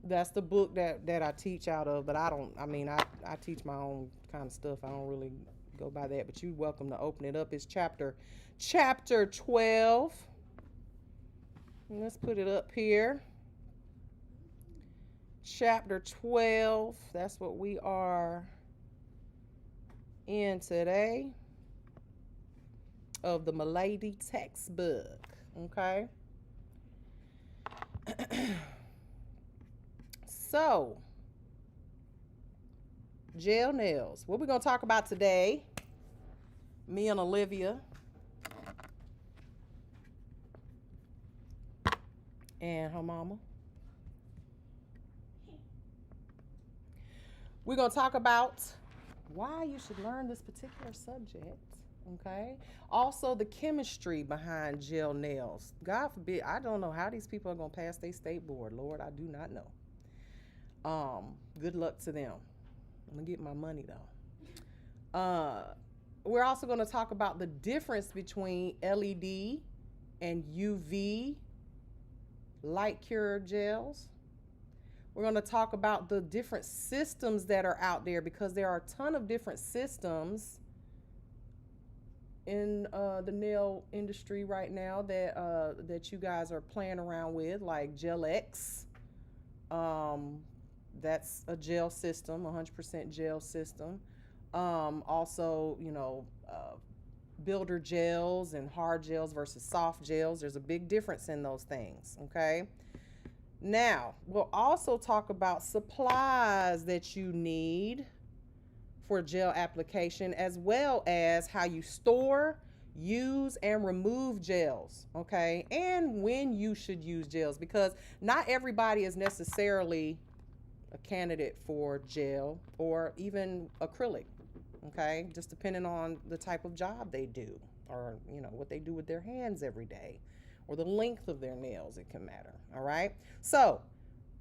That's the book that I teach out of, but I teach my own kind of stuff. I don't really go by that, but you're welcome to open it up. It's chapter 12. And let's put it up here. Chapter 12. That's what we are in today of the Milady textbook. Okay. So, gel nails. What we're going to talk about today, me and Olivia and her mama. We're going to talk about why you should learn this particular subject. Okay. Also, the chemistry behind gel nails. God forbid, I don't know how these people are going to pass their state board. Lord, I do not know. Good luck to them. I'm gonna get my money though. We're also going to talk about the difference between LED and UV light cure gels. We're going to talk about the different systems that are out there, because there are a ton of different systems in the nail industry right now that you guys are playing around with, like Gel X. That's a gel system, 100% gel system. Also, builder gels and hard gels versus soft gels. There's a big difference in those things, okay? Now, we'll also talk about supplies that you need for gel application, as well as how you store, use, and remove gels, okay? And when you should use gels, because not everybody is necessarily a candidate for gel or even acrylic, okay? Just depending on the type of job they do, or what they do with their hands every day, or the length of their nails. It can matter. All right, so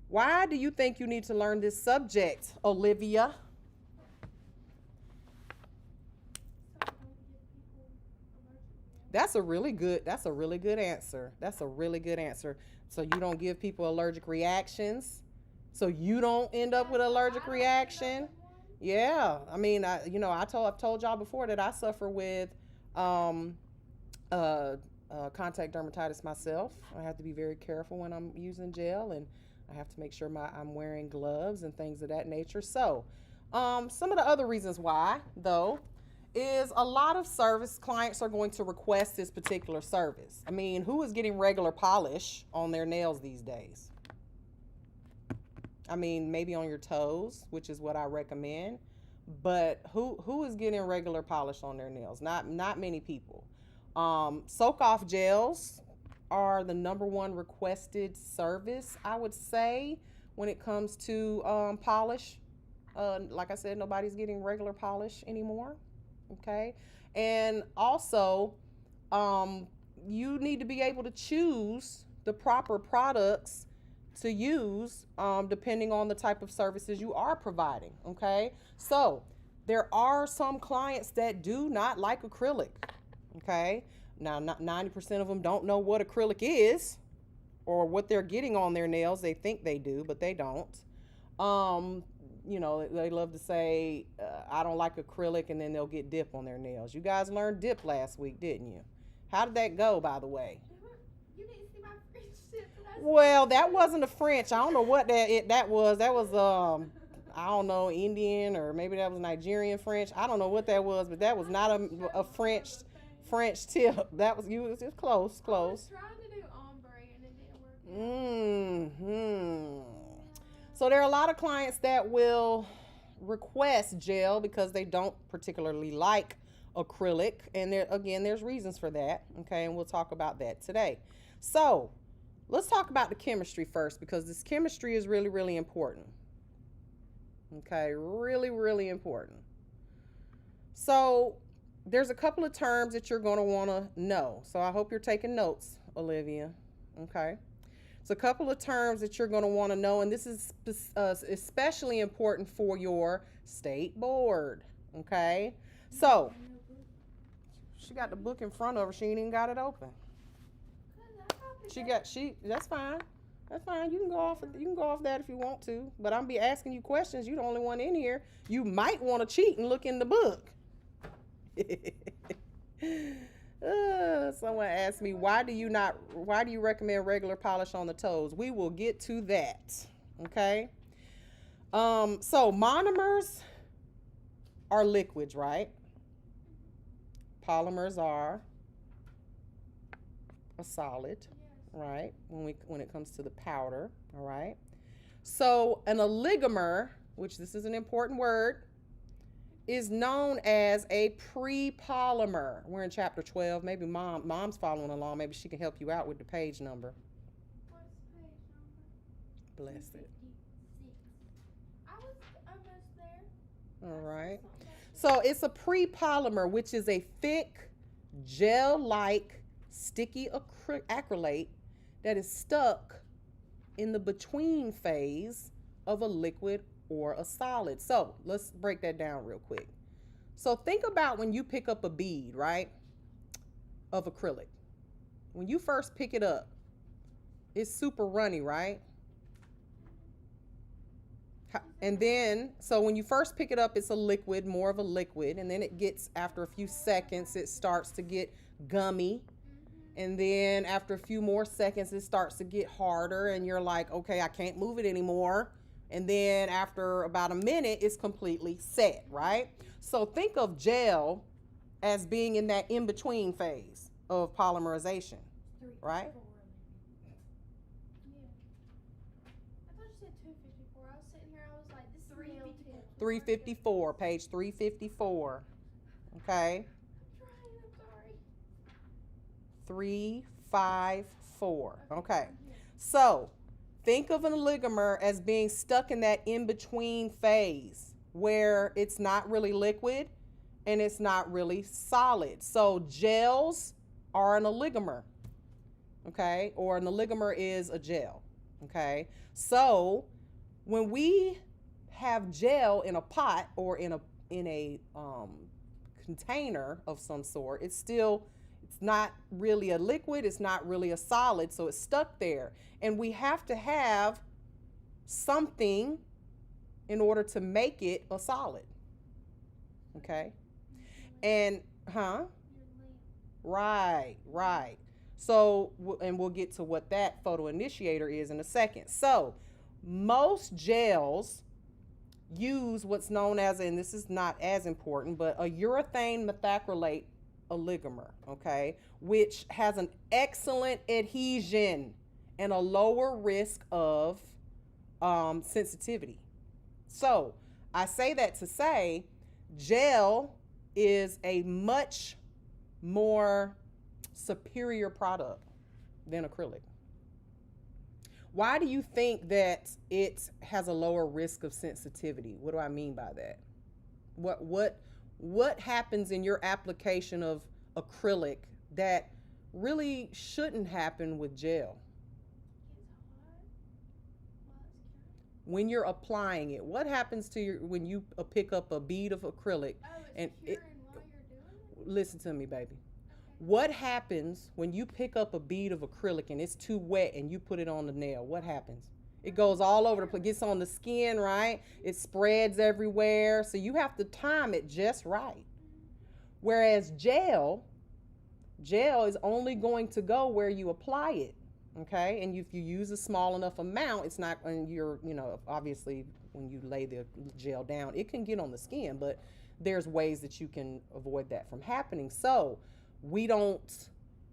why do you think you need to learn this subject, Olivia? That's a really good answer. That's a really good answer. So you don't give people allergic reactions, so you don't end up with an allergic reaction. Yeah, I've told y'all before that I suffer with contact dermatitis myself. I have to be very careful when I'm using gel, and I have to make sure I'm wearing gloves and things of that nature. So, some of the other reasons why, though, is a lot of service clients are going to request this particular service. I mean, who is getting regular polish on their nails these days? I mean, maybe on your toes, which is what I recommend, but who is getting regular polish on their nails? Not many people. Soak off gels are the number one requested service, I would say, when it comes to polish. Like I said, nobody's getting regular polish anymore. Okay, and also, you need to be able to choose the proper products to use, depending on the type of services you are providing. Okay, so there are some clients that do not like acrylic. Okay, now not 90% of them don't know what acrylic is or what they're getting on their nails. They think they do, but they don't. They love to say, I don't like acrylic, and then they'll get dip on their nails. You guys learned dip last week, didn't you? How did that go, by the way? You didn't see my French tip that I Well, that wasn't a French. I don't know what that was. That was I don't know, Indian, or maybe that was Nigerian French. I don't know what that was, but that was not a French tip. That was you. It was close. I was trying to do ombre and it didn't work. So there are a lot of clients that will request gel because they don't particularly like acrylic, and there's reasons for that. Okay, and we'll talk about that today. So let's talk about the chemistry first, because this chemistry is really, really important. Okay, really, really important. So there's a couple of terms that you're going to want to know. So I hope you're taking notes, Olivia. Okay. So a couple of terms that you're going to want to know, and this is especially important for your state board. Okay. So she got the book in front of her. She ain't even got it open. That's fine. That's fine. You can go off. You can go off that if you want to. But I'm be asking you questions. You're the only one in here. You might want to cheat and look in the book. Someone asked me, why do you recommend regular polish on the toes? We will get to that. Okay. So monomers are liquids, right? Polymers are a solid, right? When it comes to the powder, all right? So an oligomer, which this is an important word, is known as a pre-polymer. We're in chapter 12. Maybe mom's following along. Maybe she can help you out with the page number. What's page number? Bless it. 256. I was almost there. All right. So it's a pre-polymer, which is a thick, gel-like, sticky acrylate that is stuck in the between phase of a liquid or a solid. So let's break that down real quick. So think about when you pick up a bead, right, of acrylic. When you first pick it up, it's super runny, right? And then, so when you first pick it up, it's a liquid, more of a liquid. And then it gets, after a few seconds, it starts to get gummy. And then after a few more seconds, it starts to get harder. And you're like, okay, I can't move it anymore. And then after about a minute, it's completely set, right? So think of gel as being in that in-between phase of polymerization, right? I thought you said 254. I was sitting here, I was like, this is 354. 354, page 354, okay? I'm sorry. 354, okay. So think of an oligomer as being stuck in that in-between phase where it's not really liquid and it's not really solid. So gels are an oligomer, okay? Or an oligomer is a gel, okay? So when we have gel in a pot or in a container of some sort, it's not really a liquid, it's not really a solid, so it's stuck there. And we have to have something in order to make it a solid. Okay? And, Right. So, and we'll get to what that photo initiator is in a second. So, most gels use what's known as, and this is not as important, but a urethane methacrylate oligomer, okay, which has an excellent adhesion and a lower risk of sensitivity. So I say that to say gel is a much more superior product than acrylic. Why do you think that it has a lower risk of sensitivity? What do I mean by that? What happens in your application of acrylic that really shouldn't happen with gel? When you're applying it, what happens to when you pick up a bead of acrylic? And it, while you're doing it? Listen to me, baby. Okay. What happens when you pick up a bead of acrylic and it's too wet and you put it on the nail? What happens? It goes all over the place, gets on the skin, right? It spreads everywhere. So you have to time it just right. Whereas gel is only going to go where you apply it. Okay, and if you use a small enough amount, it's not, and you're, obviously when you lay the gel down, it can get on the skin, but there's ways that you can avoid that from happening. So we don't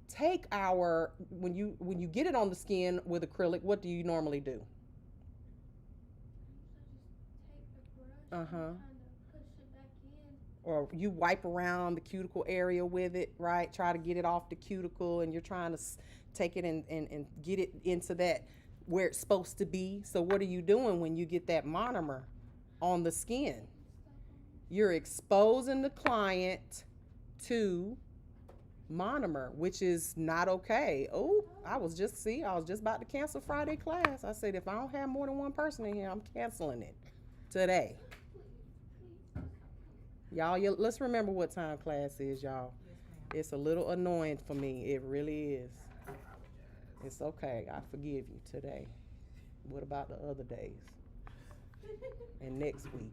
take when you get it on the skin with acrylic, what do you normally do? So just take the brush and kind of push it back in. Or you wipe around the cuticle area with it, right? Try to get it off the cuticle, and you're trying to take it and get it into that where it's supposed to be. So what are you doing when you get that monomer on the skin? You're exposing the client to monomer, which is not okay. Oh, I was just about to cancel Friday class. I said, if I don't have more than one person in here, I'm canceling it today. Y'all, let's remember what time class is, y'all. It's a little annoying for me. It really is. It's okay. I forgive you today. What about the other days? And next week?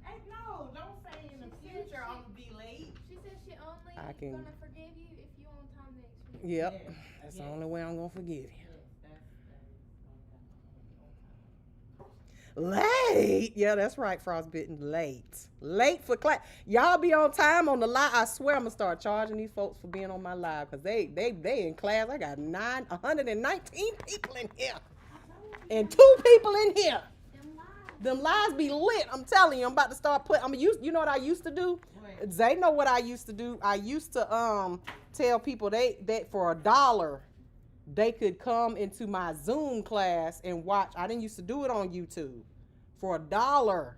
Hey, no, don't say in the future I'm gonna be late. She said she only I can- gonna forgive you if you on time next week. Yep. Yes, That's yes. the only way I'm gonna forgive you. Yes, that is Late? Yeah, that's right, Frostbitten. Late for class. Y'all be on time on the live. I swear I'm gonna start charging these folks for being on my live because they in class. I got 119 people in here. And 2 people in here. Them lies. Them lives be lit. I'm telling you, I'm about to start putting. You know what I used to do? What? They know what I used to do. I used to tell people that for $1 they could come into my Zoom class and watch. I didn't used to do it on YouTube. For $1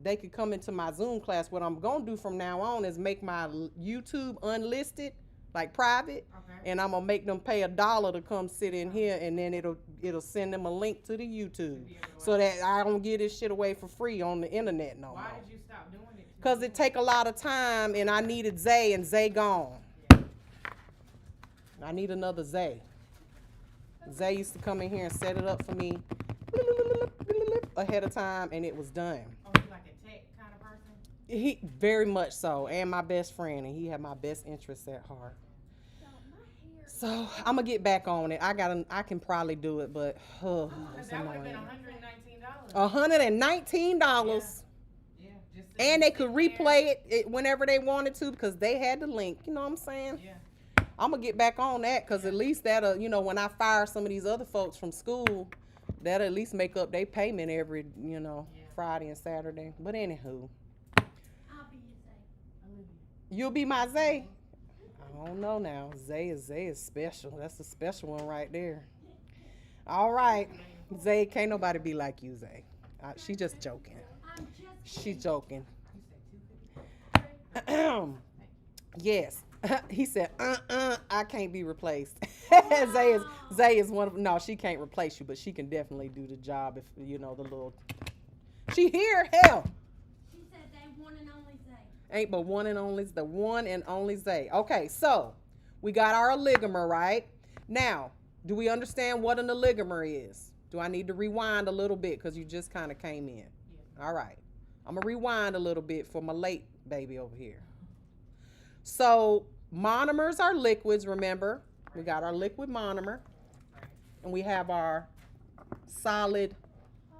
they could come into my Zoom class. What I'm gonna do from now on is make my YouTube unlisted, like private, Okay. and I'm gonna make them pay $1 to come sit in here, and then it'll send them a link to the YouTube, so that I don't give this shit away for free on the internet no more. Why did you stop doing it? Cause it take a lot of time, and I needed Zay, and Zay gone. Yeah. I need another Zay. Zay used to come in here and set it up for me ahead of time, and it was done. Oh, you like a tech kind of person? He very much so, and my best friend, and he had my best interests at heart. So my hair. So I'm gonna get back on it. I can probably do it, but it's That would have been annoying. $119. $119, Yeah, just and they could replay it whenever they wanted to because they had the link. You know what I'm saying? Yeah. I'm gonna get back on that because at least that'll, when I fire some of these other folks from school, that'll at least make up their payment every, Yeah. Friday and Saturday. But anywho, I'll be your Zay. Olivia. you'll be my Zay. I don't know now. Zay is special. That's a special one right there. All right, Zay, can't nobody be like you, Zay. She just joking. I'm just She's joking. You said 250. Yes. He said, I can't be replaced. Zay is one of, no, she can't replace you, but she can definitely do the job if, the little, she here, hell. She said they one and only Zay. Ain't but one and only, the one and only Zay. Okay, so we got our oligomer, right? Now, do we understand what an oligomer is? Do I need to rewind a little bit because you just kind of came in? Yeah. All right. I'm going to rewind a little bit for my late baby over here. So monomers are liquids, remember? We got our liquid monomer, Right. and we have our solid Oh,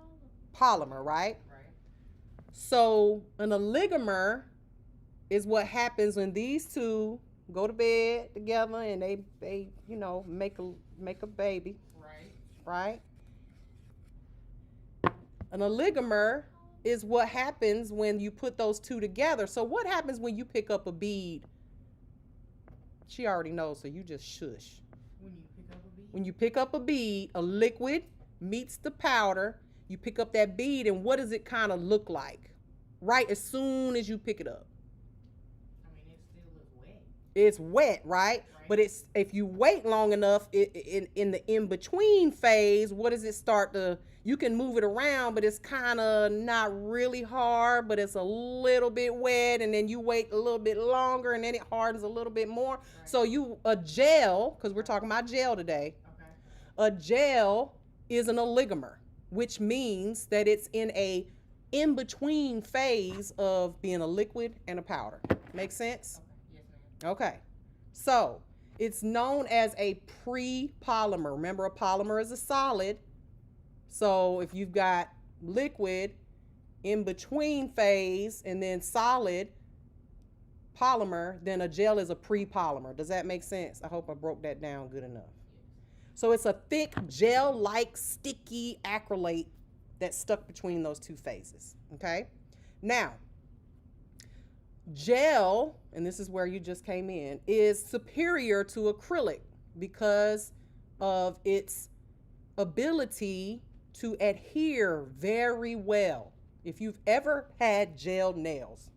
polymer, right? Right. So an oligomer is what happens when these two go to bed together and they make a baby, Right. right? An oligomer is what happens when you put those two together. So what happens when you pick up a bead? She already knows, so you just shush. When you pick up a bead. When you pick up a bead, a liquid meets the powder. You pick up that bead, and what does it kind of look like? Right as soon as you pick it up. I mean, it still looks wet. It's wet, right? But it's if you wait long enough, in the in-between phase, what does it start to, you can move it around, but it's kind of not really hard, but it's a little bit wet, and then you wait a little bit longer, and then it hardens a little bit more. Right. So a gel, because we're talking about gel today, Okay. a gel is an oligomer, which means that it's in a in-between phase of being a liquid and a powder. Make sense? Okay. Yes, ma'am. Okay. So it's known as a pre-polymer. Remember, a polymer is a solid. So if you've got liquid in between phase and then solid polymer, then a gel is a pre-polymer. Does that make sense? I hope I broke that down good enough. So it's a thick gel-like sticky acrylate that's stuck between those two phases. Okay? Now, gel, and this is where you just came in, is superior to acrylic because of its ability to adhere very well. If you've ever had gel nails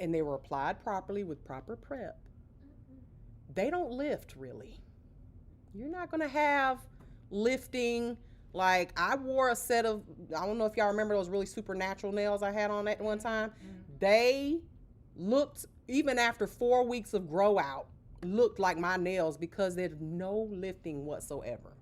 and they were applied properly with proper prep, they don't lift really. You're not going to have lifting. Like I wore a set of, I don't know if y'all remember those really supernatural nails I had on at one time. They looked, even after 4 weeks of grow out, looked like my nails because there's no lifting whatsoever.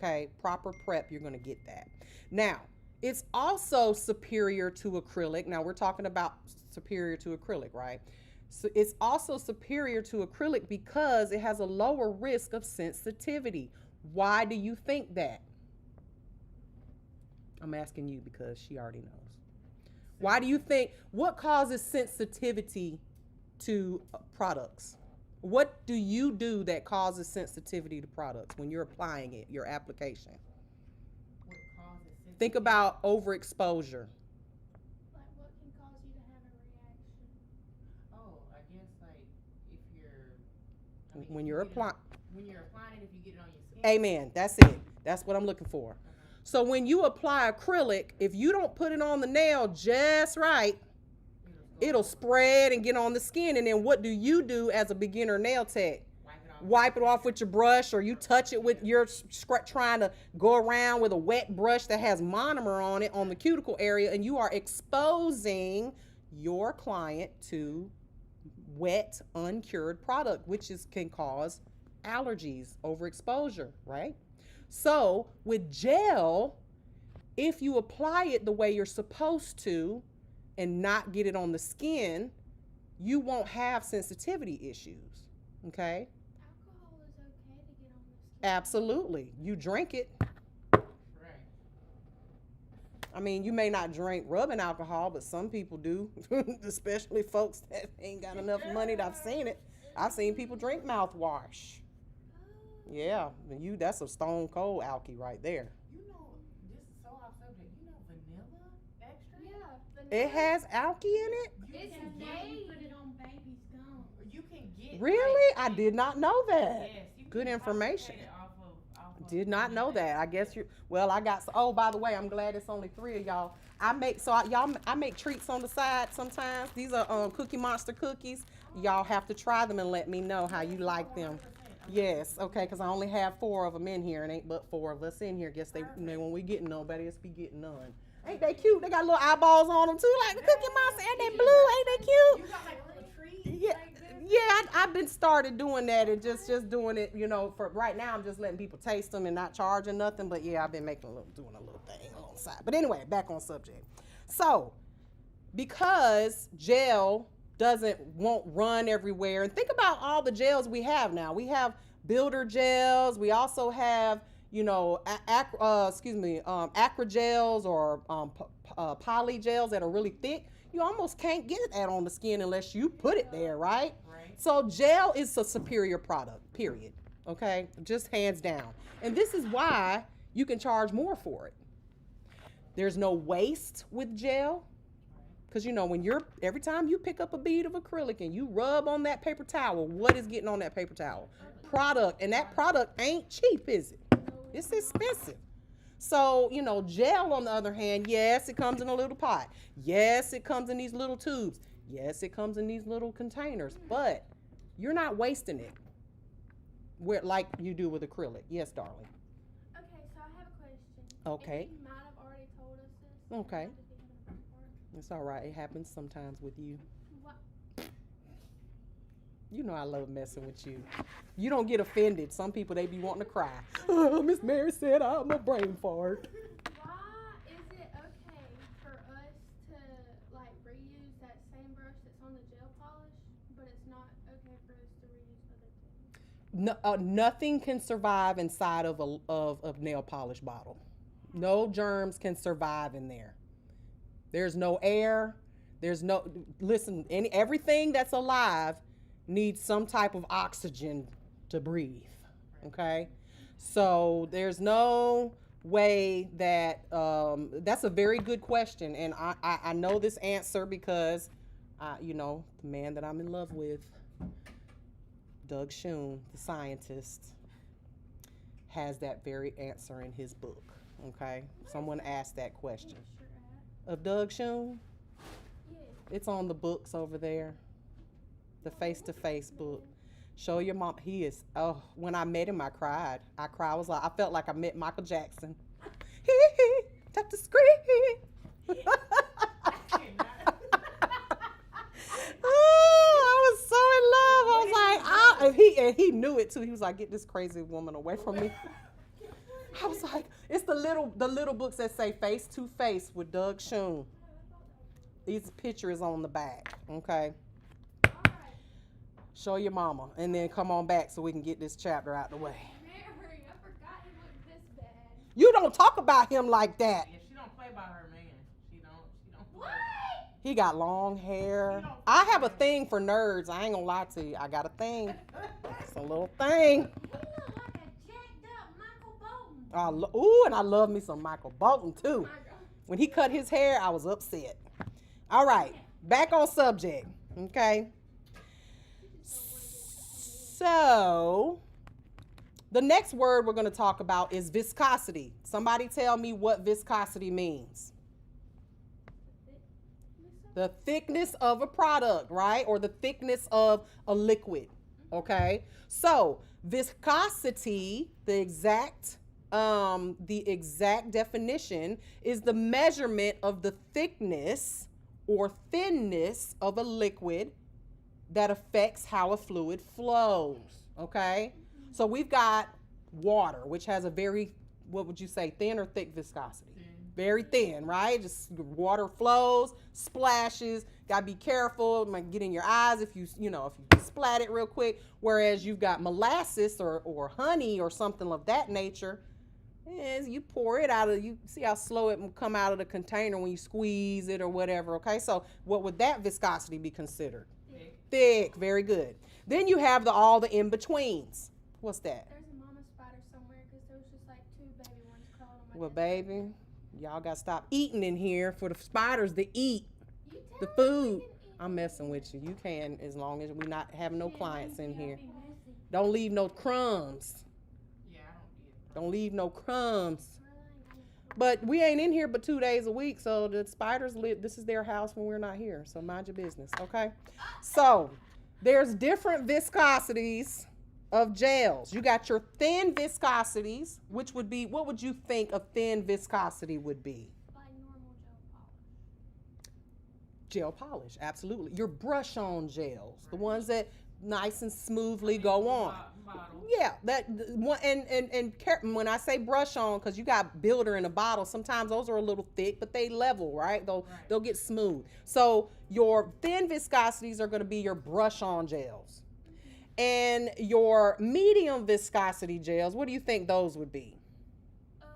Okay, proper prep, you're going to get that. Now, it's also superior to acrylic. Now, we're talking about superior to acrylic, right? So it's also superior to acrylic because it has a lower risk of sensitivity. Why do you think that? I'm asking you because she already knows. Why do you think, what causes sensitivity to products? What do you do that causes sensitivity to products when you're applying it, your application? What causes sensitivity? Think about overexposure. Like, what can cause you to have a reaction? Oh, I guess like if you're. When you're applying. When you're applying it, if you get it on your skin. Amen. That's it. That's what I'm looking for. So when you apply acrylic, if you don't put it on the nail just right, it'll spread and get on the skin. And then what do you do as a beginner nail tech? Wipe it off with your brush, or you touch it with your trying to go around with a wet brush that has monomer on it on the cuticle area, and you are exposing your client to wet, uncured product, which can cause allergies, overexposure, right? So with gel, if you apply it the way you're supposed to and not get it on the skin, you won't have sensitivity issues, okay? Alcohol is okay to get on the skin. Absolutely. You drink it. Right. I mean, you may not drink rubbing alcohol, but some people do, especially folks that ain't got enough money. I've seen it. I've seen people drink mouthwash. Yeah, that's a stone cold alky right there. You know, this is so off subject. You know, vanilla extract. Yeah. It has alky in it? You It's can get. made. Put it on baby's gum. You can get. Really? I did not know that. Yes. You Good can information. concentrate it off of Did not know that. I guess I got, oh, by the way, I'm glad it's only 3 of y'all. I make treats on the side sometimes. These are Cookie Monster cookies. Y'all have to try them and let me know how you like them. Yes, okay, because I only have 4 of them in here, and ain't but 4 of us in here. Guess when we getting nobody else be getting none. Ain't they cute? They got little eyeballs on them too, like the Cookie Monster. Ain't they blue? Ain't they cute? You got like a little treat. Yeah, yeah. I've been started doing that and just doing it. For right now, I'm just letting people taste them and not charging nothing. But yeah, I've been doing a little thing on the side. But anyway, back on subject. So, because gel won't run everywhere, and think about all the gels we have now. We have builder gels. We also have acrogels or poly gels that are really thick. You almost can't get that on the skin unless you put it there, right? Right. So gel is a superior product, period. Okay, just hands down. And this is why you can charge more for it. There's no waste with gel. Because every time you pick up a bead of acrylic and you rub on that paper towel, what is getting on that paper towel? Product. And that product ain't cheap, is it? It's expensive. So, gel on the other hand, yes, it comes in a little pot. Yes, it comes in these little tubes. Yes, it comes in these little containers. But you're not wasting it like you do with acrylic. Yes, darling. Okay, so I have a question. Okay. And you might have already told us this. Okay. I might have been thinking about it. It's all right. It happens sometimes with you. What? You know I love messing with you. You don't get offended. Some people, they be wanting to cry. Oh, Miss Mary said I'm a brain fart. Why is it okay for us to reuse that same brush that's on the gel polish, but it's not okay for us to reuse other things? No, nothing can survive inside of a nail polish bottle. No germs can survive in there. There's no air. Everything that's alive needs some type of oxygen to breathe. Okay? So there's no way that, that's a very good question. And I know this answer because, the man that I'm in love with, Doug Schoon, the scientist, has that very answer in his book. Okay? Someone asked that question. Of Doug Schoon? Yeah. It's on the books over there. The face-to-face book. Show your mom. He is, when I met him, I cried. I felt like I met Michael Jackson. Tap the screen. I was so in love. I was like, and he knew it too. He was like, get this crazy woman away from me. I was like, it's the little books that say Face to Face with Doug Schoon. These pictures on the back, okay? Alright. Show your mama, and then come on back so we can get this chapter out the way. Mary, I forgot he looked this bad. You don't talk about him like that. Yeah, she don't play by her man. She don't play. What? He got long hair. She don't I have a play. thing for nerds. I ain't gonna lie to you. I got a thing. It's a little thing. He looked like a jacked up Michael Bolton. And I love me some Michael Bolton too. My God. When he cut his hair, I was upset. All right, back on subject. Okay. So, the next word we're going to talk about is viscosity. Somebody tell me what viscosity means. The thickness of a product, right? Or the thickness of a liquid. Okay. So, viscosity, the exact definition is the measurement of the thickness or thinness of a liquid that affects how a fluid flows. Okay. So we've got water, which has a very, what would you say, thin or thick viscosity? Thin. Very thin, right? Just water flows, splashes. Gotta be careful. It might get in your eyes if you splat it real quick. Whereas you've got molasses or honey or something of that nature. As you pour it out of, you see how slow it will come out of the container when you squeeze it or whatever. Okay, so what would that viscosity be considered? Thick. Very good. Then you have all the in-betweens. What's that? There's a mama spider somewhere because there was just like 2 baby ones crawling on my Well, desk. baby, y'all got to stop eating in here for the spiders to eat You tell the me food. we can eat. I'm messing with you. You can, as long as we not having no Yeah, clients in Wednesday, here. I'll be messy. Don't leave no crumbs. Yeah, I don't eat. Don't leave no crumbs. Well, I ain't got no But we ain't in here but 2 days a week, so the spiders live. This is their house when we're not here. So mind your business, okay? So there's different viscosities of gels. You got your thin viscosities, which would be, what would you think a thin viscosity would be? like normal Gel gel polish. polish, absolutely. Your brush-on gels, the ones that nice and smoothly go on. Bottle. Yeah, that one, and when I say brush on, because you got builder in a bottle, sometimes those are a little thick, but they level, right? They'll get smooth. So your thin viscosities are going to be your brush on gels, and your medium viscosity gels. What do you think those would be? The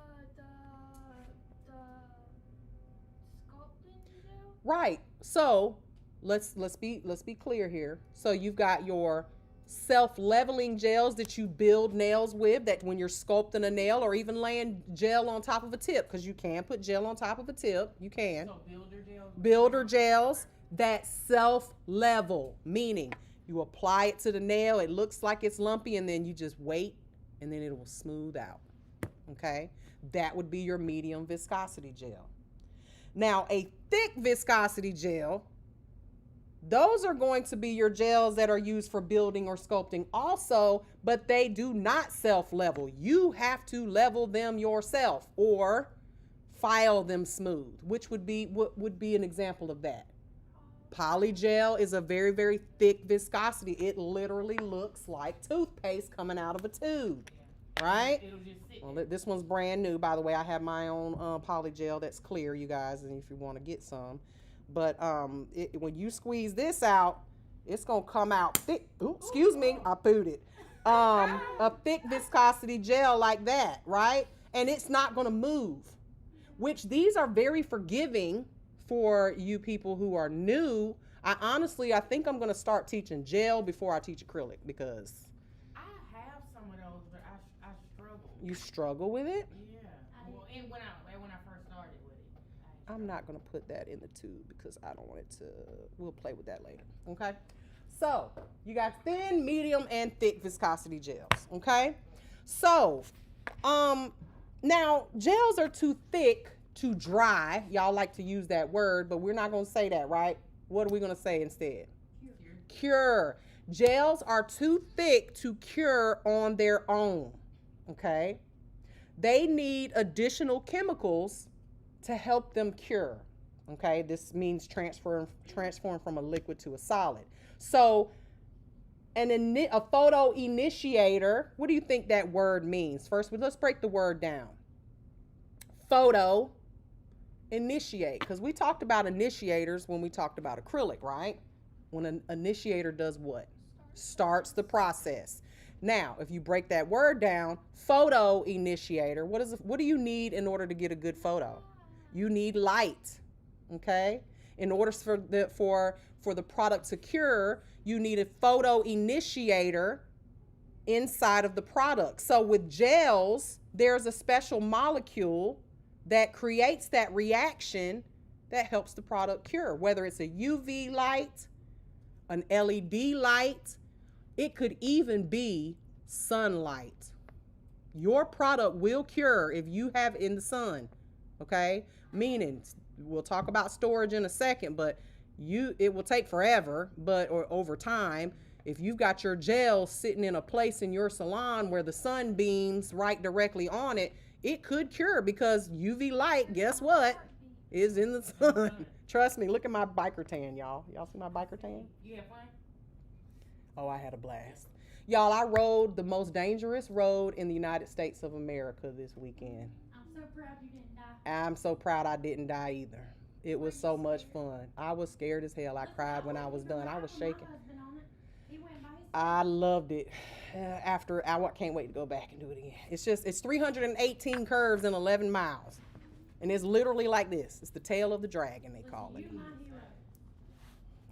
sculpting gel. Right. So let's be clear here. So you've got your self-leveling gels that you build nails with, that when you're sculpting a nail or even laying gel on top of a tip, because you can put gel on top of a tip. You can. So builder Gels that self-level, meaning you apply it to the nail, it looks like it's lumpy, and then you just wait, and then it will smooth out. Okay? That would be your medium viscosity gel. Now, a thick viscosity gel, those are going to be your gels that are used for building or sculpting also, but they do not self-level. You have to level them yourself or file them smooth, which would be, what would be an example of that? Polygel is a very, very thick viscosity. It literally looks like toothpaste coming out of a tube, right? It'll just sit. Well, this one's brand new, by the way. I have my own polygel that's clear, you guys, and if you want to get some. But when you squeeze this out, it's going to come out thick. Ooh, excuse me, I pooed it. A thick viscosity gel like that, right? And it's not going to move, which these are very forgiving for you people who are new. I think I'm going to start teaching gel before I teach acrylic, because I have some of those, but I struggle. you struggle with it. Yeah. Well, and when I first started with it. I'm not going to put that in the tube because I don't want it to, we'll play with that later, okay? So, you got thin, medium, and thick viscosity gels, okay? So, now, gels are too thick to dry. Y'all like to use that word, but we're not going to say that, right? What are we going to say instead? Cure. Gels are too thick to cure on their own, okay? They need additional chemicals to help them cure, okay? This means transform from a liquid to a solid. So A photo initiator, what do you think that word means? First, let's break the word down. Photo initiate, because we talked about initiators when we talked about acrylic, right? When an initiator does what? Starts the process. Now, if you break that word down, photo initiator, what do you need in order to get a good photo? You need light, okay? In order for the product to cure, you need a photo initiator inside of the product. So with gels, there's a special molecule that creates that reaction that helps the product cure, whether it's a UV light, an LED light, it could even be sunlight. Your product will cure if you have it in the sun, okay? Meaning, we'll talk about storage in a second, but it will take forever, or over time. If you've got your gel sitting in a place in your salon where the sun beams right directly on it, it could cure, because UV light, guess what, is in the sun. Trust me, look at my biker tan, y'all. Y'all see my biker tan? Yeah, fine. Oh, I had a blast. Y'all, I rode the most dangerous road in the United States of America this weekend. I'm so proud you didn't die. I'm so proud I didn't die either. It was so much fun. I was scared as hell. I cried when I was done. I was shaking. I loved it. I can't wait to go back and do it again. It's 318 curves in 11 miles. And it's literally like this. It's the tail of the dragon, they call it.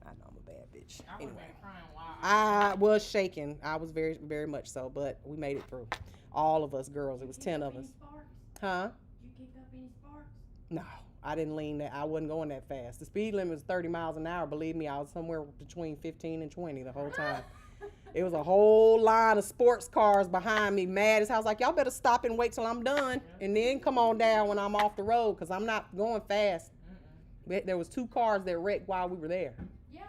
I know I'm a bad bitch. Anyway, I was shaking. I was very, very much so, but we made it through. All of us girls. It was 10 of us. Huh? Did you kick up any sparks? No, I didn't lean that. I wasn't going that fast. The speed limit was 30 miles an hour. Believe me, I was somewhere between 15 and 20 the whole time. It was a whole line of sports cars behind me, mad as hell. I was like, y'all better stop and wait till I'm done, and then come on down when I'm off the road, because I'm not going fast. There was 2 cars that wrecked while we were there. Yeah.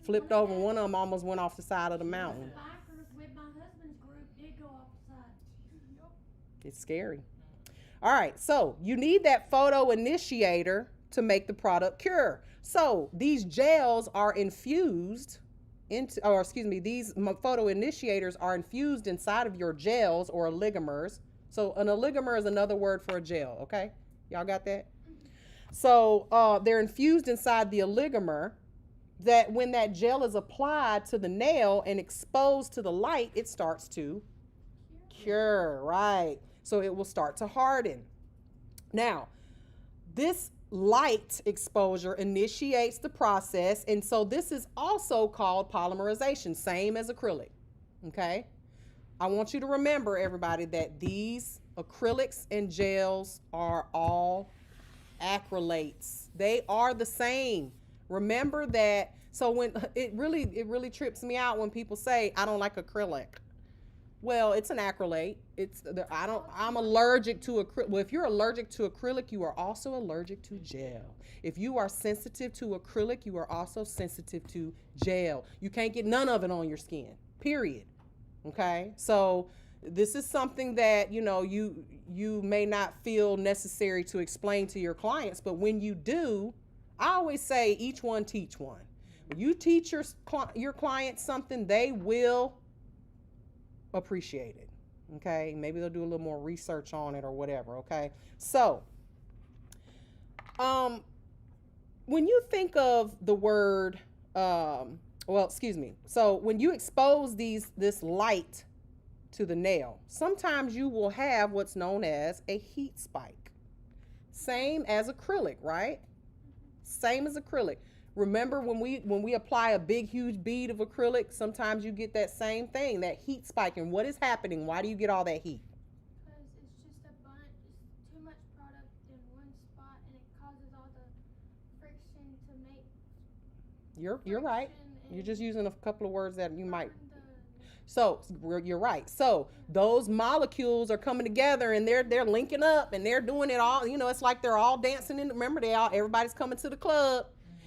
Flipped over. One of them almost went off the side of the mountain. Bikers with my husband's group did go off the side. It's scary. All right, so you need that photo initiator to make the product cure. So these gels are infused these photo initiators are infused inside of your gels or oligomers. So an oligomer is another word for a gel, okay? Y'all got that? So they're infused inside the oligomer, that when that gel is applied to the nail and exposed to the light, it starts to cure, right? So it will start to harden. Now, this light exposure initiates the process, and so this is also called polymerization, same as acrylic, okay? I want you to remember, everybody, that these acrylics and gels are all acrylates. They are the same. Remember that. So when it really trips me out when people say, I don't like acrylic. Well, it's an acrylate. I'm allergic to acrylic. Well, if you're allergic to acrylic, you are also allergic to gel. If you are sensitive to acrylic, you are also sensitive to gel. You can't get none of it on your skin, period. Okay? So this is something that, you may not feel necessary to explain to your clients, but when you do, I always say each one teach one. When you teach your clients something, they will appreciate it. Okay, maybe they'll do a little more research on it or whatever. Okay, so when you think of the word so when you expose this light to the nail, sometimes you will have what's known as a heat spike, same as acrylic, right? Same as acrylic. Remember when we apply a big, huge bead of acrylic, sometimes you get that same thing, that heat spike. And what is happening? Why do you get all that heat? Because it's just a bunch, it's too much product in one spot, and it causes all the friction to make. You're right. You're just using a couple of words that you might. So you're right. So those molecules are coming together, and they're linking up, and they're doing it all. It's like they're all dancing in. Remember, everybody's coming to the club.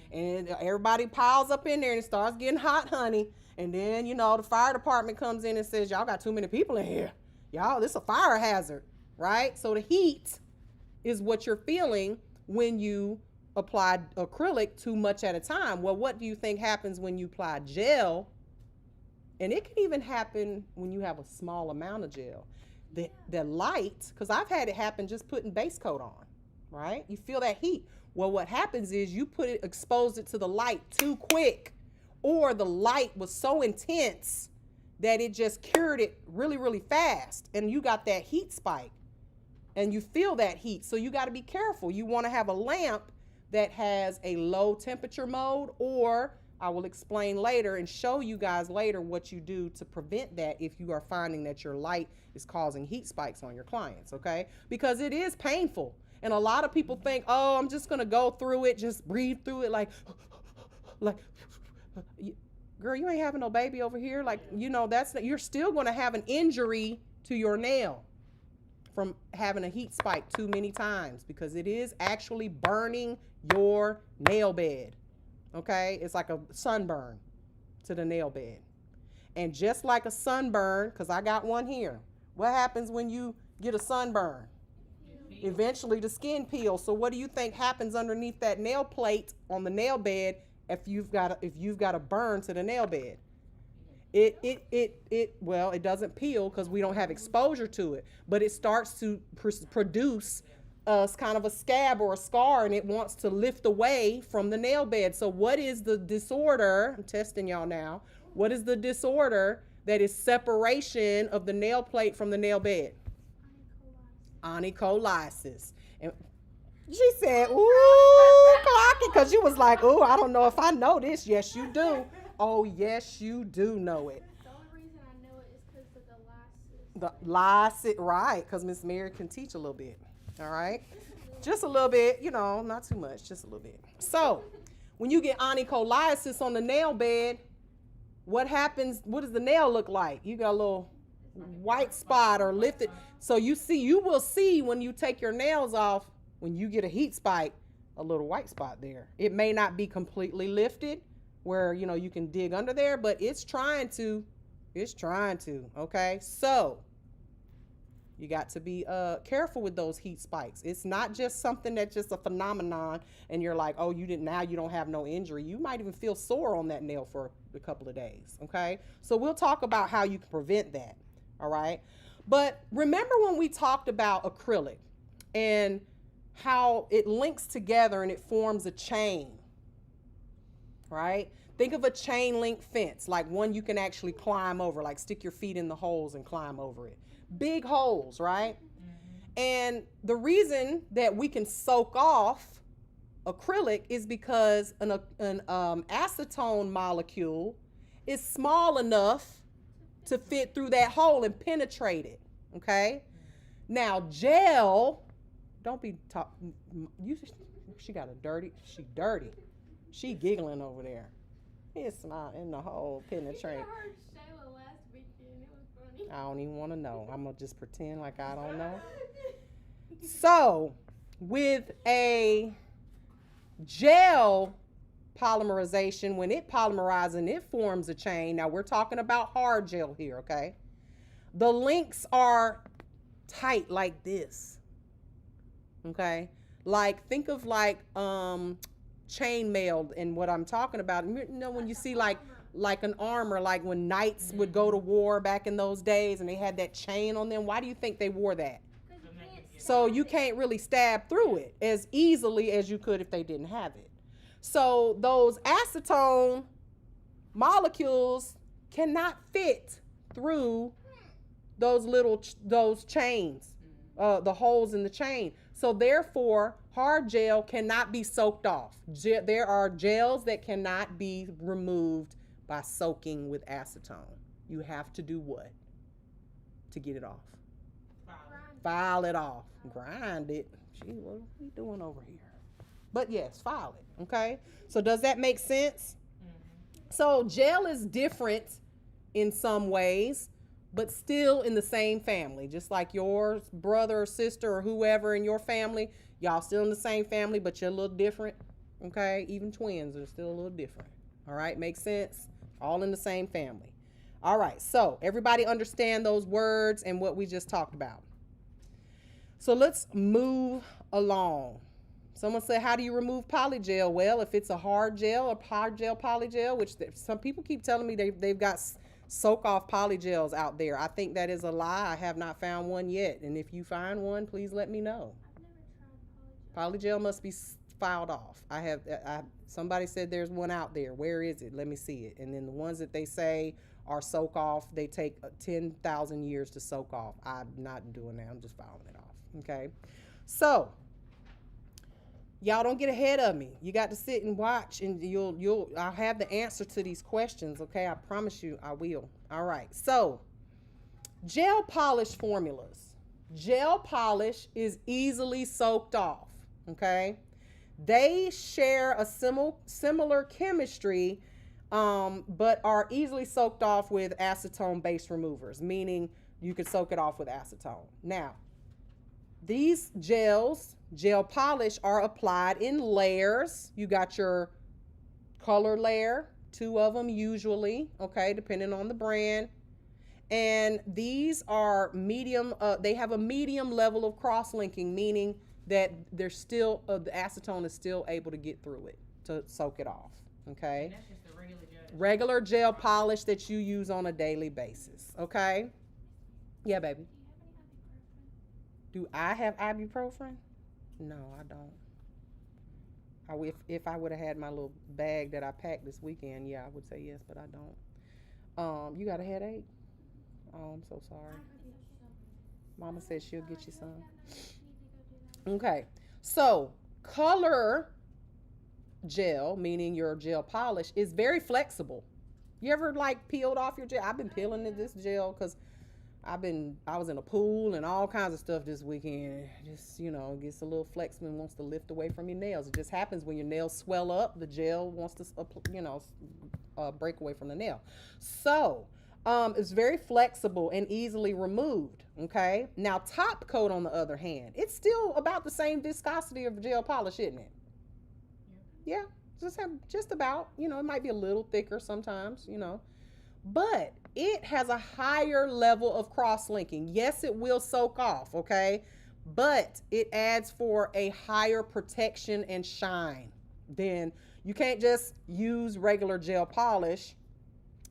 And everybody piles up in there, and it starts getting hot, honey. And then, the fire department comes in and says, y'all got too many people in here. Y'all, this is a fire hazard, right? So the heat is what you're feeling when you apply acrylic too much at a time. Well, what do you think happens when you apply gel And it can even happen when you have a small amount of gel. The light, because I've had it happen just putting base coat on, right? You feel that heat. Well, what happens is you expose it to the light too quick, or the light was so intense that it just cured it really, really fast, and you got that heat spike, and you feel that heat. So you got to be careful. You want to have a lamp that has a low temperature mode, or I will explain later and show you guys later what you do to prevent that if you are finding that your light is causing heat spikes on your clients, okay? Because it is painful. And a lot of people think, oh, I'm just going to go through it, just breathe through it like, girl, you ain't having no baby over here. Like, you know, you're still going to have an injury to your nail from having a heat spike too many times, because it is actually burning your nail bed. Okay, it's like a sunburn to the nail bed. And just like a sunburn, because I got one here, what happens when you get a sunburn? Eventually the skin peels. So what do you think happens underneath that nail plate on the nail bed if you've got a burn to the nail bed? Well, it doesn't peel because we don't have exposure to it, but it starts to produce kind of a scab or a scar, and it wants to lift away from the nail bed. So what is the disorder? I'm testing y'all now. What is the disorder that is separation of the nail plate from the nail bed? Onycholysis. And she said, ooh, clock it, because you was like, ooh, I don't know if I know this. Yes, you do. Oh, yes, you do know it. The only reason I know it is because of the lysis, right, because Miss Mary can teach a little bit. All right, just a little bit, you know, not too much, just a little bit. So when you get onycholysis on the nail bed, what happens? What does the nail look like? You got a little white spot or lifted. So you will see when you take your nails off, when you get a heat spike, a little white spot there. It may not be completely lifted where, you know, you can dig under there, but it's trying to, okay? So you got to be careful with those heat spikes. It's not just something that's just a phenomenon and you're like, oh, you don't have no injury. You might even feel sore on that nail for a couple of days, okay? So we'll talk about how you can prevent that, all right? But remember when we talked about acrylic and how it links together and it forms a chain, right? Think of a chain link fence, like one you can actually climb over, like stick your feet in the holes and climb over it. Big holes, right? Mm-hmm. And the reason that we can soak off acrylic is because an acetone molecule is small enough to fit through that hole and penetrate it, okay? Now, gel, don't be talking, she dirty. She giggling over there. It's not in the hole penetrate. I don't even want to know. I'm going to just pretend like I don't know. So, with a gel polymerization, when it polymerizes and it forms a chain, now we're talking about hard gel here, okay? The links are tight like this, okay? Like, think of like chain mailed, and what I'm talking about, you know, when you see like an armor, like when knights would go to war back in those days and they had that chain on them. Why do you think they wore that? So you can't really stab through it as easily as you could if they didn't have it. So those acetone molecules cannot fit through those chains, the holes in the chain. So therefore, hard gel cannot be soaked off. There are gels that cannot be removed by soaking with acetone. You have to do what to get it off? File it off. Grind it. Gee, what are we doing over here? But yes, file it, okay? So does that make sense? Mm-hmm. So gel is different in some ways, but still in the same family. Just like your brother or sister or whoever in your family, y'all still in the same family, but you're a little different, okay? Even twins are still a little different, all right? Makes sense? All in the same family. All right, so everybody understand those words and what we just talked about. So let's move along. Someone said, how do you remove polygel? Well, if it's a hard gel or hard gel polygel, which some people keep telling me they've got soak off polygels out there. I think that is a lie. I have not found one yet. And if you find one, please let me know. I've never tried polygel. Polygel must be filed off. Somebody said there's one out there. Where is it? Let me see it. And then the ones that they say are soak off, they take 10,000 years to soak off. I'm not doing that. I'm just filing it off. Okay. So y'all don't get ahead of me. You got to sit and watch, and I'll have the answer to these questions. Okay. I promise you I will. All right. So gel polish formulas. Gel polish is easily soaked off. Okay. They share a similar chemistry, but are easily soaked off with acetone base removers, meaning you can soak it off with acetone. Now, these gel polish are applied in layers. You got your color layer, 2 of them usually, okay, depending on the brand. And these are medium, they have a medium level of cross-linking, meaning that they're still, the acetone is still able to get through it to soak it off, okay? And that's just the regular gel polish that you use on a daily basis, okay? Yeah, baby. Do I have ibuprofen? No, I don't. If I would have had my little bag that I packed this weekend, yeah, I would say yes, but I don't. You got a headache? Oh, I'm so sorry. Mama said she'll get you some. Okay, so color gel, meaning your gel polish, is very flexible. You ever like peeled off your gel? I've been peeling this gel because I was in a pool and all kinds of stuff this weekend. Just, gets a little flexible and wants to lift away from your nails. It just happens when your nails swell up, the gel wants to, break away from the nail. So, it's very flexible and easily removed, okay? Now, top coat, on the other hand, it's still about the same viscosity of gel polish, isn't it? Yeah, just about, it might be a little thicker sometimes, but it has a higher level of cross-linking. Yes, it will soak off, okay? But it adds for a higher protection and shine. Then you can't just use regular gel polish,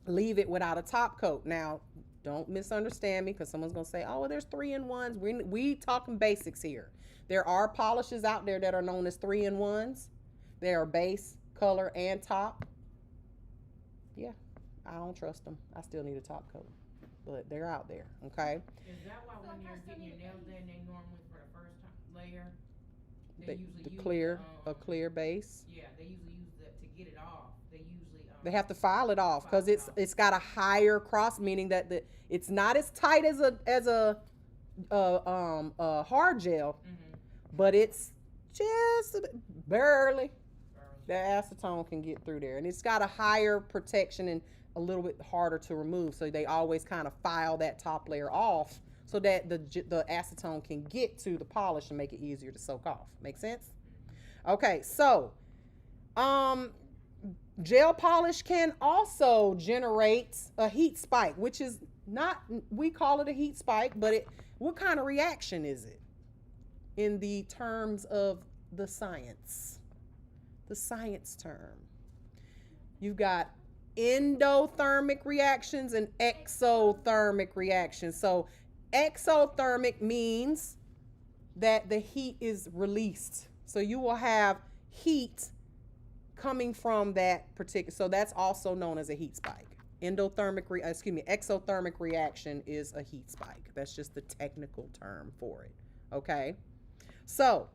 leave it without a top coat. Now, don't misunderstand me, because someone's going to say, oh, well, there's 3-in-1s. We talking basics here. There are polishes out there that are known as 3-in-1s. They are base, color, and top. Yeah, I don't trust them. I still need a top coat, but they're out there, okay? Is that why when you're getting your nails done, they normally, for the first layer, they usually use a clear base? Yeah, they usually use that to get it off. They have to file it off because it's got a higher cross, meaning that it's not as tight as a hard gel, but it's just barely. The acetone can get through there, and it's got a higher protection and a little bit harder to remove. So they always kind of file that top layer off so that the acetone can get to the polish and make it easier to soak off. Make sense? Okay, so gel polish can also generate a heat spike, which is not, we call it a heat spike, but what kind of reaction is it in the terms of the science? The science term. You've got endothermic reactions and exothermic reactions. So exothermic means that the heat is released. So you will have heat coming from that particular, so that's also known as a heat spike. Exothermic reaction is a heat spike. That's just the technical term for it. Okay? So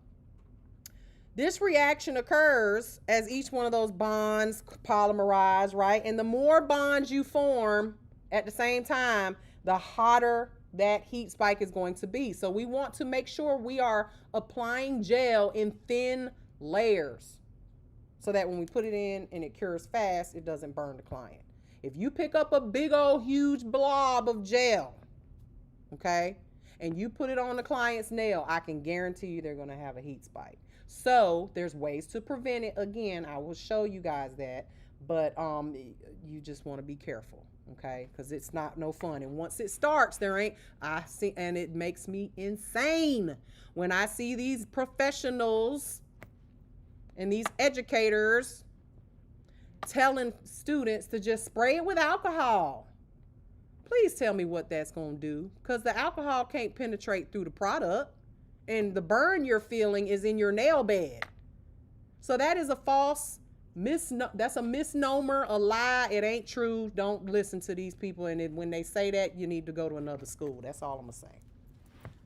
this reaction occurs as each one of those bonds polymerize, right? And the more bonds you form at the same time, the hotter that heat spike is going to be. So we want to make sure we are applying gel in thin layers so that when we put it in and it cures fast, it doesn't burn the client. If you pick up a big old huge blob of gel, okay, and you put it on the client's nail, I can guarantee you they're going to have a heat spike. So there's ways to prevent it. Again, I will show you guys that, but you just want to be careful, okay? Because it's not no fun. And once it starts, and it makes me insane when I see these professionals and these educators telling students to just spray it with alcohol. Please tell me what that's going to do, because the alcohol can't penetrate through the product, and the burn you're feeling is in your nail bed. So that is a false that's a misnomer, a lie. It ain't true. Don't listen to these people, and when they say that, you need to go to another school. That's all I'm gonna say.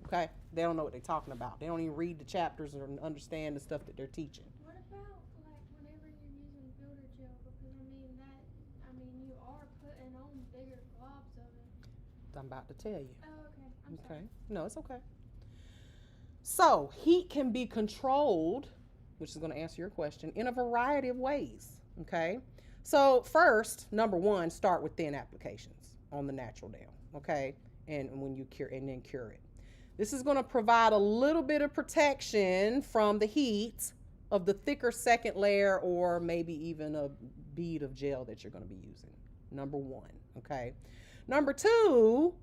Okay? They don't know what they're talking about. They don't even read the chapters or understand the stuff that they're teaching. What about like whenever you're using builder gel? Because I mean you are putting on bigger globs of it. I'm about to tell you. Oh, okay. I'm Okay. sorry. No, it's okay. So heat can be controlled, which is going to answer your question, in a variety of ways. Okay. So first, number one, start with thin applications on the natural nail. Okay. And when you cure, and then cure it. This is going to provide a little bit of protection from the heat of the thicker second layer, or maybe even a bead of gel that you're going to be using. Number one. Okay. Number two,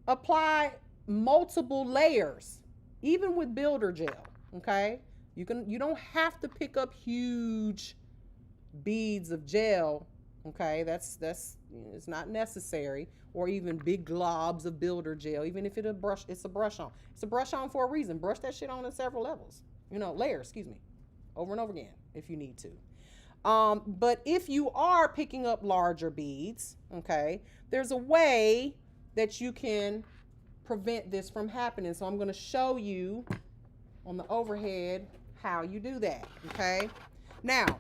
apply multiple layers, even with builder gel. Okay. You don't have to pick up huge beads of gel. Okay. That's it's not necessary, or even big globs of builder gel. Even if it's a brush on. It's a brush on for a reason. Brush that shit on in several levels. Layers, excuse me. Over and over again if you need to. But if you are picking up larger beads, okay, there's a way that you can prevent this from happening. So I'm going to show you on the overhead how you do that, okay? Now,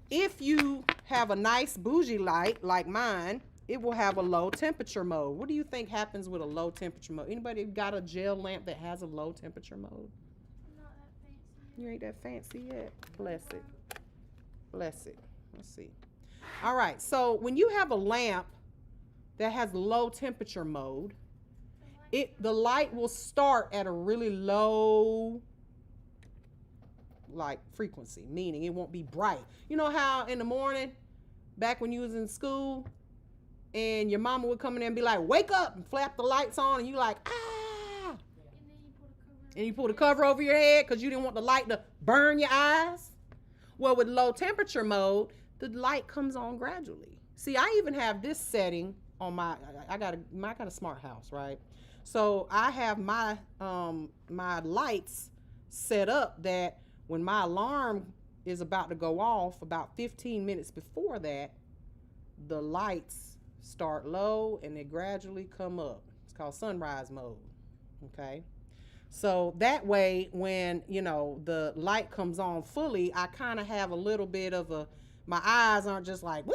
if you have a nice bougie light like mine, it will have a low temperature mode. What do you think happens with a low temperature mode? Anybody got a gel lamp that has a low temperature mode? I'm not that fancy. You ain't that fancy yet. Bless it. Bless it. Let's see. All right. So when you have a lamp that has low temperature mode, the light will start at a really low frequency, meaning it won't be bright. You know how in the morning, back when you was in school, and your mama would come in there and be like, "Wake up," and flap the lights on, and you like, "Ah." And you pull the cover over your head because you didn't want the light to burn your eyes. Well, with low temperature mode, the light comes on gradually. See, I even have this setting on I got a smart house, right? So I have my lights set up that when my alarm is about to go off, about 15 minutes before that, the lights start low and they gradually come up. It's called sunrise mode. Okay. So that way, when, the light comes on fully, I kind of have a little bit of my eyes aren't just like,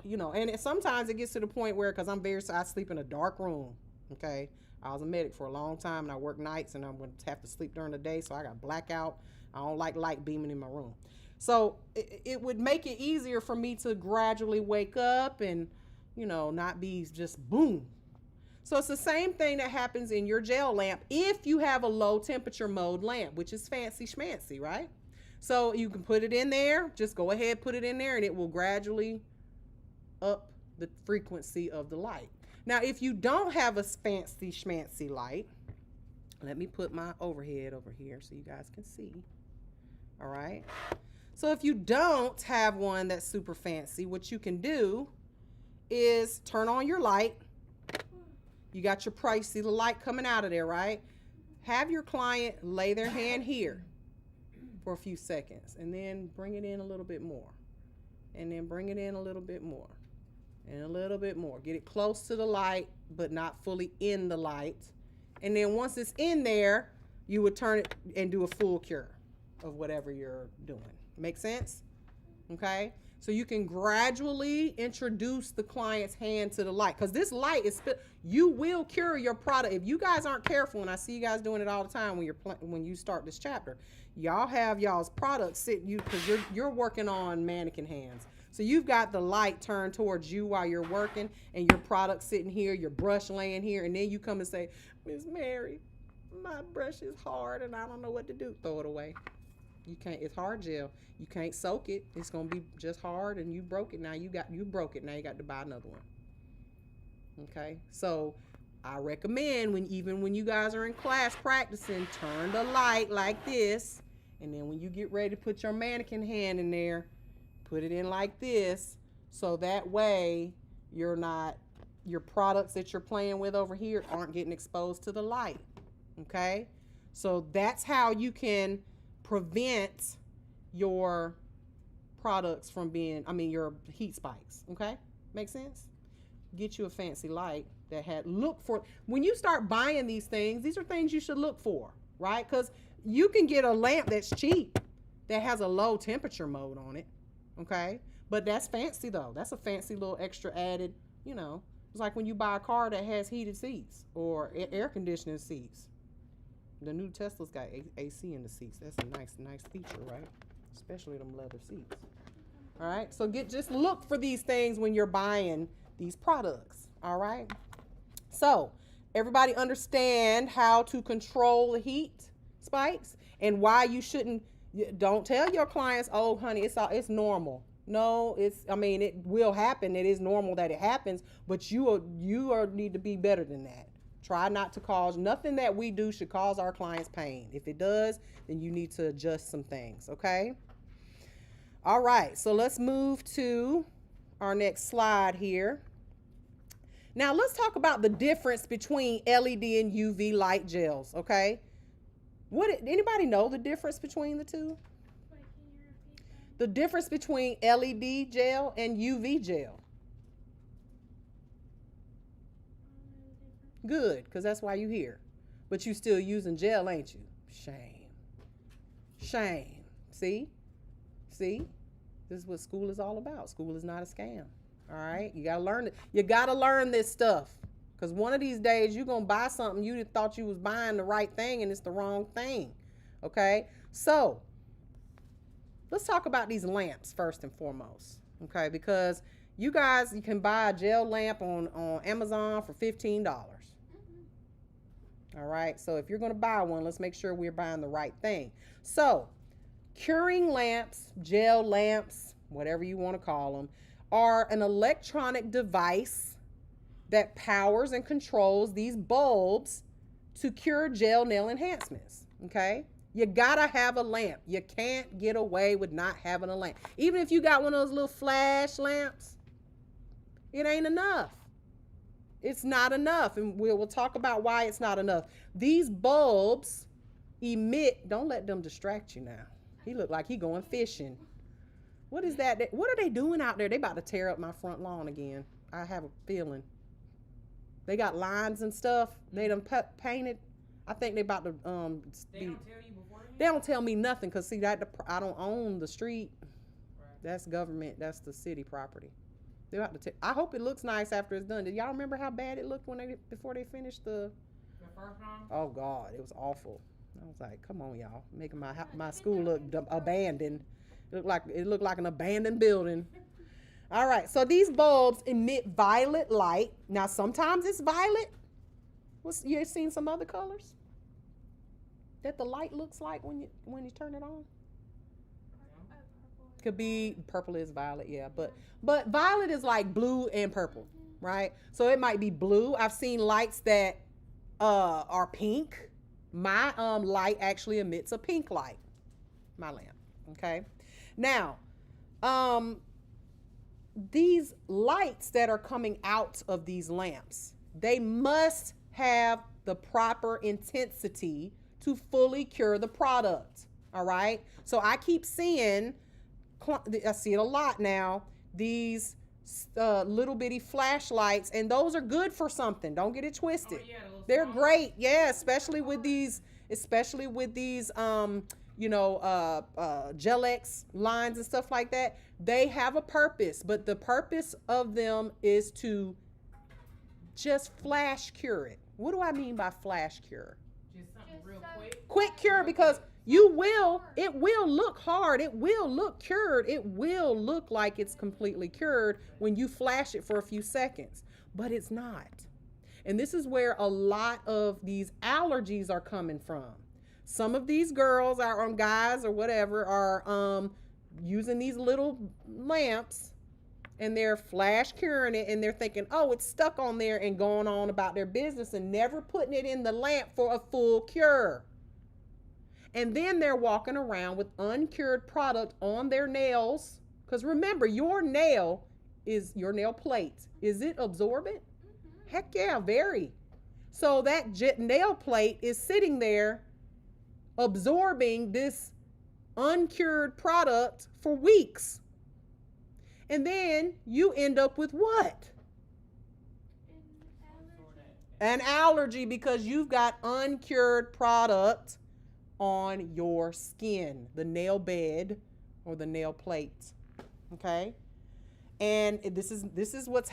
and sometimes it gets to the point where, because I sleep in a dark room. Okay. I was a medic for a long time and I work nights and I'm going to have to sleep during the day. So I got blackout. I don't like light beaming in my room. So it would make it easier for me to gradually wake up and, not be just boom. So it's the same thing that happens in your gel lamp if you have a low temperature mode lamp, which is fancy schmancy, right? So you can put it in there. Just go ahead, put it in there, and it will gradually up the frequency of the light. Now, if you don't have a fancy schmancy light, let me put my overhead over here so you guys can see. All right. So if you don't have one that's super fancy, what you can do is turn on your light. You got your price, see the light coming out of there, right? Have your client lay their hand here for a few seconds and then bring it in a little bit more. And then bring it in a little bit more. And a little bit more. Get it close to the light, but not fully in the light. And then once it's in there, you would turn it and do a full cure of whatever you're doing. Make sense? Okay? So you can gradually introduce the client's hand to the light. Because this light you will cure your product. If you guys aren't careful, and I see you guys doing it all the time when you start this chapter, y'all have y'all's products sitting, because you're working on mannequin hands. So you've got the light turned towards you while you're working, and your product sitting here, your brush laying here, and then you come and say, "Miss Mary, my brush is hard and I don't know what to do." Throw it away. You can't. It's hard gel. You can't soak it. It's gonna be just hard, and you broke it. Now you broke it. Now you got to buy another one. Okay. So I recommend when you guys are in class practicing, turn the light like this, and then when you get ready to put your mannequin hand in there, put it in like this, so that way you're not your products that you're playing with over here aren't getting exposed to the light. Okay? So that's how you can prevent your products from being, your heat spikes. Okay? Make sense? Get you a fancy light that look for, when you start buying these are things you should look for, right? Because you can get a lamp that's cheap that has a low temperature mode on it. Okay? But that's fancy though. That's a fancy little extra added, it's like when you buy a car that has heated seats or air conditioning seats. The new Tesla's got AC in the seats. That's a nice feature, right? Especially them leather seats. All right, so just look for these things when you're buying these products. All right. So everybody understand how to control the heat spikes and why you shouldn't. Don't tell your clients, oh honey, it's normal. No, it will happen. It is normal that it happens, but you need to be better than that. Try not to cause, nothing that we do should cause our clients pain. If it does, then you need to adjust some things, okay? All right, so let's move to our next slide here. Now let's talk about the difference between LED and UV light gels, okay? Anybody know the difference between the two? The difference between LED gel and UV gel. Good, because that's why you're here. But you still using gel, ain't you? Shame. See? This is what school is all about. School is not a scam. All right? You got to learn it. You got to learn this stuff. Because one of these days, you're going to buy something you thought you was buying the right thing, and it's the wrong thing. Okay? So, let's talk about these lamps first and foremost. Okay? Because you can buy a gel lamp on Amazon for $15. All right? So, if you're going to buy one, let's make sure we're buying the right thing. So, curing lamps, gel lamps, whatever you want to call them, are an electronic device that powers and controls these bulbs to cure gel nail enhancements, okay? You gotta have a lamp. You can't get away with not having a lamp. Even if you got one of those little flash lamps, it ain't enough. It's not enough, and we'll talk about why it's not enough. These bulbs emit, don't let them distract you now. He look like he going fishing. What is that? What are they doing out there? They about to tear up my front lawn again. I have a feeling. They got lines and stuff. They done painted. I think they about to They don't tell you beforehand? They don't tell me nothing because see that I don't own the street. Right. That's government. That's the city property. They about to. I hope it looks nice after it's done. Did y'all remember how bad it looked before they finished the first one? Oh God, it was awful. I was like, come on, y'all, making my school look abandoned. It looked like an abandoned building. All right, so these bulbs emit violet light. Now, sometimes it's violet. You seen some other colors that the light looks like when you turn it on? Could be purple is violet, yeah, but violet is like blue and purple, right? So it might be blue. I've seen lights that are pink. My light actually emits a pink light. My lamp, okay? Now, these lights that are coming out of these lamps, they must have the proper intensity to fully cure the product. All right. So I keep seeing, I see it a lot now, these little bitty flashlights, and those are good for something. Don't get it twisted. Oh, yeah, they're great. Yeah. Especially with these Gel-X lines and stuff like that. They have a purpose, but the purpose of them is to just flash cure it. What do I mean by flash cure? Just something real quick. Quick cure, because it will look hard. It will look cured. It will look like it's completely cured when you flash it for a few seconds, but it's not. And this is where a lot of these allergies are coming from. Some of these girls guys or whatever are using these little lamps and they're flash curing it, and they're thinking, oh, it's stuck on there, and going on about their business and never putting it in the lamp for a full cure. And then they're walking around with uncured product on their nails. Because remember, your nail plate. Is it absorbent? Heck yeah, very. So that nail plate is sitting there absorbing this uncured product for weeks. And then you end up with what? An allergy because you've got uncured product on your skin, the nail bed or the nail plate. Okay? And this is what's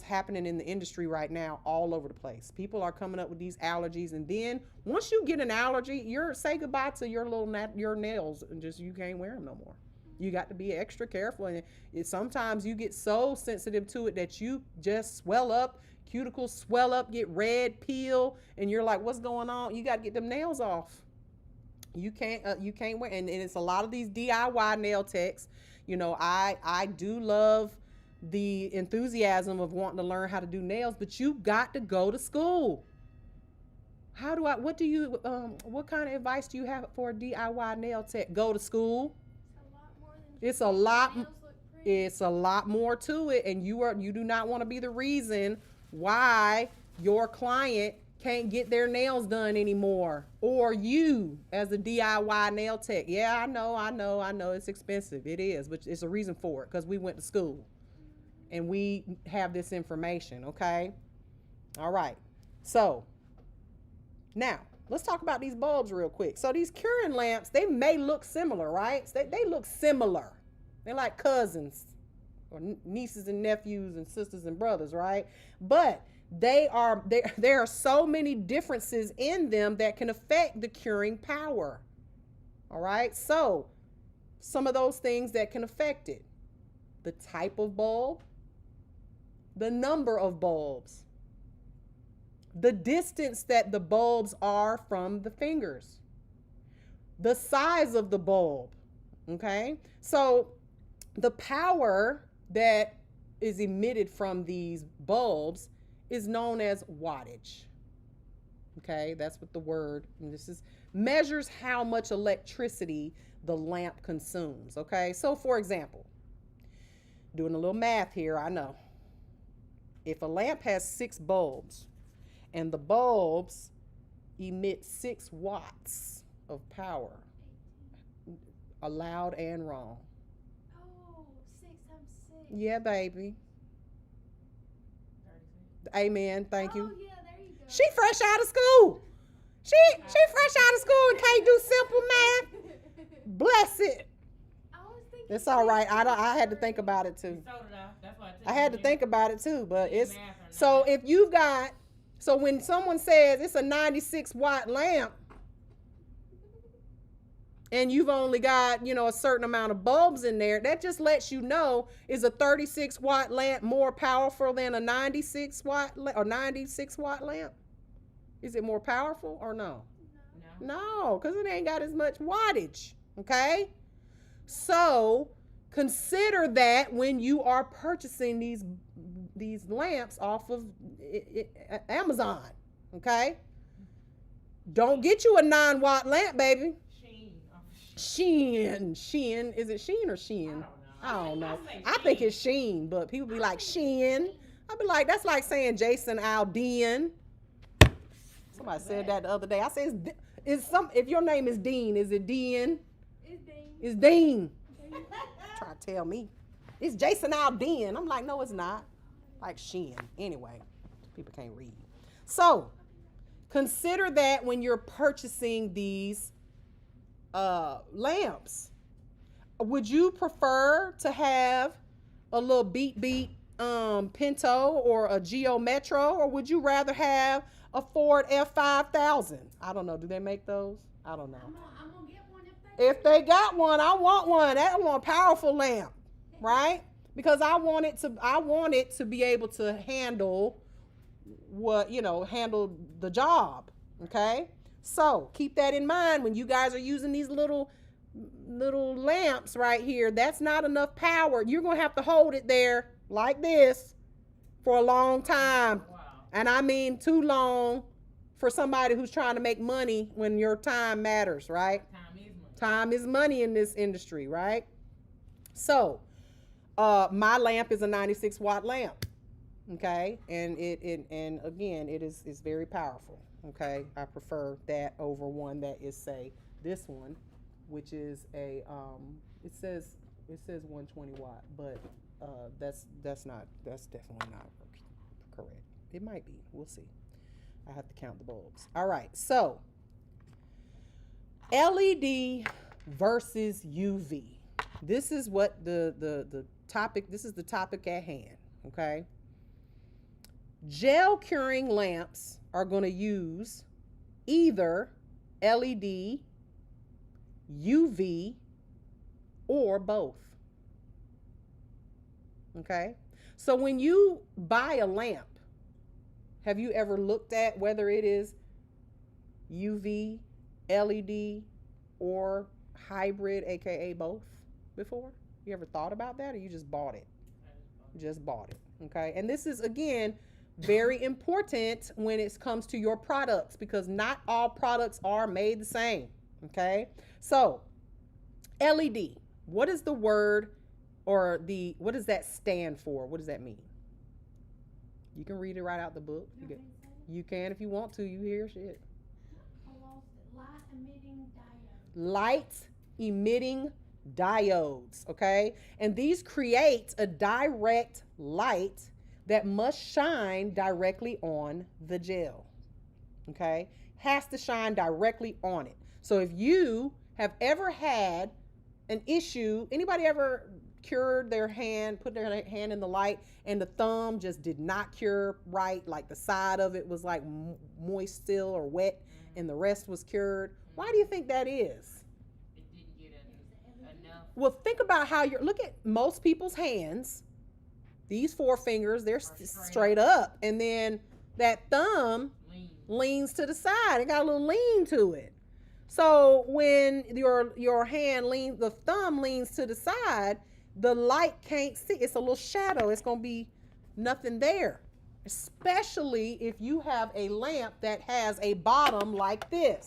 happening in the industry right now, all over the place. People are coming up with these allergies, and then once you get an allergy, you're say goodbye to your your nails, and just you can't wear them no more. You got to be extra careful, and sometimes you get so sensitive to it that you just swell up, cuticles swell up, get red, peel, and you're like, what's going on? You got to get them nails off. You can't wear, and it's a lot of these DIY nail techs. You know, I do love the enthusiasm of wanting to learn how to do nails, but you got to go to school. What kind of advice do you have for a DIY nail tech? Go to school. It's a lot more to it, and you do not want to be the reason why your client can't get their nails done anymore, or you as a DIY nail tech. Yeah, I know it's expensive. It is, but it's a reason for it, because we went to school and we have this information. Okay, all right. So now let's talk about these bulbs real quick. So these curing lamps, they may look similar, right? They look similar. They're like cousins or nieces and nephews and sisters and brothers, right? But there are so many differences in them that can affect the curing power. All right. So some of those things that can affect it: the type of bulb, the number of bulbs, the distance that the bulbs are from the fingers, the size of the bulb. Okay. So the power that is emitted from these bulbs is known as wattage. Okay, that's what the word, and this is measures how much electricity the lamp consumes. Okay, so for example, doing a little math here, I know if a lamp has 6 bulbs and the bulbs emit 6 watts of power, allowed and wrong. Oh, 6 times 6. Yeah, baby. Amen. Thank you. Oh, yeah, there you go. She fresh out of school. She fresh out of school and can't do simple math. Bless it. I was thinking It's all right. I had to think about it too. So did I. That's why I had to think about it too, but Did it's math or not. so if you've got, so when someone says it's a 96 watt lamp and you've only got, a certain amount of bulbs in there, that just lets you know, is a 36 watt lamp more powerful than a 96 watt or 96 watt lamp? Is it more powerful or no? No, because it ain't got as much wattage. Okay? So consider that when you are purchasing these lamps off of Amazon. Okay? Don't get you a 9 watt lamp, baby. Shein. Is it Shein or Shein? I don't know. I think it's Shein, but people be like Shein. I be like, that's like saying Jason Aldean. Somebody said that the other day. I said, if your name is Dean, is it Dean? It's Dean. It's Dean. Try to tell me. It's Jason Aldean. I'm like, no, it's not. Like Shein. Anyway, people can't read. So consider that when you're purchasing these lamps. Would you prefer to have a little beat Pinto or a Geo Metro, or would you rather have a Ford F5000? I don't know. Do they make those? I don't know. I'm gonna get one if they got one. I want one. I want a powerful lamp, right? Because I want it to be able to handle handle the job. Okay. So keep that in mind when you guys are using these little lamps right here. That's not enough power. You're going to have to hold it there like this for a long time. Wow. And I mean too long for somebody who's trying to make money when your time matters, right? Time is money in this industry, right? So my lamp is a 96 watt lamp. Okay, and and again, is very powerful. Okay, I prefer that over one that is, say, this one, which is a it says 120 watt, but that's definitely not correct. It might be. We'll see. I have to count the bulbs. All right, so LED versus UV. This is what the topic. This is the topic at hand. Okay. Gel curing lamps are going to use either LED, UV, or both. Okay? So when you buy a lamp, have you ever looked at whether it is UV, LED, or hybrid, aka both, before? You ever thought about that, or you just bought it? Just bought it. Okay? And this is, again, very important when it comes to your products, because not all products are made the same. Okay, so LED, what is the word, or what does that stand for? What does that mean? You can read it right out the book. You can if you want to. You hear shit. Light emitting diode. Light emitting diodes. Okay, and these create a direct light that must shine directly on the gel. Okay? Has to shine directly on it. So if you have ever had an issue, anybody ever cured their hand, put their hand in the light, and the thumb just did not cure right, like the side of it was like moist still or wet, and the rest was cured? Why do you think that is? It didn't get enough. Well, think about how look at most people's hands. These four fingers, they're straight up. And then that thumb leans to the side. It got a little lean to it. So when your hand leans, the thumb leans to the side, the light can't see. It's a little shadow. It's going to be nothing there. Especially if you have a lamp that has a bottom like this.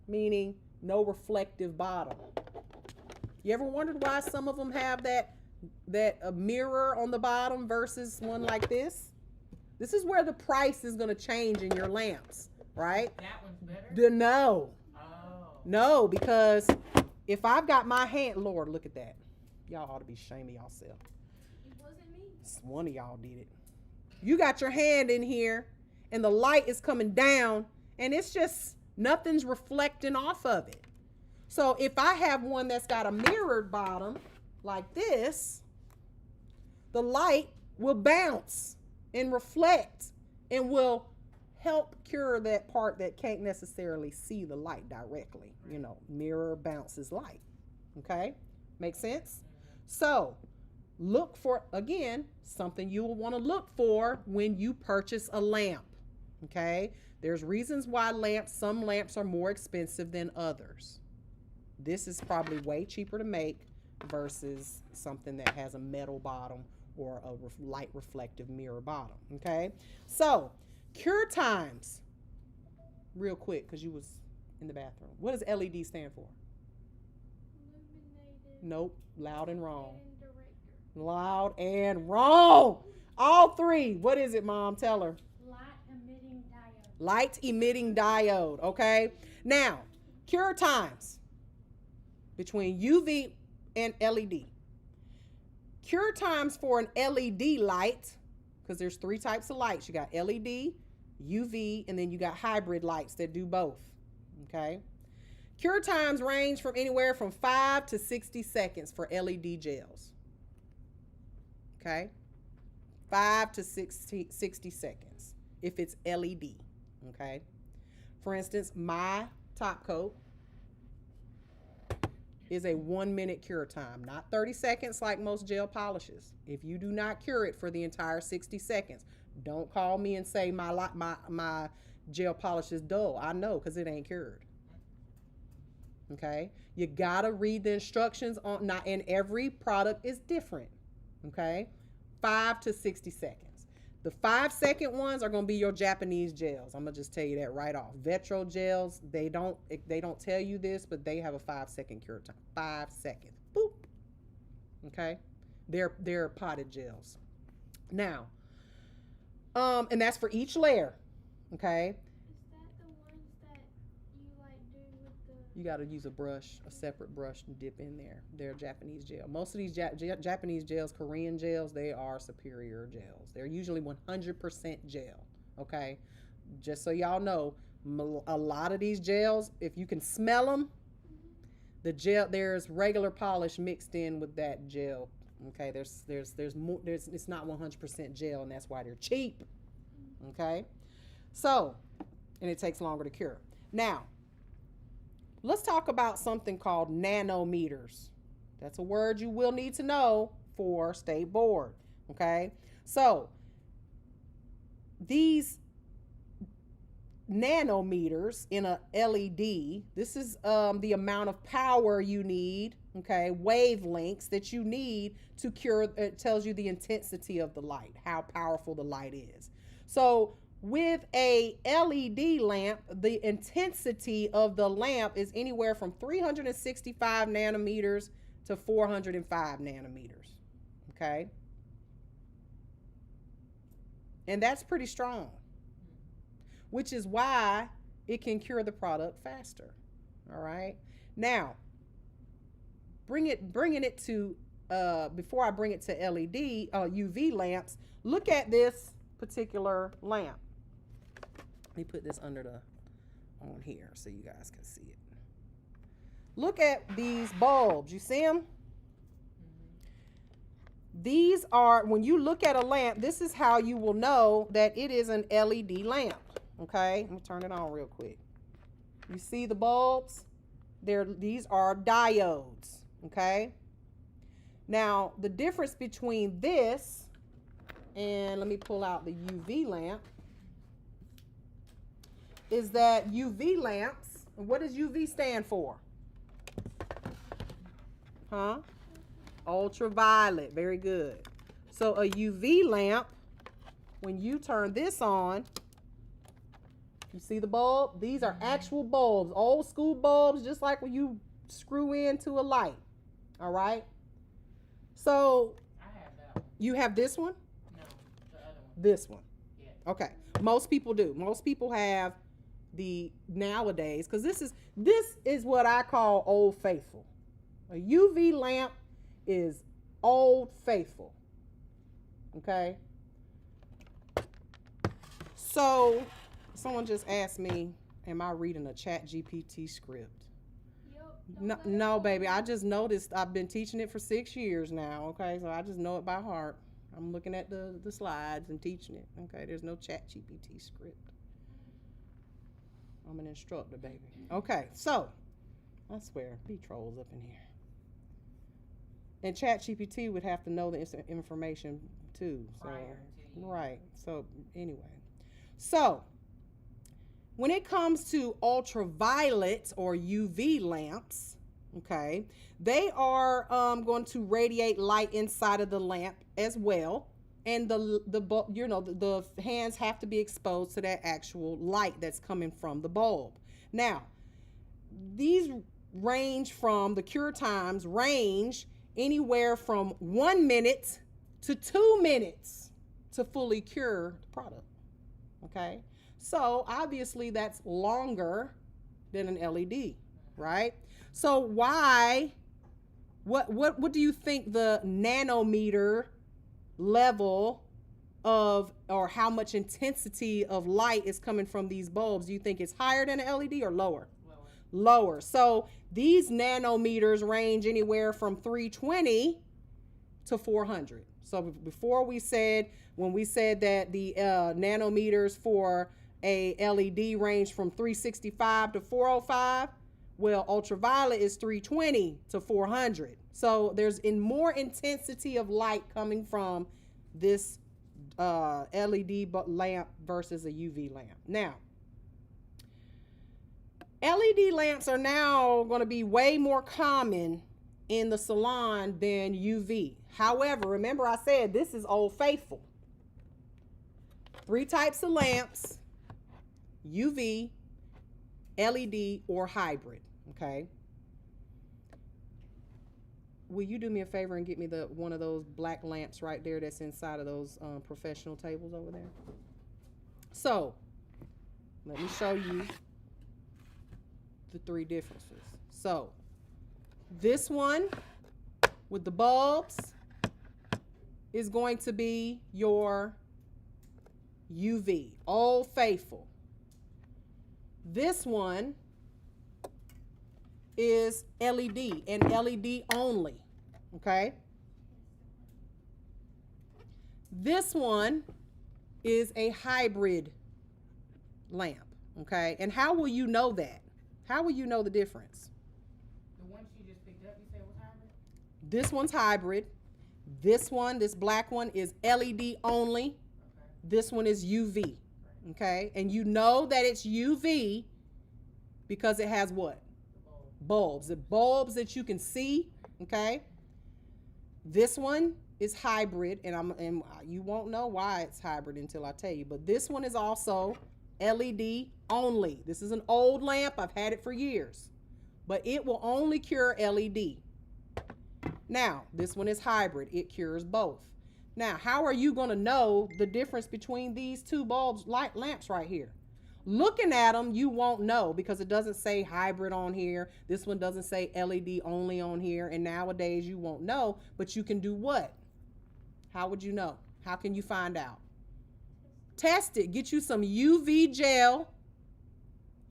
Meaning no reflective bottom. You ever wondered why some of them have that a mirror on the bottom versus one like this? This is where the price is going to change in your lamps, right? That one's better? No. Oh. No, because if I've got my hand, Lord, look at that. Y'all ought to be ashamed of yourself. It wasn't me. One of y'all did it. You got your hand in here and the light is coming down and it's just nothing's reflecting off of it. So if I have one that's got a mirrored bottom like this, the light will bounce and reflect and will help cure that part that can't necessarily see the light directly. You know, mirror bounces light. Okay? Make sense? So look for, again, something you will want to look for when you purchase a lamp. Okay? There's reasons why some lamps are more expensive than others. This is probably way cheaper to make versus something that has a metal bottom or a light reflective mirror bottom. Okay? So, cure times. Real quick, because you was in the bathroom. What does LED stand for? Illuminated. Nope. Loud and wrong. And director. Loud and wrong. All three. What is it, Mom? Tell her. Light emitting diode. Light emitting diode. Okay? Now, cure times between UV and LED. Cure times for an LED light, because there's three types of lights. You got LED, UV, and then you got hybrid lights that do both. Okay? Cure times range from anywhere from 5 to 60 seconds for LED gels. Okay? 5 to 60 seconds if it's LED. Okay? For instance, my top coat is a 1 minute cure time, not 30 seconds like most gel polishes. If you do not cure it for the entire 60 seconds, don't call me and say my gel polish is dull. I know, because it ain't cured. Okay? You gotta read the instructions on, not, and every product is different. Okay? 5 to 60 seconds. The 5-second ones are gonna be your Japanese gels. I'm gonna just tell you that right off. Vetro gels, they don't tell you this, but they have a 5-second cure time. 5 seconds. Boop. Okay? They're potted gels. Now, and that's for each layer. Okay. Is that the ones that you like do with the? You got to use a brush, a separate brush, and dip in there. They're Japanese gel. Most of these Japanese gels, Korean gels, they are superior gels. They're usually 100% gel. Okay, just so y'all know, a lot of these gels, if you can smell them, the gel, there's regular polish mixed in with that gel. Okay, there's more. It's not 100% gel, and that's why they're cheap. Okay, so, and it takes longer to cure. Now, let's talk about something called nanometers. That's a word you will need to know for state board. Okay, so these nanometers in a LED, this is the amount of power you need, okay, wavelengths that you need to cure. It tells you the intensity of the light, how powerful the light is. So with a LED lamp, the intensity of the lamp is anywhere from 365 nanometers to 405 nanometers, okay? And that's pretty strong, which is why it can cure the product faster. All right. Now, bringing it to before I bring it to LED UV lamps, look at this particular lamp. Let me put this under the on here so you guys can see it. Look at these bulbs. You see them? These are, when you look at a lamp, this is how you will know that it is an LED lamp. Okay, let me turn it on real quick. You see the bulbs? These are diodes. Okay. Now, the difference between this and, let me pull out the UV lamp, is that UV lamps, what does UV stand for? Huh? Ultraviolet. Very good. So a UV lamp, when you turn this on, you see the bulb? These are actual bulbs, old school bulbs, just like when you screw into a light. All right? So I have that one. you have this one? No, the other one. This one. Yeah. Okay. Most people do. Most people have the nowadays, because this is what I call old faithful. A UV lamp is old faithful. Okay. So someone just asked me, am I reading a ChatGPT script? Yep. No, baby. I just noticed I've been teaching it for 6 years now. Okay. So I just know it by heart. I'm looking at the slides and teaching it. Okay. There's no ChatGPT script. I'm an instructor, baby. Okay. So I swear, be trolls up in here. And ChatGPT would have to know the information too. So, right. So anyway, so when it comes to ultraviolet or UV lamps, okay, they are going to radiate light inside of the lamp as well, and the hands have to be exposed to that actual light that's coming from the bulb. Now, these range from the cure times range anywhere from 1 minute to 2 minutes to fully cure the product. Okay, so obviously that's longer than an LED, right? So why? What do you think the nanometer level of, or how much intensity of light is coming from these bulbs? Do you think it's higher than an LED or lower? Lower. So these nanometers range anywhere from 320 to 400. So before when we said that the nanometers for a LED range from 365 to 405, well, ultraviolet is 320 to 400. So there's more intensity of light coming from this LED lamp versus a UV lamp. Now, LED lamps are now going to be way more common in the salon than UV. However, remember I said this is old faithful. 3 types of lamps: UV, LED, or hybrid. Okay. will you do me a favor and get me the one of those black lamps right there that's inside of those professional tables over there? So, let me show you the three differences. So, this one with the bulbs is going to be your UV, Old Faithful. This one is LED and LED only, okay? This one is a hybrid lamp, okay? And how will you know that? How will you know the difference? The one she just picked up, you said was hybrid? This one's hybrid. This one, this black one, is LED only. Okay. This one is UV, okay? And you know that it's UV because it has what? Bulbs. The bulbs that you can see, okay? This one is hybrid, and you won't know why it's hybrid until I tell you. But this one is also LED only. This is an old lamp. I've had it for years, but it will only cure LED. Now, this one is hybrid. It cures both. Now, how are you going to know the difference between these two bulbs, light lamps right here? Looking at them, you won't know because it doesn't say hybrid on here. This one doesn't say LED only on here. And nowadays, you won't know, but you can do what? How would you know? How can you find out? Test it. Get you some UV gel,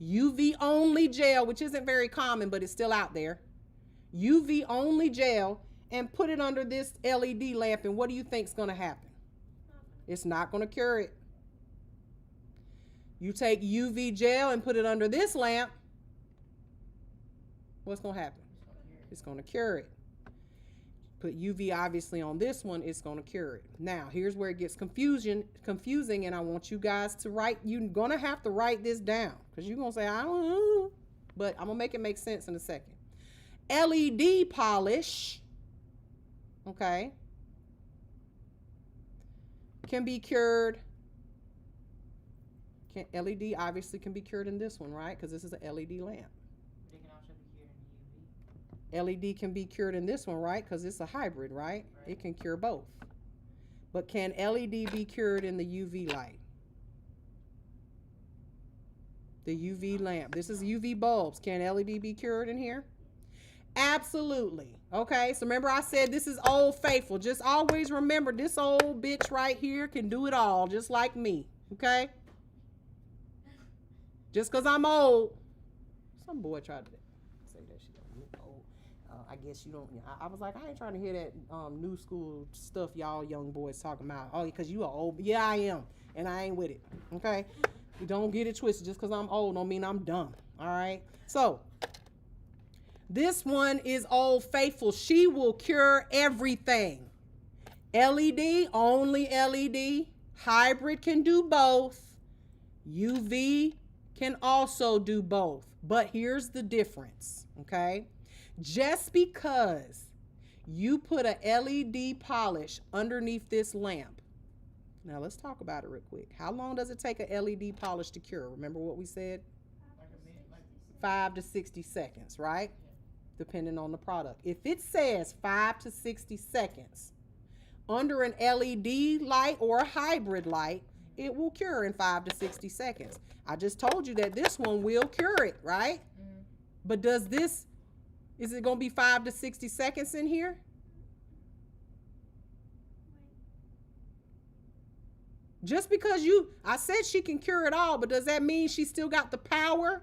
UV only gel, which isn't very common, but it's still out there. UV only gel, and put it under this LED lamp, and what do you think is going to happen? It's not going to cure it. You take UV gel and put it under this lamp, what's going to happen? It's going to cure it. Put UV obviously on this one, it's going to cure it. Now, here's where it gets confusing, and I want you guys to write, you're going to have to write this down because you're going to say, I don't know, but I'm going to make it make sense in a second. LED polish, okay, can be cured. LED obviously can be cured in this one, right? Because this is an LED lamp. They can also be cured in UV. LED can be cured in this one, right? Because it's a hybrid, right? It can cure both. But can LED be cured in the UV light? The UV lamp. This is UV bulbs. Can LED be cured in here? Absolutely. Okay, so remember I said this is Old Faithful. Just always remember this old bitch right here can do it all, just like me. Okay? Just because I'm old. Some boy tried to say that she don't look old. I guess you don't. I was like, I ain't trying to hear that new school stuff y'all young boys talking about. Oh, because you are old. Yeah, I am. And I ain't with it. Okay? You don't get it twisted. Just because I'm old don't mean I'm dumb. All right? So, this one is Old Faithful. She will cure everything. LED, only LED. Hybrid can do both. UV can also do both. But here's the difference, okay? Just because you put a LED polish underneath this lamp. Now let's talk about it real quick. How long does it take a LED polish to cure? Remember what we said? Like a minute, like 5 to 60 seconds, right? Depending on the product. If it says 5 to 60 seconds under an LED light or a hybrid light, it will cure in 5 to 60 seconds. I just told you that this one will cure it, right? Mm-hmm. But is it going to be 5 to 60 seconds in here? Just because I said she can cure it all, but does that mean she still got the power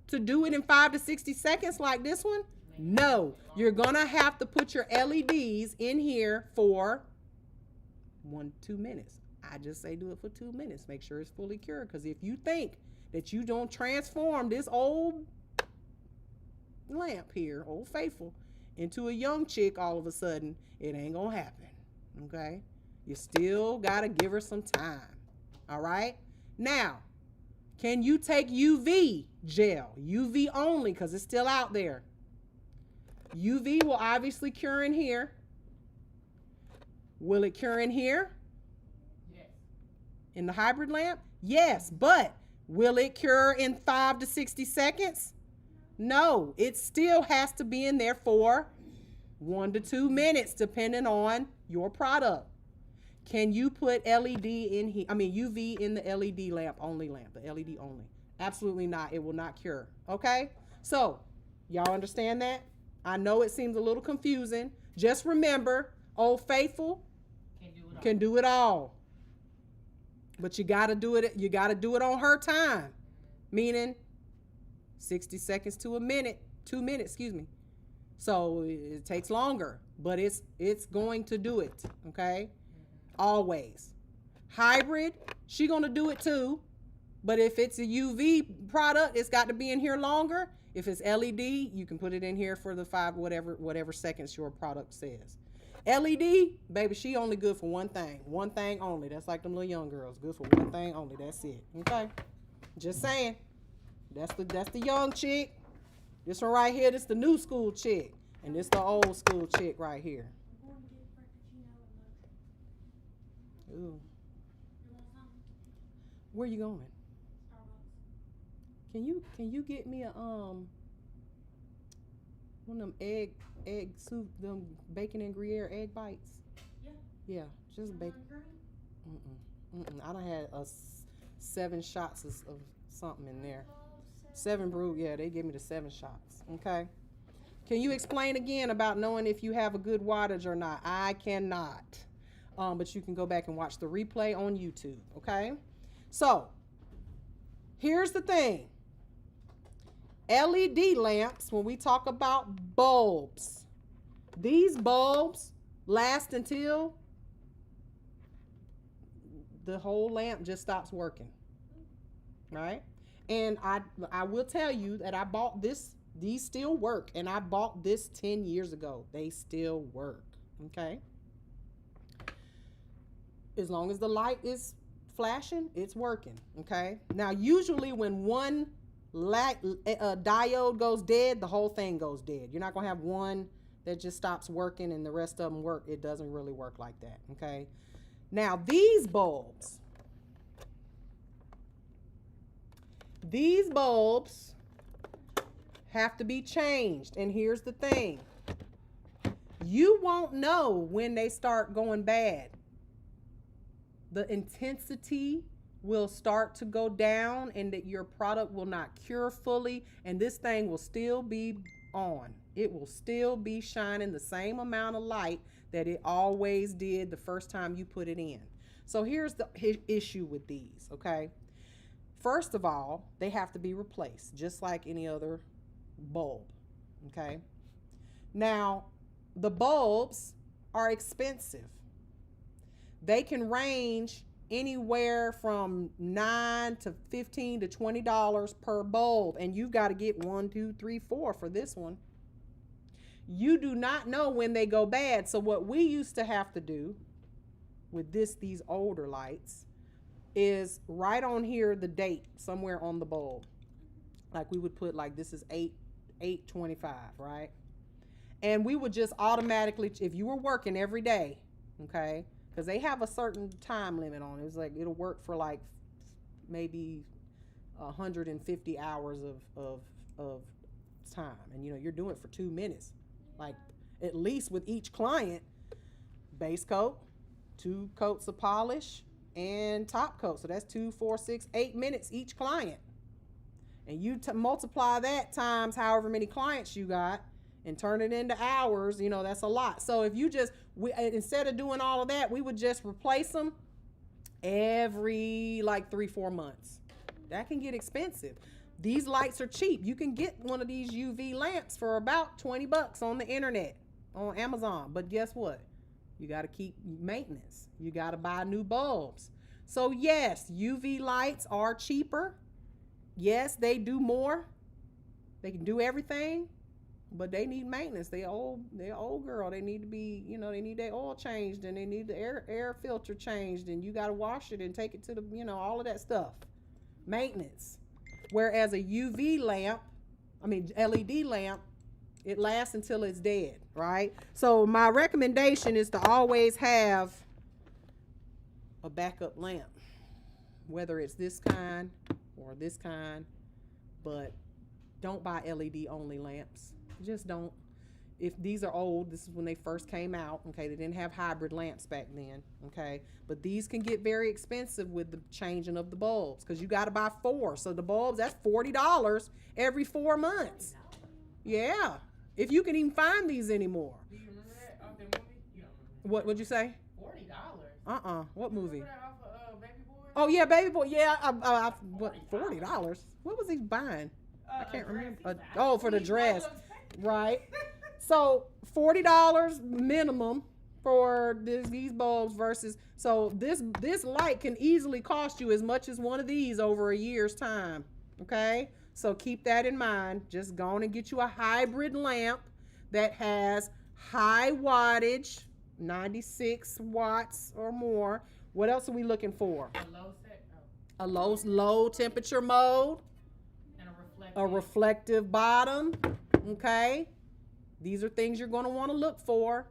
to do it in 5 to 60 seconds like this one? No, you're going to have to put your LEDs in here for 2 minutes. I just say do it for 2 minutes. Make sure it's fully cured. Because if you think that you don't transform this old lamp here, Old Faithful, into a young chick all of a sudden, it ain't going to happen. Okay? You still got to give her some time. All right? Now, can you take UV gel? UV only because it's still out there. UV will obviously cure in here. Will it cure in here? Yes. In the hybrid lamp? Yes, but will it cure in 5 to 60 seconds? No, it still has to be in there for 1 to 2 minutes depending on your product. Can you put LED in here? I mean UV in the LED lamp, the LED only. Absolutely not. It will not cure. Okay? So, y'all understand that? I know it seems a little confusing. Just remember, Old Faithful can do it all. But you got to do it on her time. Meaning 60 seconds to a minute, 2 minutes, excuse me. So it takes longer, but it's going to do it, okay? Always. Hybrid, she going to do it too. But if it's a UV product, it's got to be in here longer. If it's LED, you can put it in here for the 5 whatever seconds your product says. LED, baby, she only good for one thing only. That's like them little young girls, good for one thing only. That's it. Okay, just saying. That's the young chick. This one right here, this the new school chick, and this the old school chick right here. Ooh. Where you going? Can you get me a one of them egg soup, them bacon and Gruyere egg bites? Yeah, just bacon. I done had 7 shots of something in there. 7 brew, yeah, they gave me the 7 shots. Okay. Can you explain again about knowing if you have a good wattage or not? I cannot. But you can go back and watch the replay on YouTube. Okay. So here's the thing. LED lamps, when we talk about bulbs, these bulbs last until the whole lamp just stops working, right? And I will tell you that I bought these still work, and I bought this 10 years ago. They still work, okay? As long as the light is flashing, it's working, okay? Now, usually when one diode goes dead, the whole thing goes dead. You're not going to have one that just stops working and the rest of them work. It doesn't really work like that, okay? Now, these bulbs have to be changed. And here's the thing. You won't know when they start going bad. The intensity will start to go down, and that your product will not cure fully, and this thing will still be on. It will still be shining the same amount of light that it always did the first time you put it in. So here's the issue with these, okay? First of all, they have to be replaced just like any other bulb, okay? Now, the bulbs are expensive. They can range anywhere from $9 to $15 to $20 per bulb, and you got to get 1, 2, 3, 4 for this one. You do not know when they go bad. So what we used to have to do with these older lights is write on here the date somewhere on the bulb. Like we would put, like, this is 8/25, right? And we would just automatically, if you were working every day, okay, because they have a certain time limit on it. It's like it'll work for like maybe 150 hours of time, and you're doing it for 2 minutes, like at least with each client. Base coat, 2 coats of polish, and top coat. So that's 2, 4, 6, 8 minutes each client, and you multiply that times however many clients you got and turn it into hours. That's a lot. So if you instead of doing all of that, we would just replace them every like 3-4 months. That can get expensive. These lights are cheap. You can get one of these UV lamps for about $20 on the internet, on Amazon. But guess what? You got to keep maintenance. You got to buy new bulbs. So yes, UV lights are cheaper. Yes, they do more. They can do everything, but they need maintenance. They're old girl. They need to be, they need their oil changed, and they need the air filter changed, and you got to wash it and take it to the, all of that stuff. Maintenance. Whereas a LED lamp, it lasts until it's dead, right? So my recommendation is to always have a backup lamp, whether it's this kind or this kind, but don't buy LED only lamps. Just don't. if these are old, this is when they first came out. Okay, they didn't have hybrid lamps back then. Okay, but these can get very expensive with the changing of the bulbs because you got to buy 4. So the bulbs, that's $40 every 4 months. Yeah, if you can even find these anymore. Do you remember that off that movie? You don't remember. What would you say? $40. What movie? Remember that off of Baby Boy? Oh yeah, Baby Boy. Yeah, what $40? What was he buying? I can't remember. Oh, for the dress, right? So $40 minimum for these bulbs versus so this light can easily cost you as much as one of these over a year's time. Okay, so keep that in mind. Just go on and get you a hybrid lamp that has high wattage, 96 watts or more. What else are we looking for? A low temperature mode. And a reflective bottom. Okay. These are things you're going to want to look for.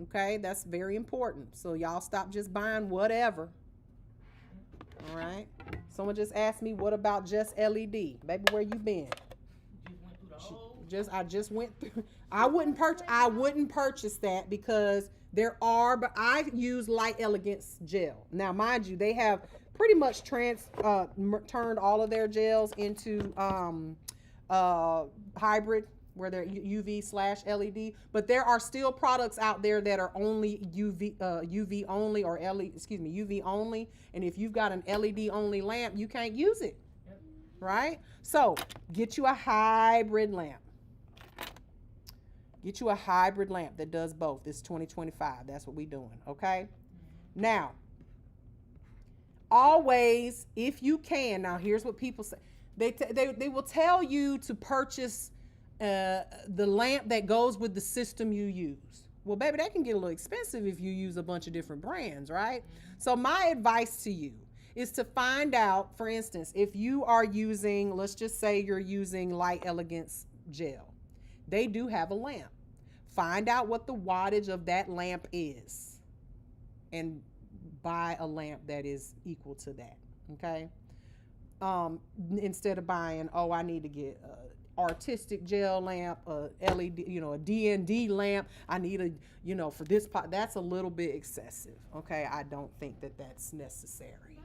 Okay, that's very important. So y'all stop just buying whatever. All right. Someone just asked me, what about just LED? Baby, where you been? I just went through. I wouldn't purchase that because but I use Light Elegance gel. Now, mind you, they have pretty much turned all of their gels into hybrid, where they're UV/LED, but there are still products out there that are only UV only or UV only. And if you've got an LED only lamp, you can't use it. Yep. Right? So get you a hybrid lamp. Get you a hybrid lamp that does both. It's 2025. That's what we're doing. Okay? Now, always, if you can, now here's what people say. They will tell you to purchase the lamp that goes with the system you use. Well, baby, that can get a little expensive if you use a bunch of different brands, right? So my advice to you is to find out, for instance, if you are using, let's just say you're using Light Elegance gel. They do have a lamp. Find out what the wattage of that lamp is and buy a lamp that is equal to that, okay? Instead of buying, I need to get artistic gel lamp, a LED, a D&D lamp. I need for this pot. That's a little bit excessive. Okay, I don't think that that's necessary.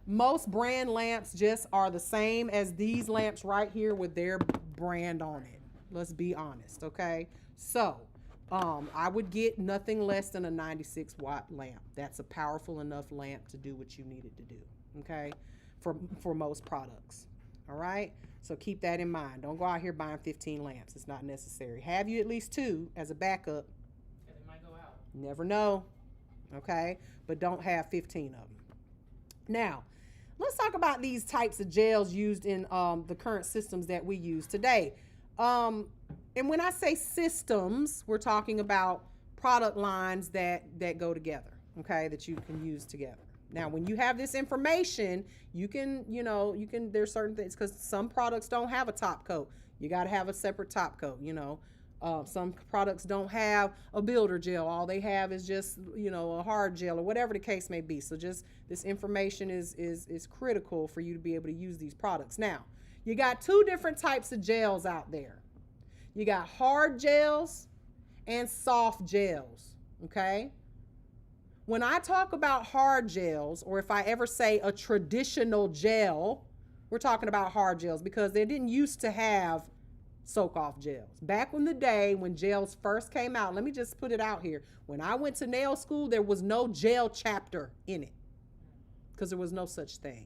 Most brand lamps just are the same as these lamps right here with their brand on it. Let's be honest, okay? So, I would get nothing less than a 96 watt lamp. That's a powerful enough lamp to do what you need it to do, okay? For most products. All right, so keep that in mind. Don't go out here buying 15 lamps. It's not necessary. Have you at least 2 as a backup. Because it might go out. Never know. Okay, but don't have 15 of them. Now, let's talk about these types of gels used in the current systems that we use today. And when I say systems, we're talking about product lines that go together. Okay, that you can use together. Now, when you have this information, you can, there's certain things, because some products don't have a top coat. You got to have a separate top coat, Some products don't have a builder gel. All they have is just, a hard gel or whatever the case may be. So just this information is critical for you to be able to use these products. Now, you got 2 different types of gels out there. You got hard gels and soft gels, okay? When I talk about hard gels, or if I ever say a traditional gel, we're talking about hard gels because they didn't used to have soak-off gels. Back in the day when gels first came out, let me just put it out here. When I went to nail school, there was no gel chapter in it because there was no such thing,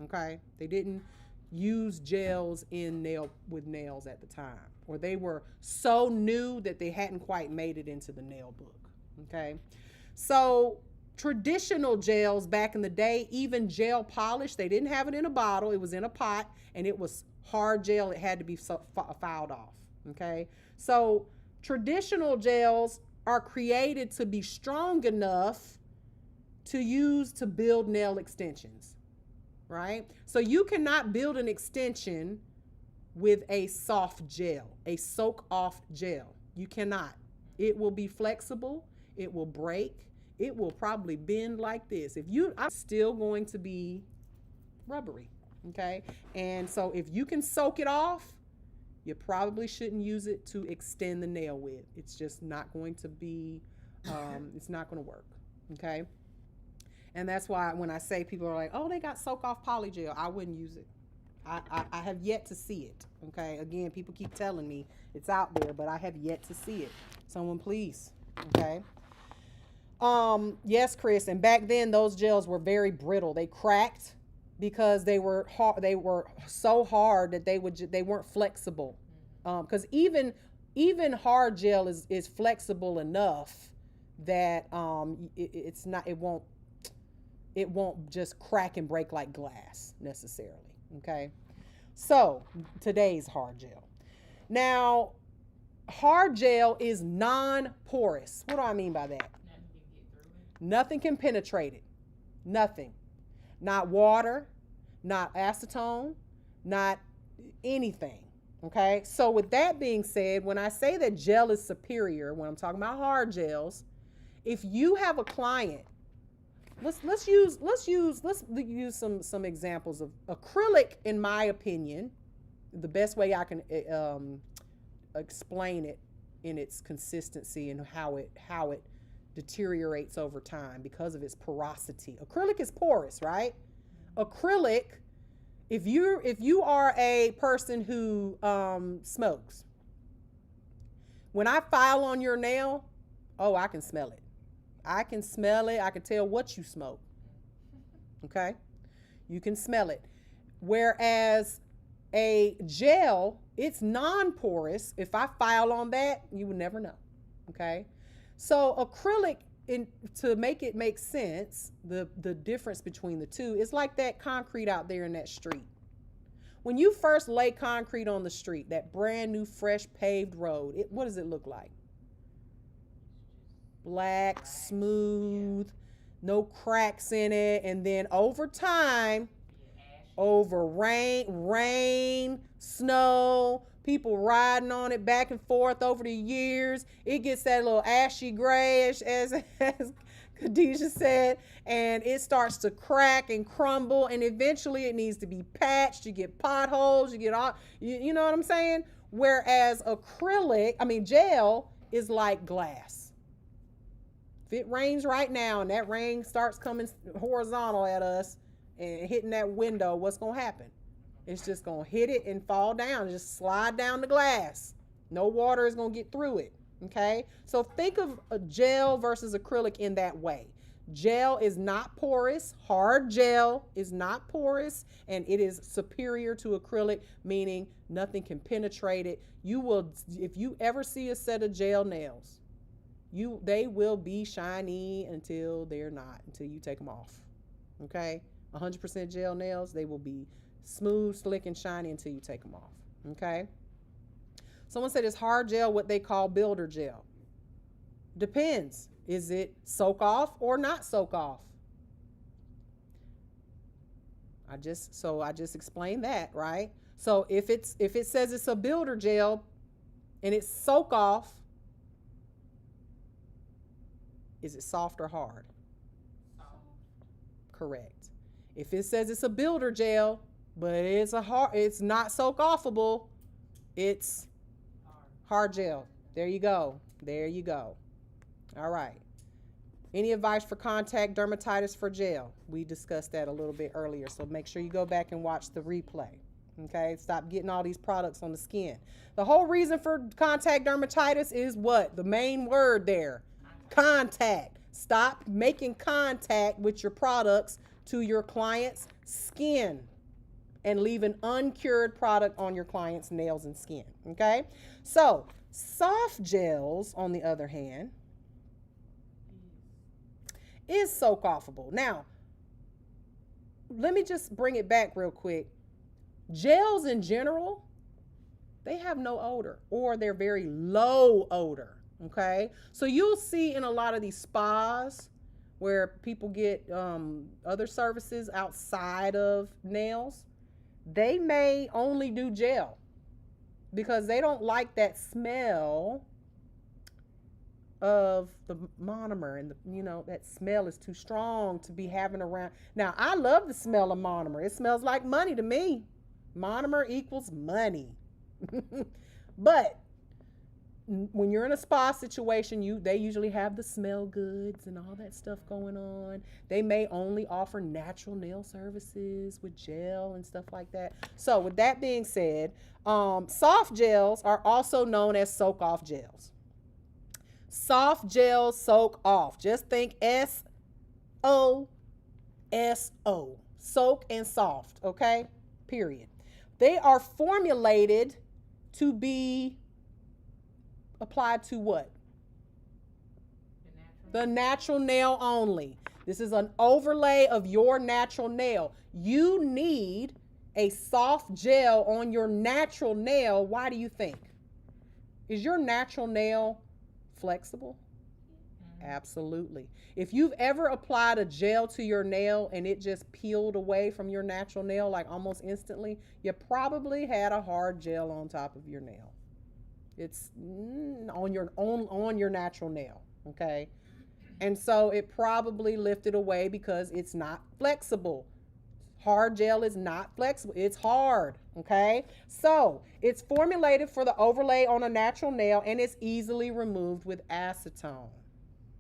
okay? They didn't use gels with nails at the time, or they were so new that they hadn't quite made it into the nail book, okay? So traditional gels back in the day, even gel polish, they didn't have it in a bottle. It was in a pot, and it was hard gel. It had to be filed off, okay? So traditional gels are created to be strong enough to use to build nail extensions, right? So you cannot build an extension with a soft gel, a soak-off gel. You cannot. It will be flexible. It will break. It will probably bend like this. I'm still going to be rubbery, okay? And so if you can soak it off, You probably shouldn't use it to extend the nail width. It's just not going to be, it's not going to work. Okay. And that's why when I say people are like, oh, they got soak off poly gel, I wouldn't use it. I have yet to see it. Okay. Again, people keep telling me it's out there, but I have yet to see it. Someone please. Okay. Yes, Chris. And back then those gels were very brittle. They cracked because they were hard. They were so hard that they weren't flexible. Because even hard gel is flexible enough that it won't just crack and break like glass necessarily. Okay. So today's hard gel. Now, hard gel is non-porous. What do I mean by that? Nothing can penetrate it. Nothing. Not water, not acetone, not anything. Okay. So with that being said, when I say that gel is superior, when I'm talking about hard gels, if you have a client, let's use some examples of acrylic. In my opinion, the best way I can explain it in its consistency and how it deteriorates over time because of its porosity. Acrylic is porous, right? Acrylic, if you are a person who smokes, when I file on your nail, oh, I can smell it. I can smell it. I can tell what you smoke. Okay? You can smell it. Whereas a gel, it's non-porous. If I file on that, you would never know. Okay? So acrylic, to make it make sense, the difference between the two is like that concrete out there in that street. When you first lay concrete on the street, that brand new, fresh paved road, what does it look like? Black, smooth, no cracks in it. And then over time, over rain, snow, people riding on it back and forth over the years, it gets that little ashy grayish, as Khadijah said, and it starts to crack and crumble, and eventually it needs to be patched. You get potholes, you get all, you know what I'm saying? Whereas gel is like glass. If it rains right now and that rain starts coming horizontal at us and hitting that window, what's going to happen? It's just going to hit it and fall down, just slide down the glass. No water is going to get through it. Okay? So think of a gel versus acrylic in that way. Gel is not porous. Hard gel is not porous, and it is superior to acrylic, meaning nothing can penetrate it. If you ever see a set of gel nails, they will be shiny until they're not, until you take them off. Okay? 100% gel nails, they will be smooth, slick, and shiny until you take them off. Okay? Someone said it's hard gel, what they call builder gel. Depends. Is it soak off or not soak off? I just explained that, right? So if it says it's a builder gel and it's soak off, is it soft or hard? Soft. Correct. If it says it's a builder gel, but it's not soak offable, it's hard gel. There you go. All right. Any advice for contact dermatitis for gel? We discussed that a little bit earlier, so make sure you go back and watch the replay. Okay? Stop getting all these products on the skin. The whole reason for contact dermatitis is what? The main word there. Contact. Stop making contact with your products to your client's skin and leave an uncured product on your client's nails and skin. Okay? So, soft gels, on the other hand, is soak offable. Now, let me just bring it back real quick. Gels in general, they have no odor, or they're very low odor. Okay, so you'll see in a lot of these spas where people get other services outside of nails, they may only do gel because they don't like that smell of the monomer, and that smell is too strong to be having around. Now, I love the smell of monomer. It smells like money to me. Monomer equals money. But when you're in a spa situation, they usually have the smell goods and all that stuff going on. They may only offer natural nail services with gel and stuff like that. So with that being said, soft gels are also known as soak off gels. Soft gels soak off. Just think SOSO. Soak and soft, okay? Period. They are formulated to be applied to what? The natural nail only. This is an overlay of your natural nail. You need a soft gel on your natural nail. Why do you think? Is your natural nail flexible? Absolutely. If you've ever applied a gel to your nail and it just peeled away from your natural nail like almost instantly, you probably had a hard gel on top of your nail. It's on your natural nail, okay? And so it probably lifted away because it's not flexible. Hard gel is not flexible. It's hard, okay? So it's formulated for the overlay on a natural nail, and it's easily removed with acetone,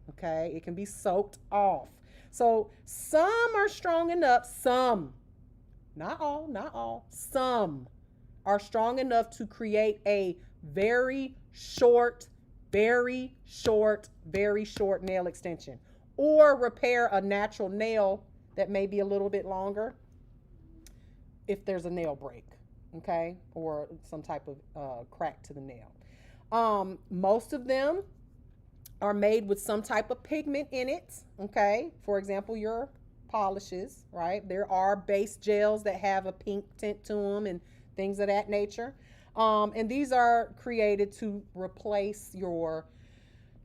okay? It can be soaked off. So some are strong enough, some, not all, some are strong enough to create a very short nail extension, or repair a natural nail that may be a little bit longer if there's a nail break, okay, or some type of crack to the nail. Most of them are made with some type of pigment in it, okay? For example, your polishes, right? There are base gels that have a pink tint to them and things of that nature. And these are created to replace your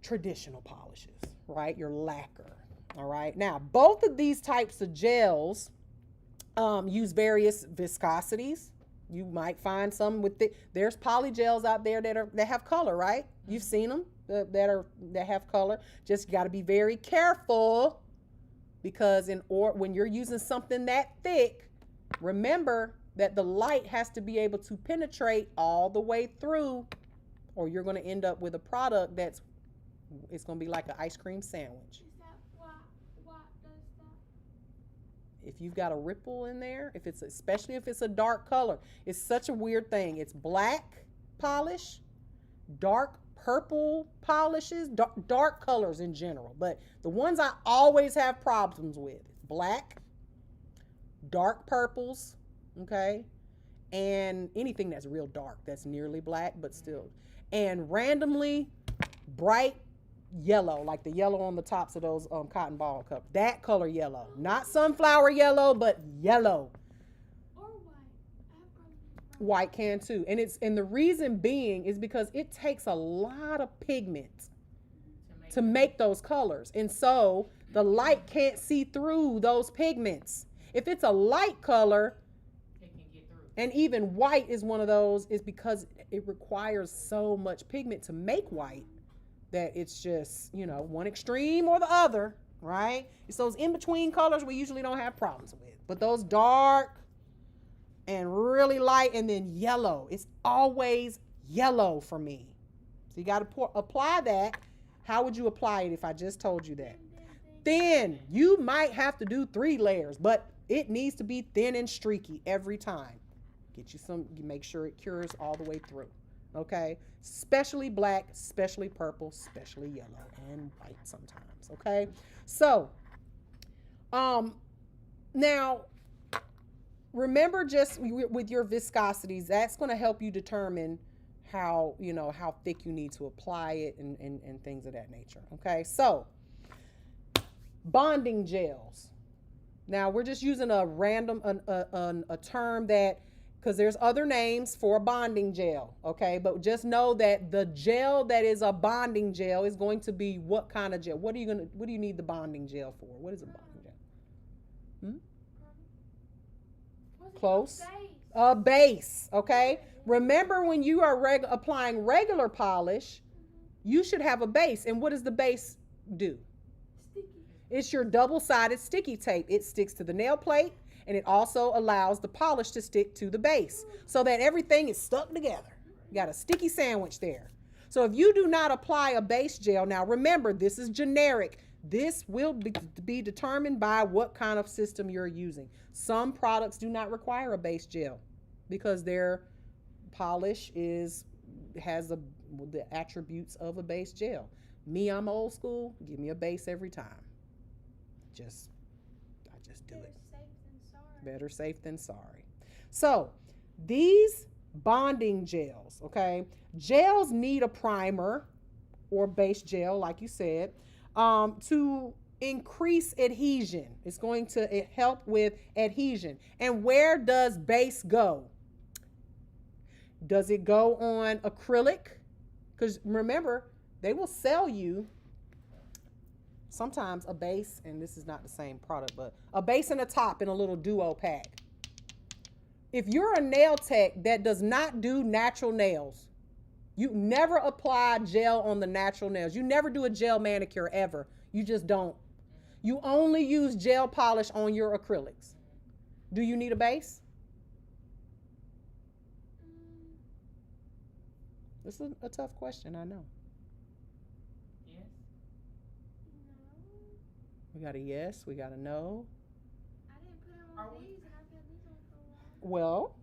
traditional polishes, right? Your lacquer, all right? Now, both of these types of gels use various viscosities. You might find some with there's polygels out there that have color, right? You've seen them that have color. Just got to be very careful, because when you're using something that thick, remember that the light has to be able to penetrate all the way through, or you're going to end up with a product it's going to be like an ice cream sandwich. Is that what does that? If you've got a ripple in there, especially if it's a dark color, it's such a weird thing. It's black polish, dark purple polishes, dark colors in general. But the ones I always have problems with, black, dark purples, okay, and anything that's real dark, that's nearly black, but still, and randomly bright yellow, like the yellow on the tops of those cotton ball cups. That color yellow, not sunflower yellow, but yellow. Or white. White can too, and the reason being is because it takes a lot of pigment to make those colors, and so the light can't see through those pigments. If it's a light color, and even white is one of those, is because it requires so much pigment to make white that it's just, one extreme or the other, right? It's those in-between colors we usually don't have problems with. But those dark and really light and then yellow, it's always yellow for me. So you got to apply that. How would you apply it if I just told you that? Thin. You might have to do 3 layers, but it needs to be thin and streaky every time. You make sure it cures all the way through, okay? Especially black, especially purple, especially yellow, and white sometimes, okay? So, now, remember, just with your viscosities, that's going to help you determine how thick you need to apply it and things of that nature, okay? So, bonding gels. Now, we're just using a term that, because there's other names for a bonding gel, okay? But just know that the gel that is a bonding gel is going to be what kind of gel? What do you need the bonding gel for? What is a bonding gel? Close. A base, okay? Remember, when you are applying regular polish, you should have a base. And what does the base do? Sticky. It's your double-sided sticky tape. It sticks to the nail plate, and it also allows the polish to stick to the base so that everything is stuck together. You got a sticky sandwich there. So if you do not apply a base gel, now remember, this is generic. This will be determined by what kind of system you're using. Some products do not require a base gel because their polish has the attributes of a base gel. Me, I'm old school. Give me a base every time. I just do it. Better safe than sorry. So these bonding gels, okay? Gels need a primer or base gel, like you said, to increase adhesion. It's going to help with adhesion. And where does base go? Does it go on acrylic? Because remember, they will sell you sometimes a base, and this is not the same product, but a base and a top in a little duo pack. If you're a nail tech that does not do natural nails, you never apply gel on the natural nails. You never do a gel manicure ever. You just don't. You only use gel polish on your acrylics. Do you need a base? This is a tough question, I know. Yes. No. We got a yes, we got a no. I didn't put them on these, and I've had these on for a while. Well,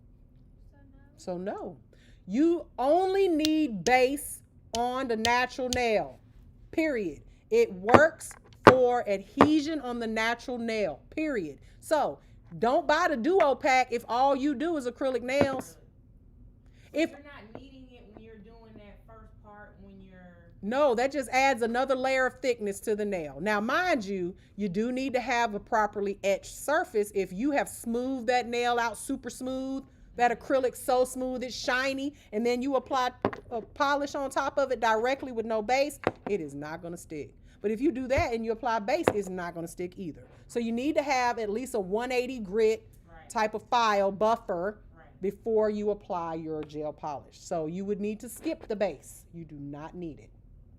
So no. so no. You only need base on the natural nail, period. It works for adhesion on the natural nail, period. So don't buy the duo pack if all you do is acrylic nails. If you're not needing it when you're doing that first part, when you're... No, that just adds another layer of thickness to the nail. Now, mind you, you do need to have a properly etched surface. If you have smoothed that nail out super smooth, that acrylic so smooth it's shiny, and then you apply a polish on top of it directly with no base, it is not going to stick. But if you do that and you apply base, it's not going to stick either. So you need to have at least a 180 grit type of file buffer before you apply your gel polish. So you would need to skip the base. You do not need it.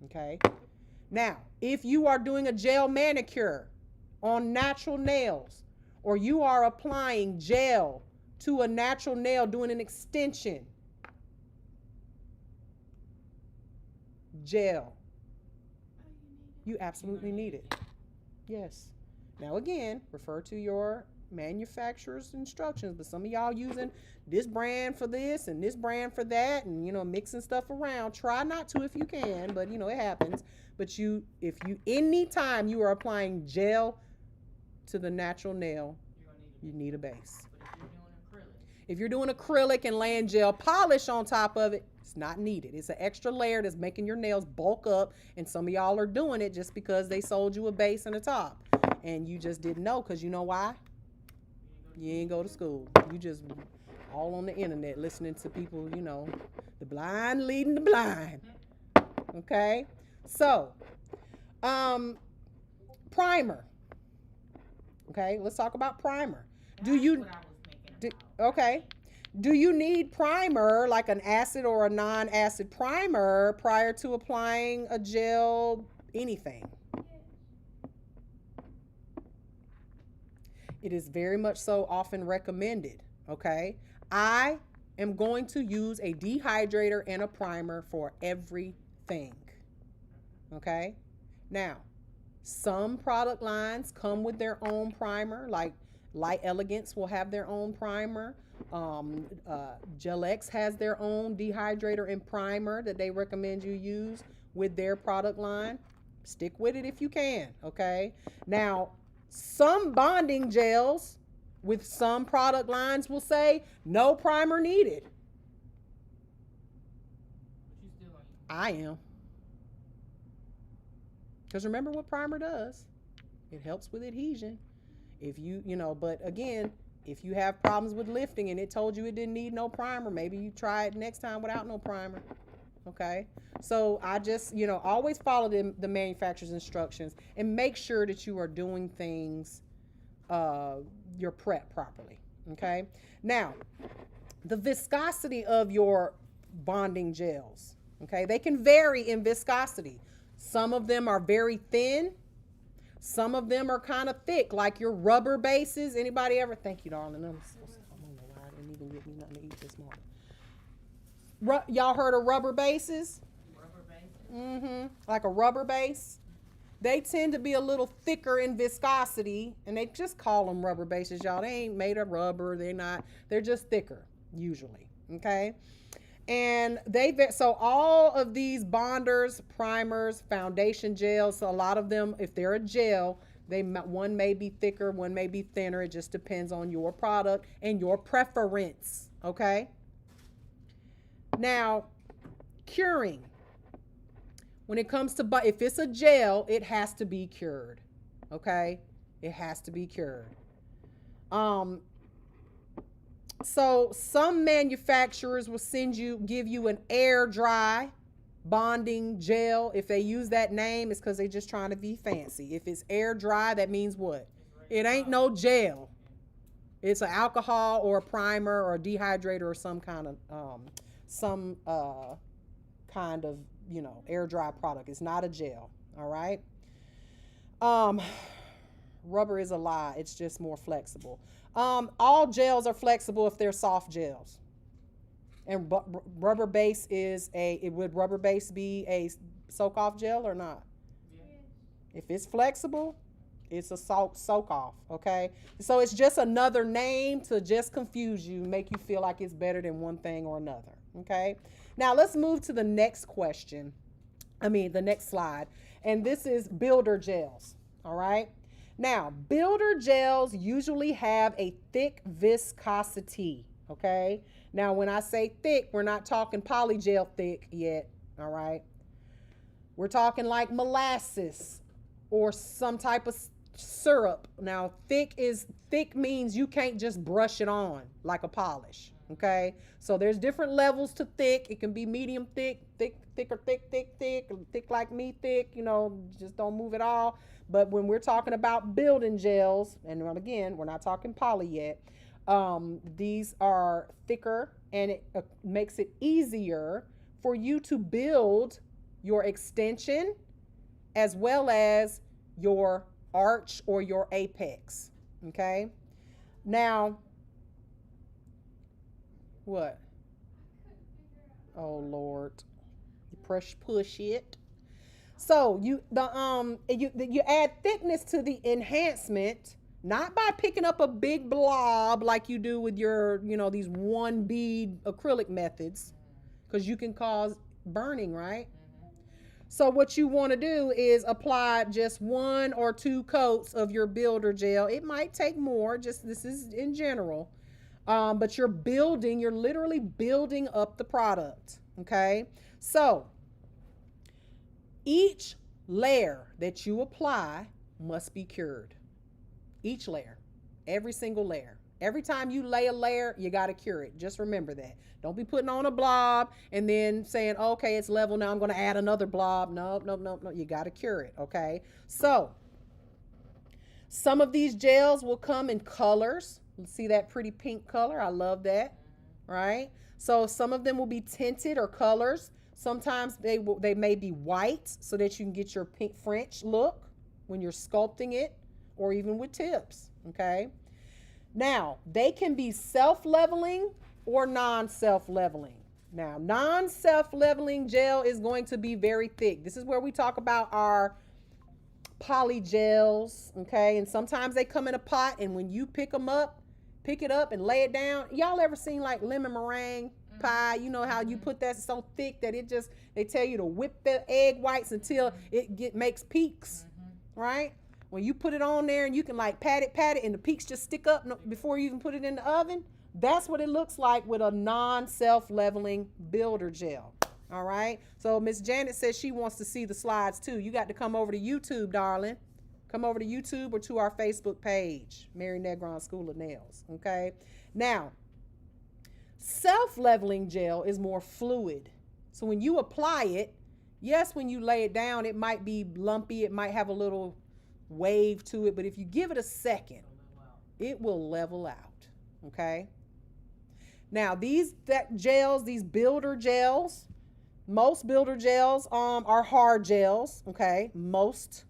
Okay. Now, if you are doing a gel manicure on natural nails, or you are applying gel to a natural nail doing an extension, gel, you absolutely need it. Yes. Now again, refer to your manufacturer's instructions, but some of y'all using this brand for this and this brand for that, and mixing stuff around. Try not to if you can, but it happens. But if anytime you are applying gel to the natural nail, you need a base. If you're doing acrylic and laying gel polish on top of it, it's not needed. It's an extra layer that's making your nails bulk up, and some of y'all are doing it just because they sold you a base and a top, and you just didn't know. Because you know why? You ain't go to school. You just all on the internet listening to people, the blind leading the blind. Okay? So, primer. Okay, let's talk about primer. Okay. Do you need primer, like an acid or a non-acid primer, prior to applying a gel anything? It is very much so often recommended, okay? I am going to use a dehydrator and a primer for everything, okay? Now, some product lines come with their own primer, like Light Elegance will have their own primer. Gel-X has their own dehydrator and primer that they recommend you use with their product line. Stick with it if you can, okay? Now, some bonding gels with some product lines will say no primer needed. I am. Because remember what primer does. It helps with adhesion. If but again, if you have problems with lifting and it told you it didn't need no primer, maybe you try it next time without no primer. Okay? So I just, always follow the manufacturer's instructions and make sure that you are doing things, your prep properly. Okay? Now, the viscosity of your bonding gels, okay? They can vary in viscosity. Some of them are very thin. Some of them are kind of thick, like your rubber bases. Anybody ever? Thank you, darling. I don't know why I didn't even get me nothing to eat this morning. Y'all heard of rubber bases? Rubber bases. Like a rubber base. They tend to be a little thicker in viscosity, and they just call them rubber bases, y'all. They ain't made of rubber. They're just thicker, usually. Okay? And so all of these bonders, primers, foundation gels, so a lot of them, if they're a gel, one may be thicker, one may be thinner. It just depends on your product and your preference. Okay? Now, curing. When it comes to, if it's a gel, it has to be cured. Okay? It has to be cured. So some manufacturers will give you an air dry bonding gel. If they use that name, it's because they're just trying to be fancy. If it's air dry, that means what? It ain't no gel. It's an alcohol or a primer or a dehydrator or some kind of air dry product. It's not a gel. All right. Rubber is a lie. It's just more flexible. All gels are flexible if they're soft gels. And rubber base would rubber base be a soak off gel or not? Yeah. If it's flexible, it's a soak off. Okay. So it's just another name to just confuse you, make you feel like it's better than one thing or another. Okay. Now let's move to the next the next slide. And this is builder gels. All right. Now, builder gels usually have a thick viscosity. Okay. Now, when I say thick, we're not talking polygel thick yet. All right. We're talking like molasses or some type of syrup. Now, thick means you can't just brush it on like a polish. Okay, so there's different levels to thick. It can be medium thick, thick like me thick, just don't move at all. But when we're talking about building gels, and again, we're not talking poly yet, these are thicker, and it makes it easier for you to build your extension as well as your arch or your apex. Okay, now, what? Oh Lord, you push it. So you add thickness to the enhancement, not by picking up a big blob like you do with your these one bead acrylic methods, because you can cause burning, right? So what you want to do is apply just 1 or 2 coats of your builder gel. It might take more. This is in general. But you're literally building up the product. Okay. So each layer that you apply must be cured. Each layer, every single layer. Every time you lay a layer, you got to cure it. Just remember that. Don't be putting on a blob and then saying, okay, it's level now, I'm going to add another blob. No. You got to cure it. Okay. So some of these gels will come in colors. See that pretty pink color? I love that, right? So some of them will be tinted or colors. Sometimes they may be white so that you can get your pink French look when you're sculpting it, or even with tips, okay? Now, they can be self-leveling or non-self-leveling. Now, non-self-leveling gel is going to be very thick. This is where we talk about our poly gels, okay? And sometimes they come in a pot, and when you pick it up and lay it down. Y'all ever seen like lemon meringue pie? You know how you put that so thick that they tell you to whip the egg whites until it makes peaks, right? When you put it on there and you can like pat it, and the peaks just stick up before you even put it in the oven. That's what it looks like with a non-self-leveling builder gel. All right. So Miss Janet says she wants to see the slides too. You got to come over to YouTube, darling. Come over to YouTube or to our Facebook page, Mary Negron School of Nails. Okay. Now, self-leveling gel is more fluid. So when you apply it, yes, when you lay it down, it might be lumpy. It might have a little wave to it. But if you give it a second, it will level out. Okay. Now, these builder gels, most builder gels are hard gels. Okay. Most.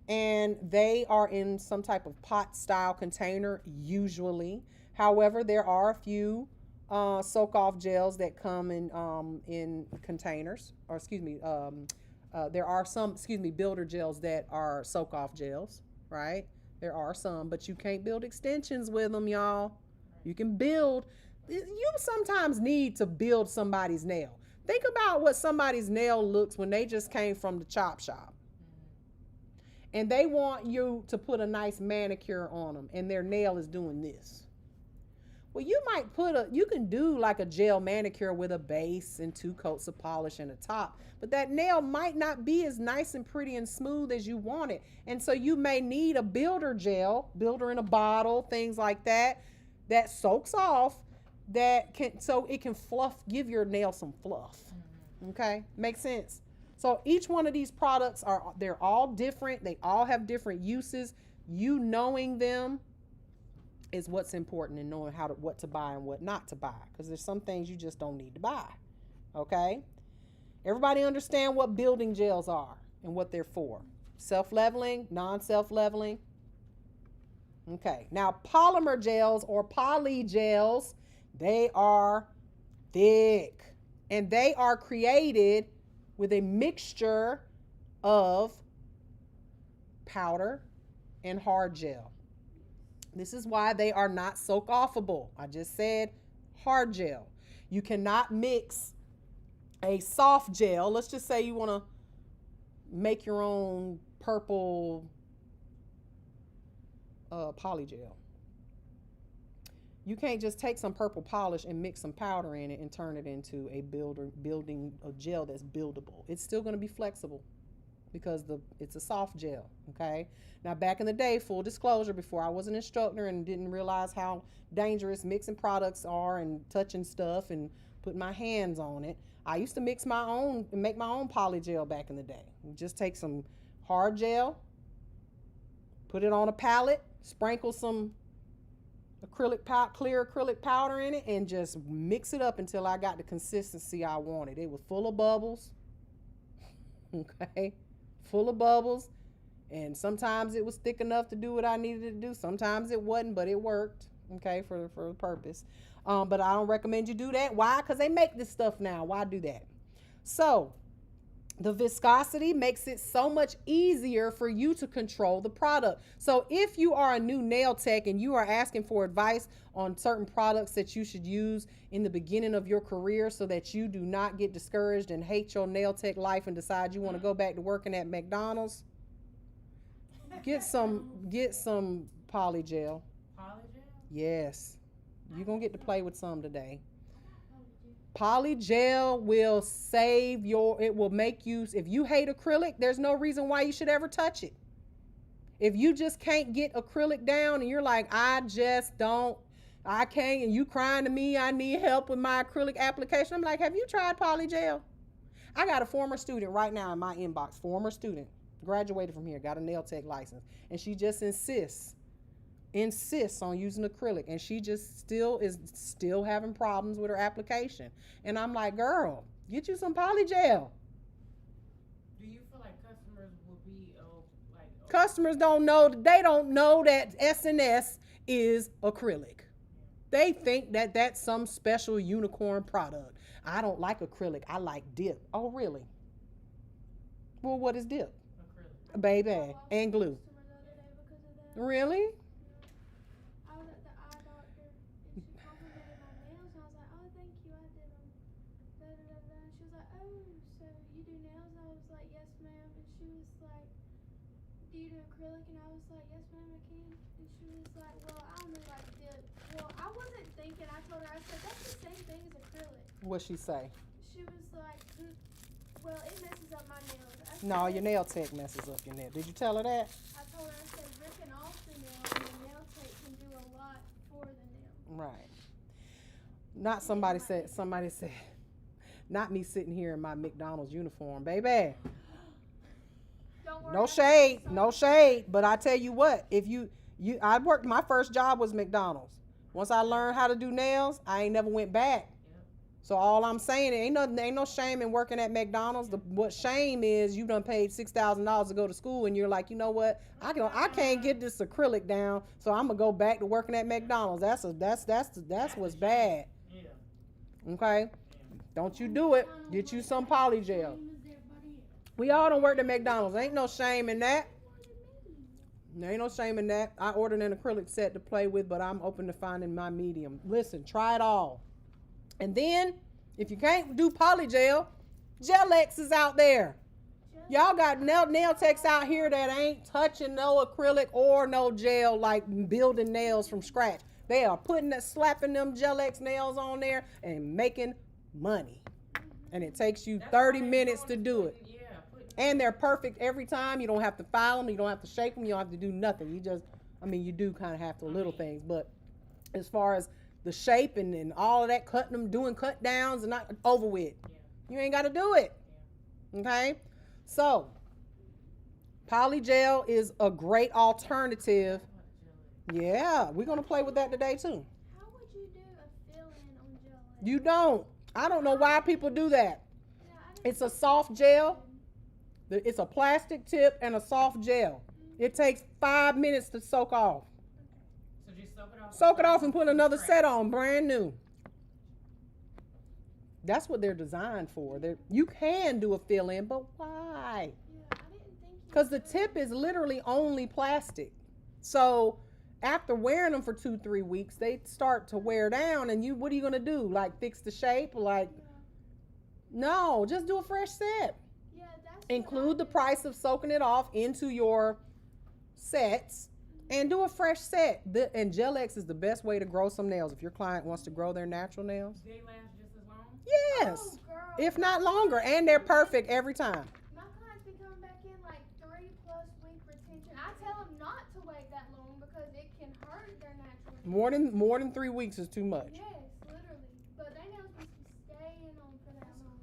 And they are in some type of pot style container usually. However, there are a few soak off gels that come in containers, or there are some builder gels that are soak off gels, right? There are some, but you can't build extensions with them, y'all. You can build. You sometimes need to build somebody's nail. Think about what somebody's nail looks when they just came from the chop shop. And they want you to put a nice manicure on them, and their nail is doing this. Well, you can do like a gel manicure with a base and 2 coats of polish and a top, but that nail might not be as nice and pretty and smooth as you want it. And so you may need a builder gel, builder in a bottle, things like that soaks off, so it can give your nail some fluff. Okay? Makes sense? So each one of these products they're all different. They all have different uses. You knowing them is what's important, and knowing what to buy and what not to buy, because there's some things you just don't need to buy. Okay? Everybody understand what building gels are and what they're for. Self-leveling, non-self-leveling. Okay. Now, polymer gels or poly gels, they are thick, and they are created with a mixture of powder and hard gel. This is why they are not soak offable. I just said hard gel. You cannot mix a soft gel. Let's just say you want to make your own purple poly gel. You can't just take some purple polish and mix some powder in it and turn it into a gel that's buildable. It's still going to be flexible because it's a soft gel. Okay. Now, back in the day, full disclosure, before I was an instructor and didn't realize how dangerous mixing products are and touching stuff and putting my hands on it, I used to make my own poly gel back in the day. Just take some hard gel, put it on a palette, sprinkle some clear acrylic powder in it, and just mix it up until I got the consistency I wanted. It was full of bubbles. Okay, full of bubbles. And sometimes it was thick enough to do what I needed to do. Sometimes it wasn't, but it worked, okay, for the purpose. But I don't recommend you do that. Why? Because they make this stuff now. Why do that? So the viscosity makes it so much easier for you to control the product. So if you are a new nail tech and you are asking for advice on certain products that you should use in the beginning of your career so that you do not get discouraged and hate your nail tech life and decide you want to go back to working at McDonald's, get some poly gel. Poly gel? Yes. You're going to get to play with some today. Poly gel will it will make you, if you hate acrylic, there's no reason why you should ever touch it. If you just can't get acrylic down and you're like, I can't, and you crying to me, I need help with my acrylic application, I'm like, have you tried poly gel? I got a former student right now in my inbox, graduated from here, got a nail tech license, and she just insists on using acrylic, and she just still having problems with her application. And I'm like, girl, get you some poly gel. Do you feel like customers will be Customers don't know that S&S is acrylic. They think that that's some special unicorn product. I don't like acrylic, I like dip. Oh, really? Well, what is dip? acrylic? Baby, and glue. Really? I was at the eye doctor and she complimented my nails and I was like, oh, thank you, I did them. Da, da, da, da. And she was like, oh, so you do nails? I was like, yes, ma'am. And she was like, do you do acrylic? And I was like, yes, ma'am, I can. And she was like, well, I only like dip. Well, I wasn't thinking. I told her, I said, that's the same thing as acrylic. What'd she say? She was like, well, it messes up my nails. No, your nail tech messes up your nail. Did you tell her that? I told her, I said, ripping off the nail and the nail tape can do a lot for the nail. Right. Somebody said, not me sitting here in my McDonald's uniform, baby. Don't worry. No shade. But I tell you what, my first job was McDonald's. Once I learned how to do nails, I ain't never went back. So all I'm saying, ain't no shame in working at McDonald's. What shame is you done paid $6,000 to go to school and you're like, you know what? I can't get this acrylic down, so I'm gonna go back to working at McDonald's. That's what's bad. Yeah. Okay? Don't you do it. Get you some poly gel. We all don't work at McDonald's. Ain't no shame in that. There ain't no shame in that. I ordered an acrylic set to play with, but I'm open to finding my medium. Listen, try it all. And then, if you can't do poly gel, Gel-X is out there. Y'all got nail techs out here that ain't touching no acrylic or no gel, like building nails from scratch. They are slapping them Gel-X nails on there and making money. And it takes you 30 minutes to do it. And they're perfect every time. You don't have to file them. You don't have to shake them. You don't have to do nothing. You do kind of have to little things. But as far as the shape and all of that, cutting them, doing cut downs, and not over with. You ain't got to do it. Okay? So, polygel is a great alternative. Yeah, we're going to play with that today too. How would you do a fill-in on Gel-X? You don't. I don't know why people do that. It's a soft gel. It's a plastic tip and a soft gel. It takes 5 minutes to soak off. So just soak it off. Soak it off and put another set on, brand new. That's what they're designed for. You can do a fill-in, but why? Because the tip is literally only plastic. So after wearing them for 2-3 weeks, they start to wear down, and what are you gonna do? Like fix the shape? No, just do a fresh set. Include the price of soaking it off into your sets and do a fresh set. And Gel-X is the best way to grow some nails if your client wants to grow their natural nails. They last just as long? Yes, if not longer, and they're perfect every time. My clients be coming back in like 3+ week retention. I tell them not to wait that long because it can hurt their natural nails. More than 3 weeks is too much. Yes, literally. But they nails be staying on for that long.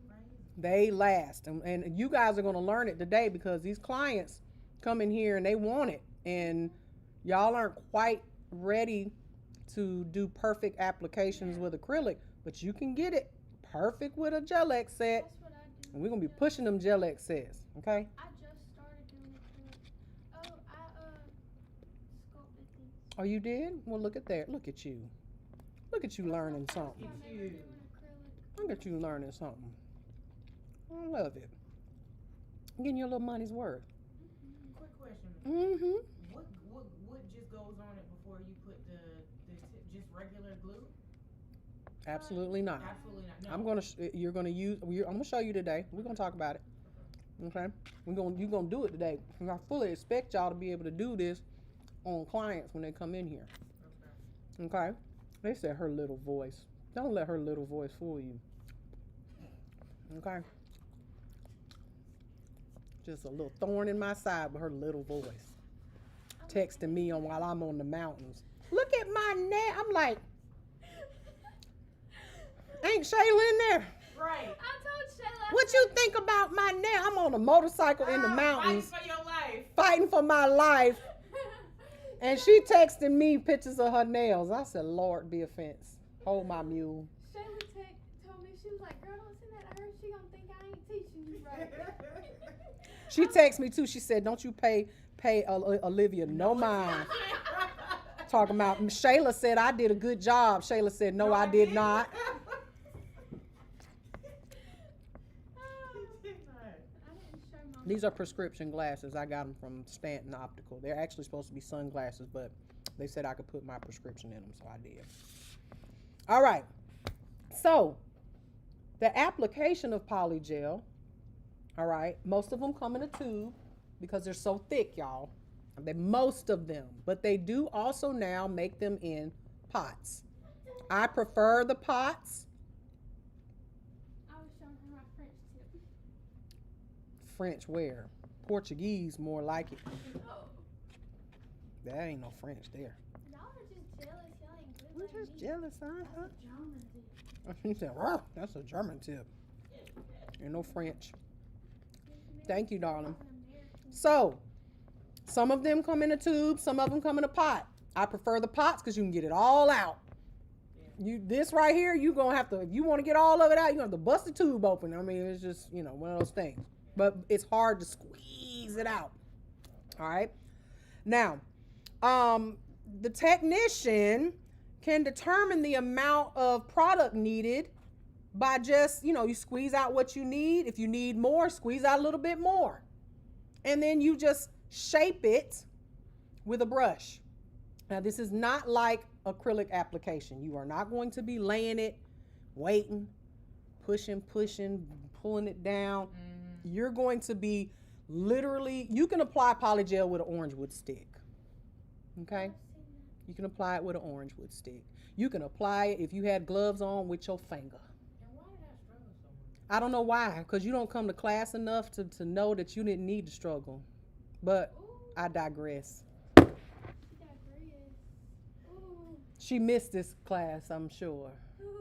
They last, and you guys are going to learn it today because these clients come in here and they want it, and y'all aren't quite ready to do perfect applications with acrylic, but you can get it perfect with a Gel-X set. That's what I do. And we're going to be pushing them Gel-X sets, okay? I just started doing acrylic. Oh, I sculpted these. Oh, you did? Well, look at that. Look at you. Look at you learning something. I'm never doing acrylic. Look at you learning something. I love it. Getting your little money's worth. Quick question. Mm-hmm. What just goes on it before you put the just regular glue? Absolutely not. Absolutely not. No. I'm gonna show you today. We're gonna talk about it. Okay. You're gonna do it today. And I fully expect y'all to be able to do this on clients when they come in here. Okay. They said her little voice. Don't let her little voice fool you. Okay. Just a little thorn in my side with her little voice. Texting me while I'm on the mountains. Look at my neck. I'm like, ain't Shayla in there? Right. I told Shayla. What you think about my neck? I'm on a motorcycle in the mountains. Fighting for your life. Fighting for my life. And she texting me pictures of her nails. I said, Lord, be offense. Hold my mule. Shayla told me, she was like, girl, don't send that to her. She gonna think I ain't teaching you right. She texted me too. She said, don't you pay Olivia no mind. Talking about, Shayla said I did a good job. Shayla said, no, I did not. These are prescription glasses. I got them from Stanton Optical. They're actually supposed to be sunglasses, but they said I could put my prescription in them, so I did. All right. So, the application of polygel, all right, most of them come in a tube because they're so thick, y'all. Most of them, but they do also now make them in pots. I prefer the pots. I was showing her my French tip. French where? Portuguese more like it. Oh. There ain't no French there. Y'all are just jealous. Y'all ain't good We're like just me. jealous, huh? That's a German tip. He said, "Rah, that's a German tip. Ain't no French." Thank you, darling. So, some of them come in a tube, some of them come in a pot. I prefer the pots because you can get it all out. This right here, you gonna have to, if you want to get all of it out, you have to bust the tube open. I mean, it's just, one of those things. But it's hard to squeeze it out. All right. Now, the technician can determine the amount of product needed by just, you squeeze out what you need. If you need more, squeeze out a little bit more. And then you just shape it with a brush. Now, this is not like acrylic application. You are not going to be laying it, waiting, pushing, pulling it down. You're going to be literally, you can apply polygel with an orange wood stick. Okay? You can apply it with an orange wood stick. You can apply it if you had gloves on with your finger. And why did I struggle so much? I don't know why, because you don't come to class enough to know that you didn't need to struggle. But I digress. She missed this class, I'm sure,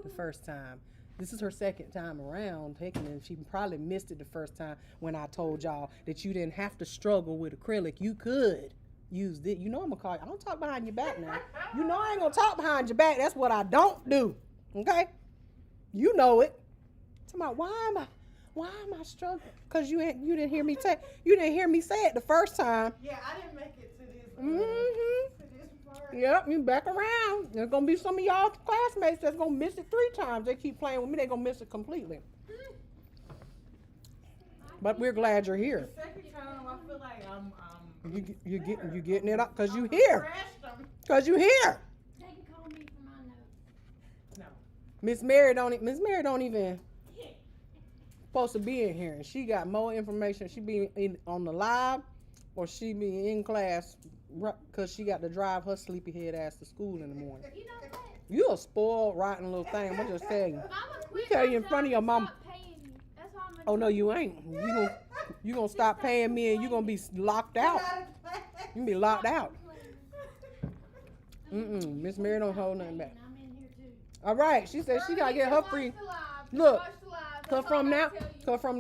the first time. This is her second time around taking it. She probably missed it the first time when I told y'all that you didn't have to struggle with acrylic. You could use this. I'm going to call you. I don't talk behind your back now. I ain't going to talk behind your back. That's what I don't do. Okay? You know it. Talking about why am I struggling? Because you didn't hear me say it the first time. Yeah, I didn't make it to this. Mm-hmm. Yep, you back around. There's going to be some of y'all classmates that's going to miss it 3 times. They keep playing with me. They're going to miss it completely. But we're glad you're here. The second time, I feel like I'm You getting it up because you here. Because you here. They can call me for my notes. No. Miss Mary don't even supposed to be in here. And she got more information. She be on the live or she be in class because she got to drive her sleepy head ass to school in the morning. You know what? You a spoiled, rotten little thing. I'm just telling you. Mama quit tell you my in front of job your and mama. stop paying you. That's all I'm gonna Oh, do. no, you ain't. You gonna stop paying me and you gonna be locked out. You gonna be locked out. Miss Mary don't hold nothing back. I'm in here too. All right. She said she got to get her free. Look, Cause from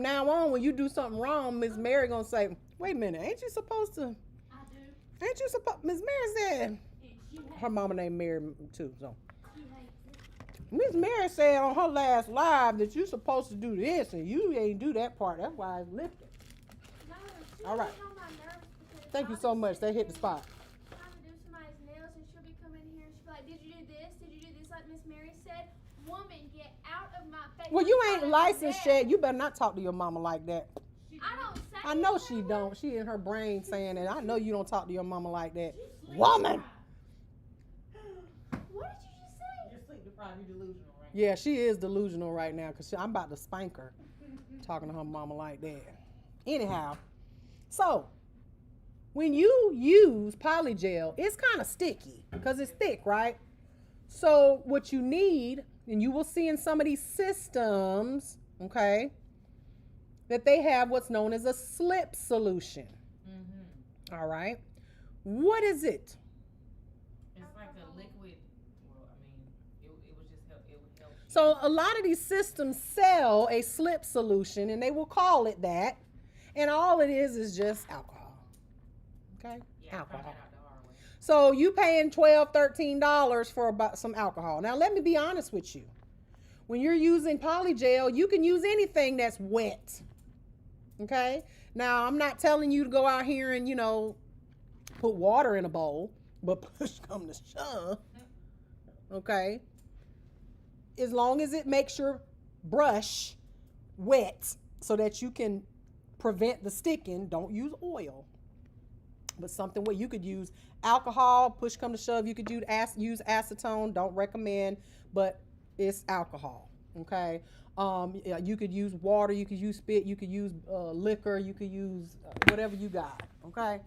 now on, when you do something wrong, Miss Mary gonna say, "Wait a minute, ain't you supposed to?" I do. Ain't you supposed? Miss Mary said. And she hates Her mama named Mary too. So She hates it. Miss Mary said on her last live that you supposed to do this and you ain't do that part. That's why it's lifted. No, she All right. gets on my nerves because Thank you I'll so be much. They sitting hit the here spot. trying to do somebody's nails and she'll be coming here and she'll be like, "Did you do this? Did you do this?" Like Miss Mary said, "Woman, get out of my face." Well, you I'm ain't trying to licensed do yet. You better not talk to your mama like that. I don't say I know it she that don't. way. She in her brain saying that. I know you don't talk to your mama like that. You sleep Woman. deprived. What did you just say? You're sleep deprived. You're delusional, right? Yeah, she is delusional right now because I'm about to spank her talking to her mama like that. Anyhow, so when you use polygel, it's kind of sticky because it's thick, right? So what you need, and you will see in some of these systems, okay, that they have what's known as a slip solution. All right. What is it? It's like a liquid. Well, I mean, it was just help. It would help. So a lot of these systems sell a slip solution and they will call it that. And all it is just alcohol. Okay? Yeah, I found Alcohol. that out the hard way. So you paying $12, $13 for about some alcohol. Now let me be honest with you. When you're using polygel, you can use anything that's wet. Okay? Now I'm not telling you to go out here and, put water in a bowl, but push come to shove. Okay? As long as it makes your brush wet so that you can prevent the sticking, don't use oil. But something where you could use alcohol, push come to shove, you could use acetone, don't recommend, but it's alcohol, okay? You could use water, you could use spit, you could use liquor, you could use whatever you got, okay?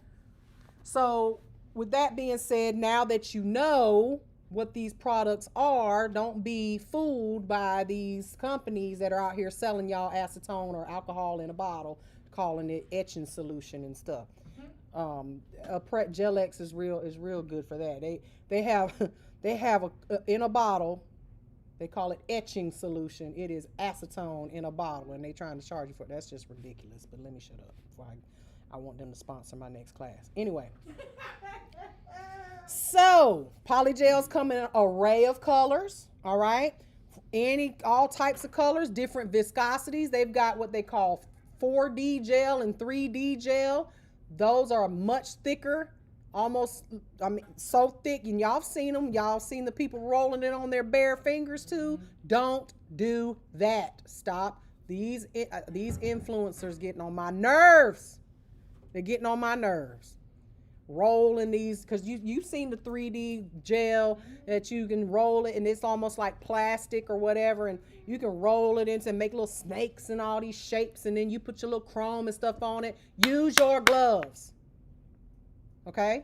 So with that being said, now that you know what these products are, don't be fooled by these companies that are out here selling y'all acetone or alcohol in a bottle, calling it etching solution and stuff. Gel-X is real good for that. They have in a bottle. They call it etching solution. It is acetone in a bottle, and they trying to charge you for it. That's just ridiculous. But let me shut up before I want them to sponsor my next class. Anyway. So, polygels come in an array of colors, all right? All types of colors, different viscosities. They've got what they call 4D gel and 3D gel. Those are much thicker almost, I mean, so thick, and y'all seen them. Y'all seen the people rolling it on their bare fingers too. Don't do that. Stop. These influencers getting on my nerves. They're getting on my nerves. Rolling these, because you've seen the 3D gel that you can roll it, and it's almost like plastic or whatever, and you can roll it into make little snakes and all these shapes, and then you put your little chrome and stuff on it. Use your gloves. Okay?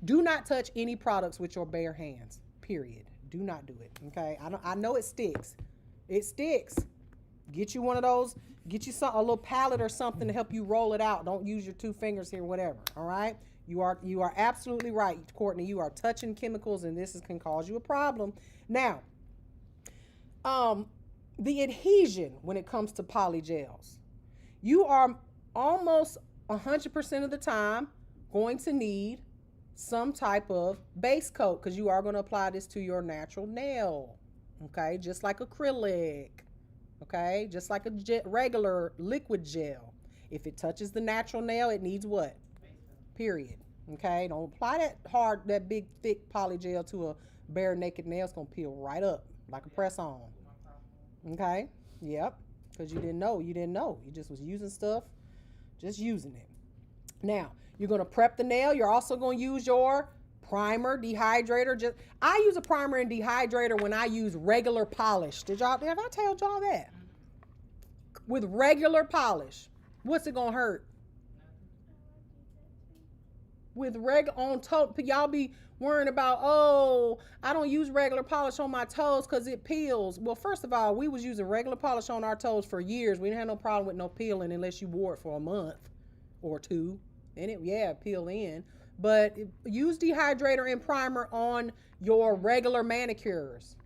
Do not touch any products with your bare hands. Period. Do not do it. Okay? I know it sticks. It sticks. Get you one of those. Get you a little palette or something to help you roll it out. Don't use your 2 fingers here, whatever. All right? You are absolutely right, Courtney. You are touching chemicals, and this can cause you a problem. Now, the adhesion when it comes to polygels, you are almost 100% of the time going to need some type of base coat, because you are going to apply this to your natural nail. Okay, just like acrylic. Okay, just like a regular liquid gel. If it touches the natural nail, it needs what? Period. Okay, don't apply that big thick polygel to a bare naked nail. It's gonna peel right up like a press on. Okay, yep, because you didn't know. You just was using stuff, just using it. Now you're gonna prep the nail. You're also gonna use your primer, dehydrator. I use a primer and dehydrator when I use regular polish. Have I told y'all that? With regular polish, what's it gonna hurt? With y'all be worrying about, oh, I don't use regular polish on my toes because it peels. Well, first of all, we was using regular polish on our toes for years. We didn't have no problem with no peeling unless you wore it for a month or 2, and it peel in. But use dehydrator and primer on your regular manicures.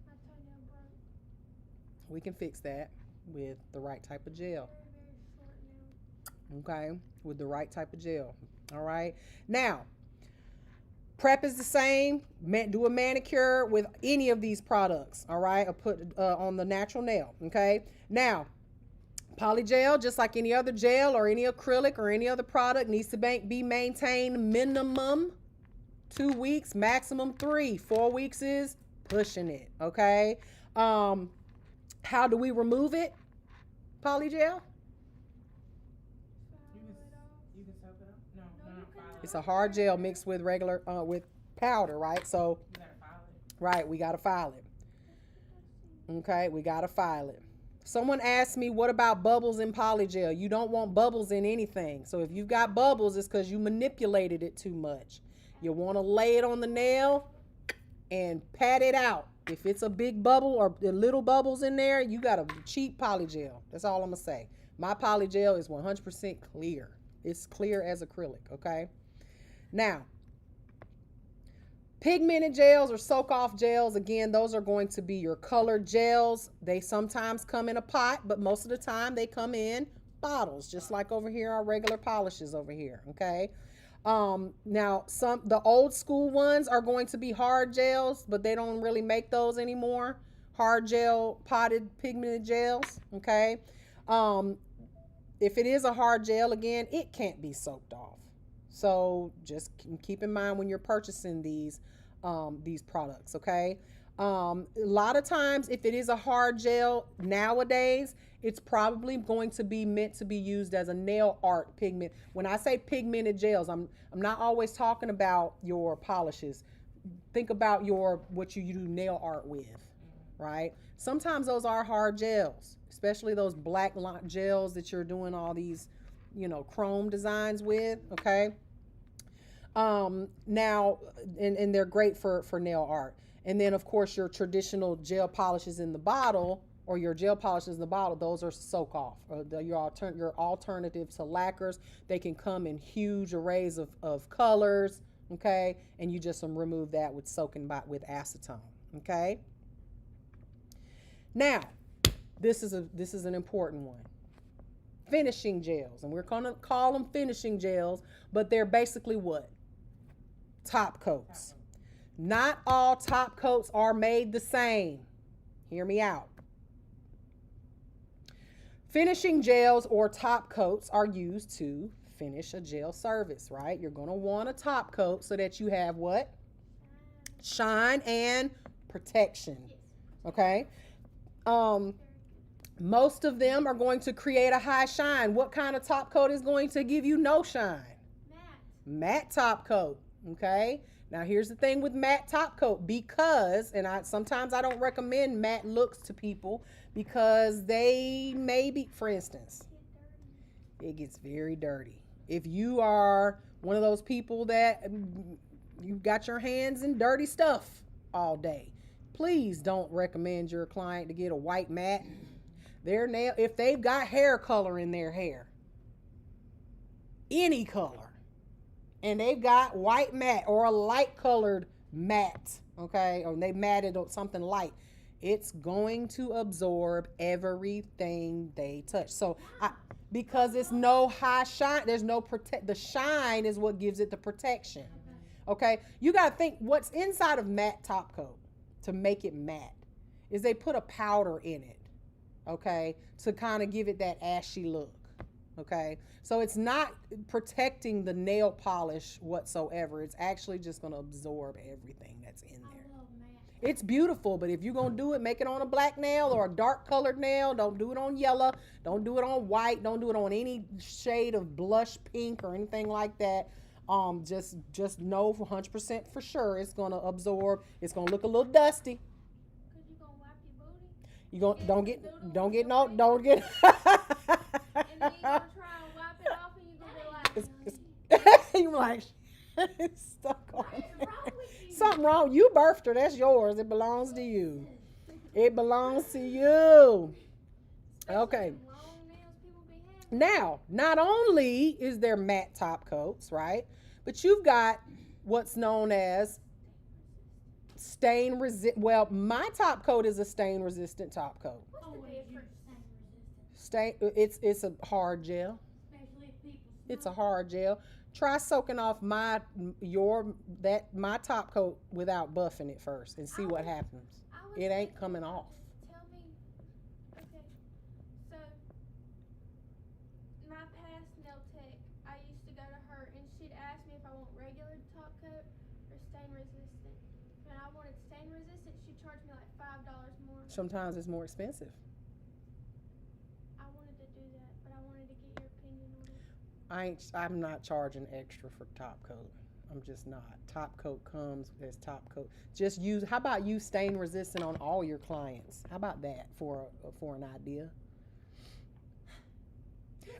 We can fix that with the right type of gel. Okay, with the right type of gel. All right. Now, prep is the same. Do a manicure with any of these products. All right. Or put on the natural nail. Okay. Now, polygel, just like any other gel or any acrylic or any other product, needs to be maintained minimum 2 weeks, maximum 3. 4 weeks is pushing it. Okay. How do we remove it? Polygel. It's a hard gel mixed with regular with powder, right? So, right, we gotta file it. Okay, we gotta file it. Someone asked me, what about bubbles in polygel? You don't want bubbles in anything. So if you've got bubbles, it's because you manipulated it too much. You want to lay it on the nail and pat it out. If it's a big bubble or little bubbles in there, you got a cheap polygel. That's all I'm gonna say. My polygel is 100% clear. It's clear as acrylic. Okay. Now, pigmented gels or soak-off gels, again, those are going to be your colored gels. They sometimes come in a pot, but most of the time they come in bottles, just like over here, our regular polishes over here, okay? Now, the old school ones are going to be hard gels, but they don't really make those anymore. Hard gel, potted pigmented gels, okay? If it is a hard gel, again, it can't be soaked off. So just keep in mind when you're purchasing these products, okay? A lot of times, if it is a hard gel nowadays, it's probably going to be meant to be used as a nail art pigment. When I say pigmented gels, I'm not always talking about your polishes. Think about what you do nail art with, right? Sometimes those are hard gels, especially those black gels that you're doing all these, chrome designs with, okay? Now, and they're great for nail art. And then, of course, your traditional gel polishes in the bottle, or your gel polishes in the bottle, those are soak off. Your alternative to lacquers. They can come in huge arrays of colors, okay? And you just remove that with soaking with acetone, okay? Now, this is an important one. Finishing gels, and we're going to call them finishing gels, but they're basically what? Top coats. Not all top coats are made the same. Hear me out. Finishing gels or top coats are used to finish a gel service, right? You're going to want a top coat so that you have what? Shine and protection. Okay? Most of them are going to create a high shine. What kind of top coat is going to give you no shine? Matte top coat. Okay? Now here's the thing with matte top coat, because, and sometimes I don't recommend matte looks to people because they may be, for instance, it gets very dirty. If you are one of those people that you've got your hands in dirty stuff all day, please don't recommend your client to get a white matte. Their nail, if they've got hair color in their hair, any color, and they've got white matte or a light colored matte, okay, or they matted or something light, it's going to absorb everything they touch. So because it's no high shine, there's no the shine is what gives it the protection. Okay, you got to think what's inside of matte top coat to make it matte is they put a powder in it, okay, to kind of give it that ashy look. Okay, so it's not protecting the nail polish whatsoever. It's actually just going to absorb everything that's in there. It's beautiful, but if you're going to do it, make it on a black nail or a dark colored nail. Don't do it on yellow. Don't do it on white. Don't do it on any shade of blush pink or anything like that. Just know 100% for sure it's going to absorb. It's going to look a little dusty. You don't get. And then you gonna try and wipe it off, and you gonna be like, You're like, it's stuck on. Something wrong. You birthed her. That's yours. It belongs to you. It belongs to you. Okay. Now, not only is there matte top coats, right? But you've got what's known as stain resistant. Well, my top coat is a stain resistant top coat. It's a hard gel. It's a hard gel. Try soaking off my top coat without buffing it first and see what happens. It ain't coming off. Tell me, okay, so my past nail tech, I used to go to her and she'd ask me if I want regular top coat or stain resistant. When I wanted stain resistant, she'd charge me like $5 more. Sometimes it's more expensive. I wanted to do that, but I wanted to get your opinion on it. I'm not charging extra for top coat. I'm just not. Top coat comes as top coat. Just use. How about use stain resistant on all your clients? How about that for an idea?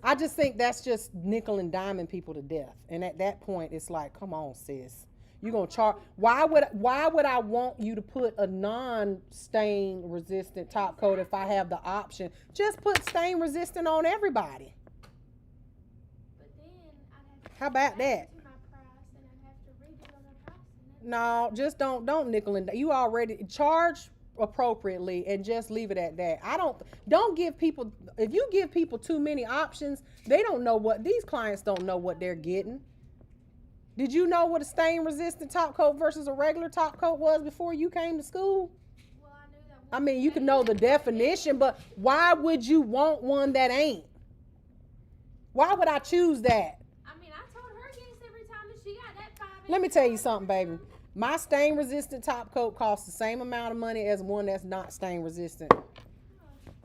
I just think that's just nickel and diming people to death. And at that point, it's like, come on, sis. You're gonna charge. Why would I want you to put a non-stain resistant top coat if I have the option? Just put stain resistant on everybody. But then I'd have to How about that? to my price, and I'd have to redo on my price. No, just don't nickel and you already charge appropriately and just leave it at that. Don't give people, if you give people too many options, they don't know these clients don't know what they're getting. Did you know what a stain resistant top coat versus a regular top coat was before you came to school? Well, I knew that. I mean, you can know the definition, but why would you want one that ain't? Why would I choose that? I mean, I told her yes every time, and she got that 5. Let me tell you something, baby. My stain resistant top coat costs the same amount of money as one that's not stain resistant.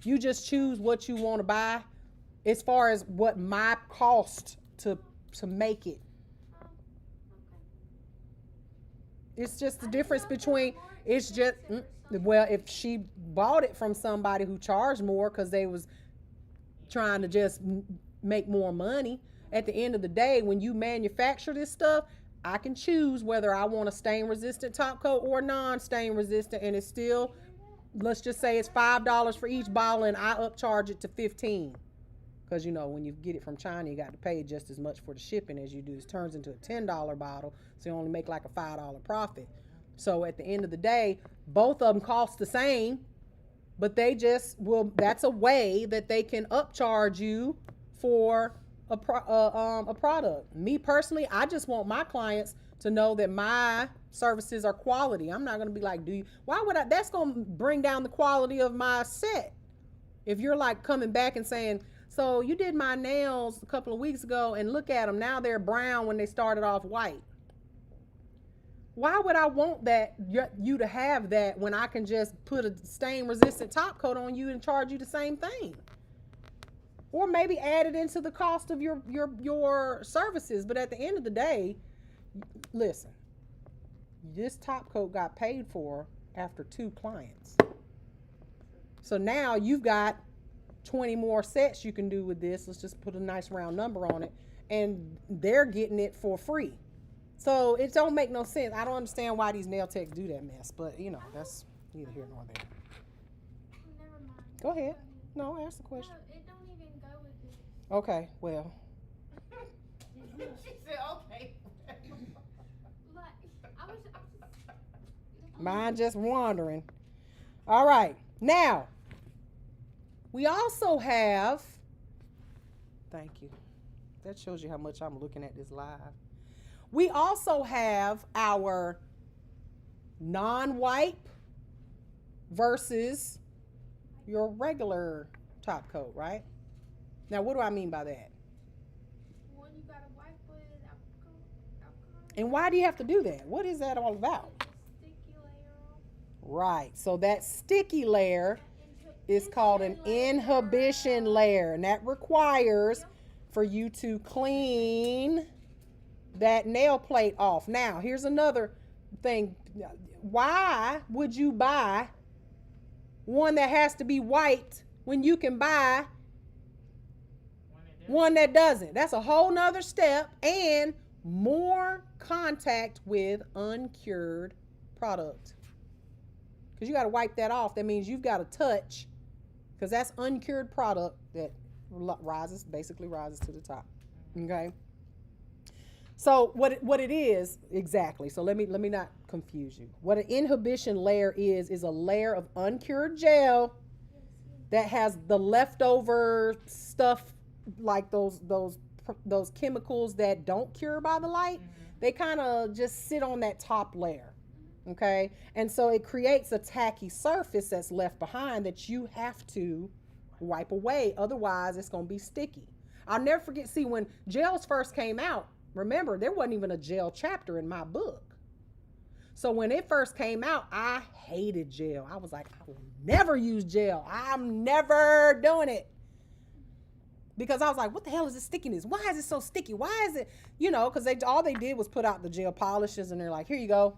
You just choose what you want to buy as far as what my cost to make it. It's just the difference between, it's just, well, if she bought it from somebody who charged more because they was trying to just make more money, at the end of the day, when you manufacture this stuff, I can choose whether I want a stain resistant top coat or non-stain resistant, and it's still, let's just say it's $5 for each bottle and I upcharge it to $15. Because, you know, when you get it from China, you got to pay just as much for the shipping as you do. It turns into a $10 bottle, so you only make like a $5 profit. So at the end of the day, both of them cost the same, but they just that's a way that they can upcharge you for a product. Me personally, I just want my clients to know that my services are quality. I'm not going to be like, that's going to bring down the quality of my set. If you're like coming back and saying, So you did my nails a couple of weeks ago, and look at them. Now they're brown when they started off white. Why would I want that you to have that when I can just put a stain resistant top coat on you and charge you the same thing? Or maybe add it into the cost of your services. But at the end of the day, listen, this top coat got paid for after 2 clients. So now you've got 20 more sets you can do with this. Let's just put a nice round number on it. And they're getting it for free. So it don't make no sense. I don't understand why these nail techs do that mess. But, you know, that's neither here nor there. Never mind. Go ahead. No, ask the question. No, it don't even go with this. Okay, well. She said, okay. Like, I was Mine just wandering. All right. Now, we also have, thank you. That shows you how much I'm looking at this live. We also have our non-wipe versus your regular top coat, right? Now, what do I mean by that? One you gotta wipe with alcohol. And why do you have to do that? What is that all about? Get the sticky layer off. Right. So that sticky layer is called an inhibition layer, and that requires for you to clean that nail plate off. Now, here's another thing. Why would you buy one that has to be wiped when you can buy one that doesn't? That's a whole nother step and more contact with uncured product. Because you got to wipe that off. That means you've got to touch, because that's uncured product that basically rises to the top. Okay? So what it is exactly, so let me not confuse you. What an inhibition layer is a layer of uncured gel that has the leftover stuff, like those chemicals that don't cure by the light. They kind of just sit on that top layer. Okay? And so it creates a tacky surface that's left behind that you have to wipe away. Otherwise, it's going to be sticky. I'll never forget, see, when gels first came out, remember, there wasn't even a gel chapter in my book. So when it first came out, I hated gel. I was like, I will never use gel. I'm never doing it. Because I was like, what the hell is this stickiness? Why is it so sticky? Why is it, because all they did was put out the gel polishes, and they're like, here you go.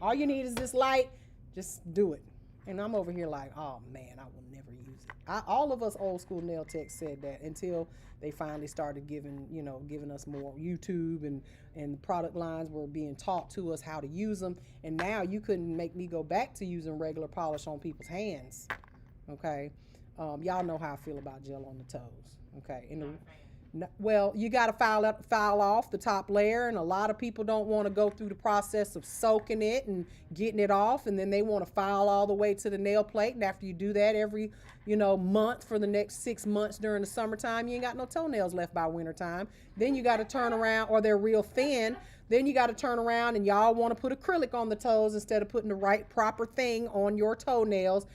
All you need is this light. Just do it. And I'm over here like, oh man, I will never use it. All of us old school nail techs said that until they finally started giving us more YouTube, and product lines were being taught to us how to use them. And now you couldn't make me go back to using regular polish on people's hands. Okay. Y'all know how I feel about gel on the toes. Okay. Well, you got to file off the top layer, and a lot of people don't want to go through the process of soaking it and getting it off, and then they want to file all the way to the nail plate. And after you do that every month for the next 6 months during the summertime, you ain't got no toenails left by wintertime. Then you got to turn around, or they're real thin. Then you got to turn around, and y'all want to put acrylic on the toes instead of putting the right proper thing on your toenails,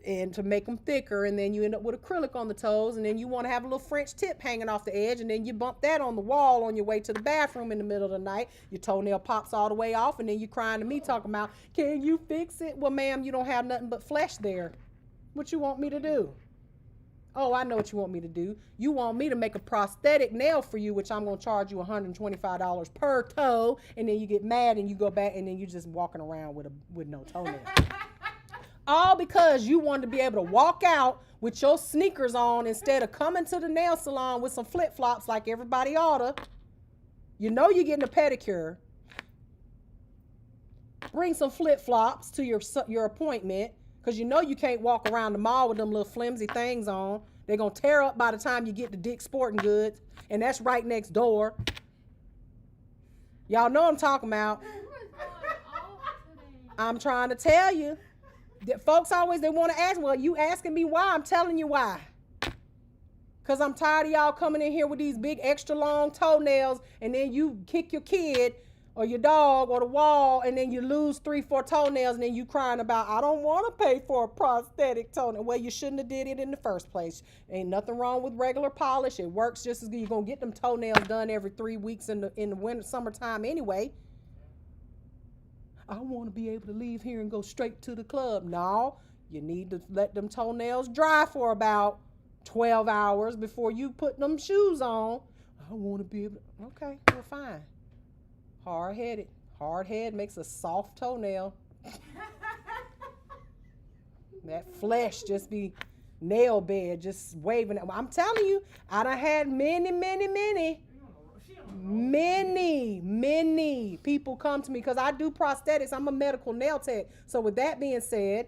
and to make them thicker, and then you end up with acrylic on the toes, and then you want to have a little French tip hanging off the edge, and then you bump that on the wall on your way to the bathroom in the middle of the night. Your toenail pops all the way off, and then you crying to me talking about, can you fix it? Well, ma'am, you don't have nothing but flesh there. What you want me to do? Oh, I know what you want me to do. You want me to make a prosthetic nail for you, which I'm going to charge you $125 per toe, and then you get mad and you go back, and then you just walking around with no toenail. All because you wanted to be able to walk out with your sneakers on instead of coming to the nail salon with some flip-flops like everybody oughta. You're getting a pedicure. Bring some flip-flops to your appointment, because you can't walk around the mall with them little flimsy things on. They're going to tear up by the time you get to Dick's Sporting Goods, and that's right next door. Y'all know what I'm talking about. I'm trying to tell you. Folks always, they want to ask, well, you asking me why? I'm telling you why. Because I'm tired of y'all coming in here with these big extra long toenails, and then you kick your kid or your dog or the wall, and then you lose 3-4 toenails, and then you crying about, I don't want to pay for a prosthetic toenail. Well, you shouldn't have did it in the first place. Ain't nothing wrong with regular polish. It works just as good. You're gonna get them toenails done every 3 weeks in the winter summertime anyway. I want to be able to leave here and go straight to the club. No, you need to let them toenails dry for about 12 hours before you put them shoes on. I want to be able to, okay, well, fine. Hard-headed. Hard head makes a soft toenail. That flesh just be nail bed, just waving. I'm telling you, I done had many people come to me because I do prosthetics. I'm a medical nail tech. So with that being said,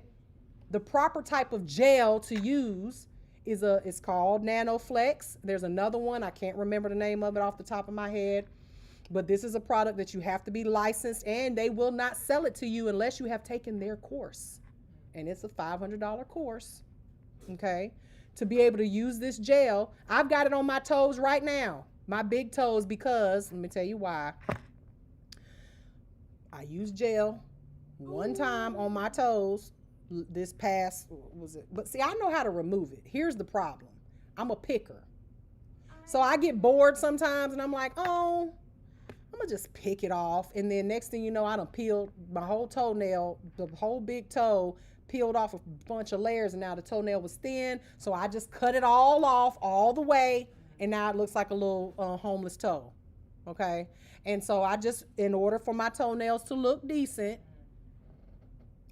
the proper type of gel to use is called NanoFlex. There's another one. I can't remember the name of it off the top of my head. But this is a product that you have to be licensed, and they will not sell it to you unless you have taken their course. And it's a $500 course, okay? To be able to use this gel, I've got it on my toes right now, my big toes, because, let me tell you why. I used gel one time on my toes this past, but see, I know how to remove it. Here's the problem. I'm a picker. So I get bored sometimes, and I'm like, oh, I'm gonna just pick it off, and then next thing you know, I done peeled my whole toenail, the whole big toe, peeled off a bunch of layers, and now the toenail was thin, so I just cut it all off all the way, and now it looks like a little homeless toe, okay? And so I just, in order for my toenails to look decent,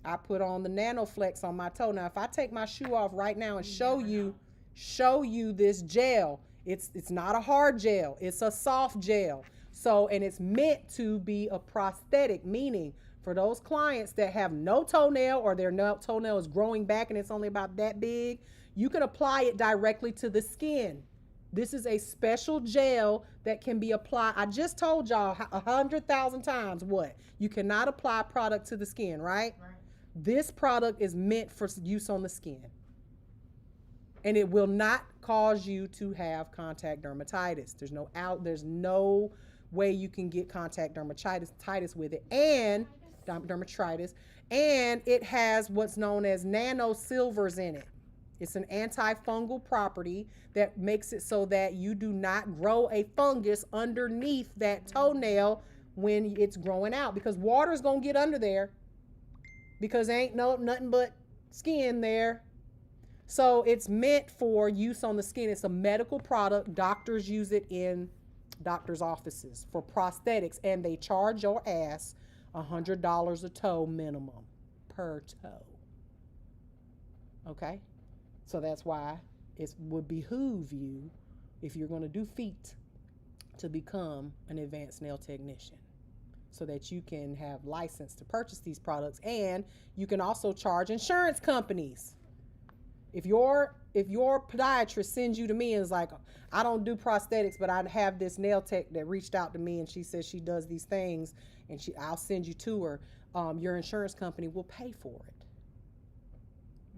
I put on the NanoFlex on my toe. Now, if I take my shoe off right now and show you this gel, it's not a hard gel, it's a soft gel. So, and it's meant to be a prosthetic, meaning for those clients that have no toenail or their toenail is growing back and it's only about that big, you can apply it directly to the skin. This is a special gel that can be applied. I just told y'all 100,000 times what? You cannot apply product to the skin, right? This product is meant for use on the skin. And it will not cause you to have contact dermatitis. There's no way you can get contact dermatitis with it, and dermatitis, and it has what's known as nano silvers in it. It's an antifungal property that makes it so that you do not grow a fungus underneath that toenail when it's growing out, because water is gonna get under there because ain't nothing but skin there. So it's meant for use on the skin. It's a medical product. Doctors use it in doctors' offices for prosthetics, and they charge your ass $100 a toe minimum per toe. Okay? So that's why it would behoove you, if you're going to do feet, to become an advanced nail technician so that you can have license to purchase these products, and you can also charge insurance companies. If your podiatrist sends you to me and is like, I don't do prosthetics, but I have this nail tech that reached out to me and she says she does these things, and I'll send you to her, your insurance company will pay for it.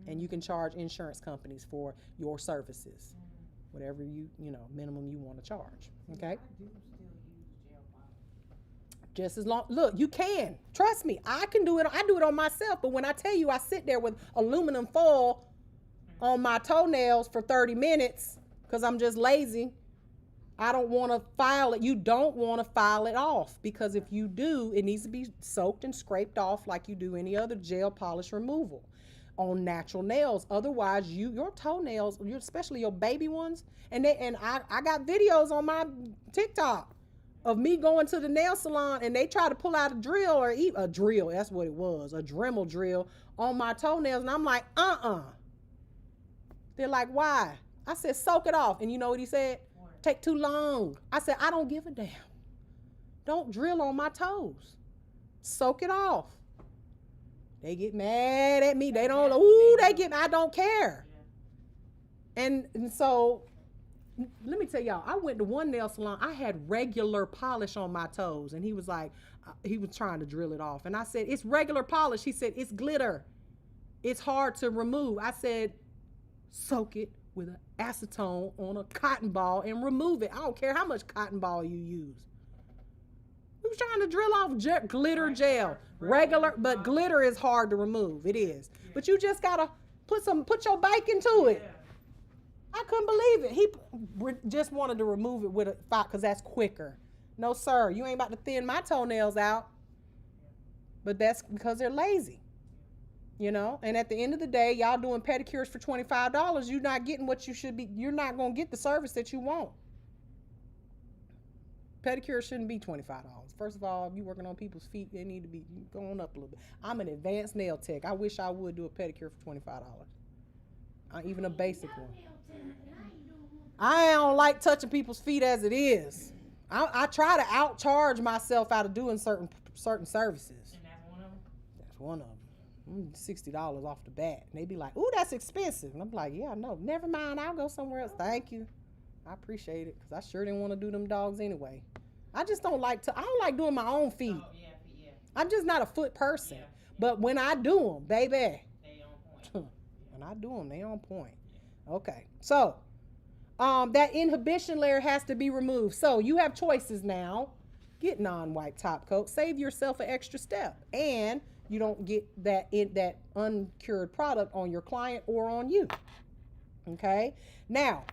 And you can charge insurance companies for your services, whatever minimum you want to charge. Okay? Just as long, look, you can. Trust me, I can do it. I do it on myself, but when I tell you I sit there with aluminum foil on my toenails for 30 minutes because I'm just lazy, I don't want to file it. You don't want to file it off, because if you do, it needs to be soaked and scraped off like you do any other gel polish removal on natural nails. Otherwise, your toenails, especially your baby ones, and I got videos on my TikTok of me going to the nail salon and they try to pull out a drill, that's what it was, a Dremel drill on my toenails, and I'm like, They're like, why? I said, soak it off. And you know what he said? What? Take too long. I said, I don't give a damn. Don't drill on my toes. Soak it off. They get mad at me. They don't, I don't care. Yeah. And so, let me tell y'all, I went to one nail salon. I had regular polish on my toes. And he was like, he was trying to drill it off. And I said, it's regular polish. He said, it's glitter. It's hard to remove. I said, soak it with an acetone on a cotton ball and remove it. I don't care how much cotton ball you use. you trying to drill off glitter gel? Regular, but glitter is hard to remove. It is. But you just gotta put your bike into it. I couldn't believe it. He just wanted to remove it with a file because that's quicker. No, sir, you ain't about to thin my toenails out. But that's because they're lazy. You know, and at the end of the day, y'all doing pedicures for $25, you're not getting what you should be. You're not going to get the service that you want. Pedicure shouldn't be $25. First of all, if you're working on people's feet, they need to be going up a little bit. I'm an advanced nail tech. I wish I would do a pedicure for $25. Even a basic one. I don't like touching people's feet as it is. I try to outcharge myself out of doing certain services. And that's one of them? That's one of them. $60 off the bat. And they be like, ooh, that's expensive. And I'm like, yeah, no, never mind. I'll go somewhere else. Thank you. I appreciate it because I sure didn't want to do them dogs anyway. I just don't like I don't like doing my own feet. Oh, yeah. I'm just not a foot person. Yeah. But when I do them, baby. They on point. When I do them, they on point. Okay. So, that inhibition layer has to be removed. So you have choices now. Get non-wipe top coat. Save yourself an extra step. And you don't get that uncured product on your client or on you. Okay. Now,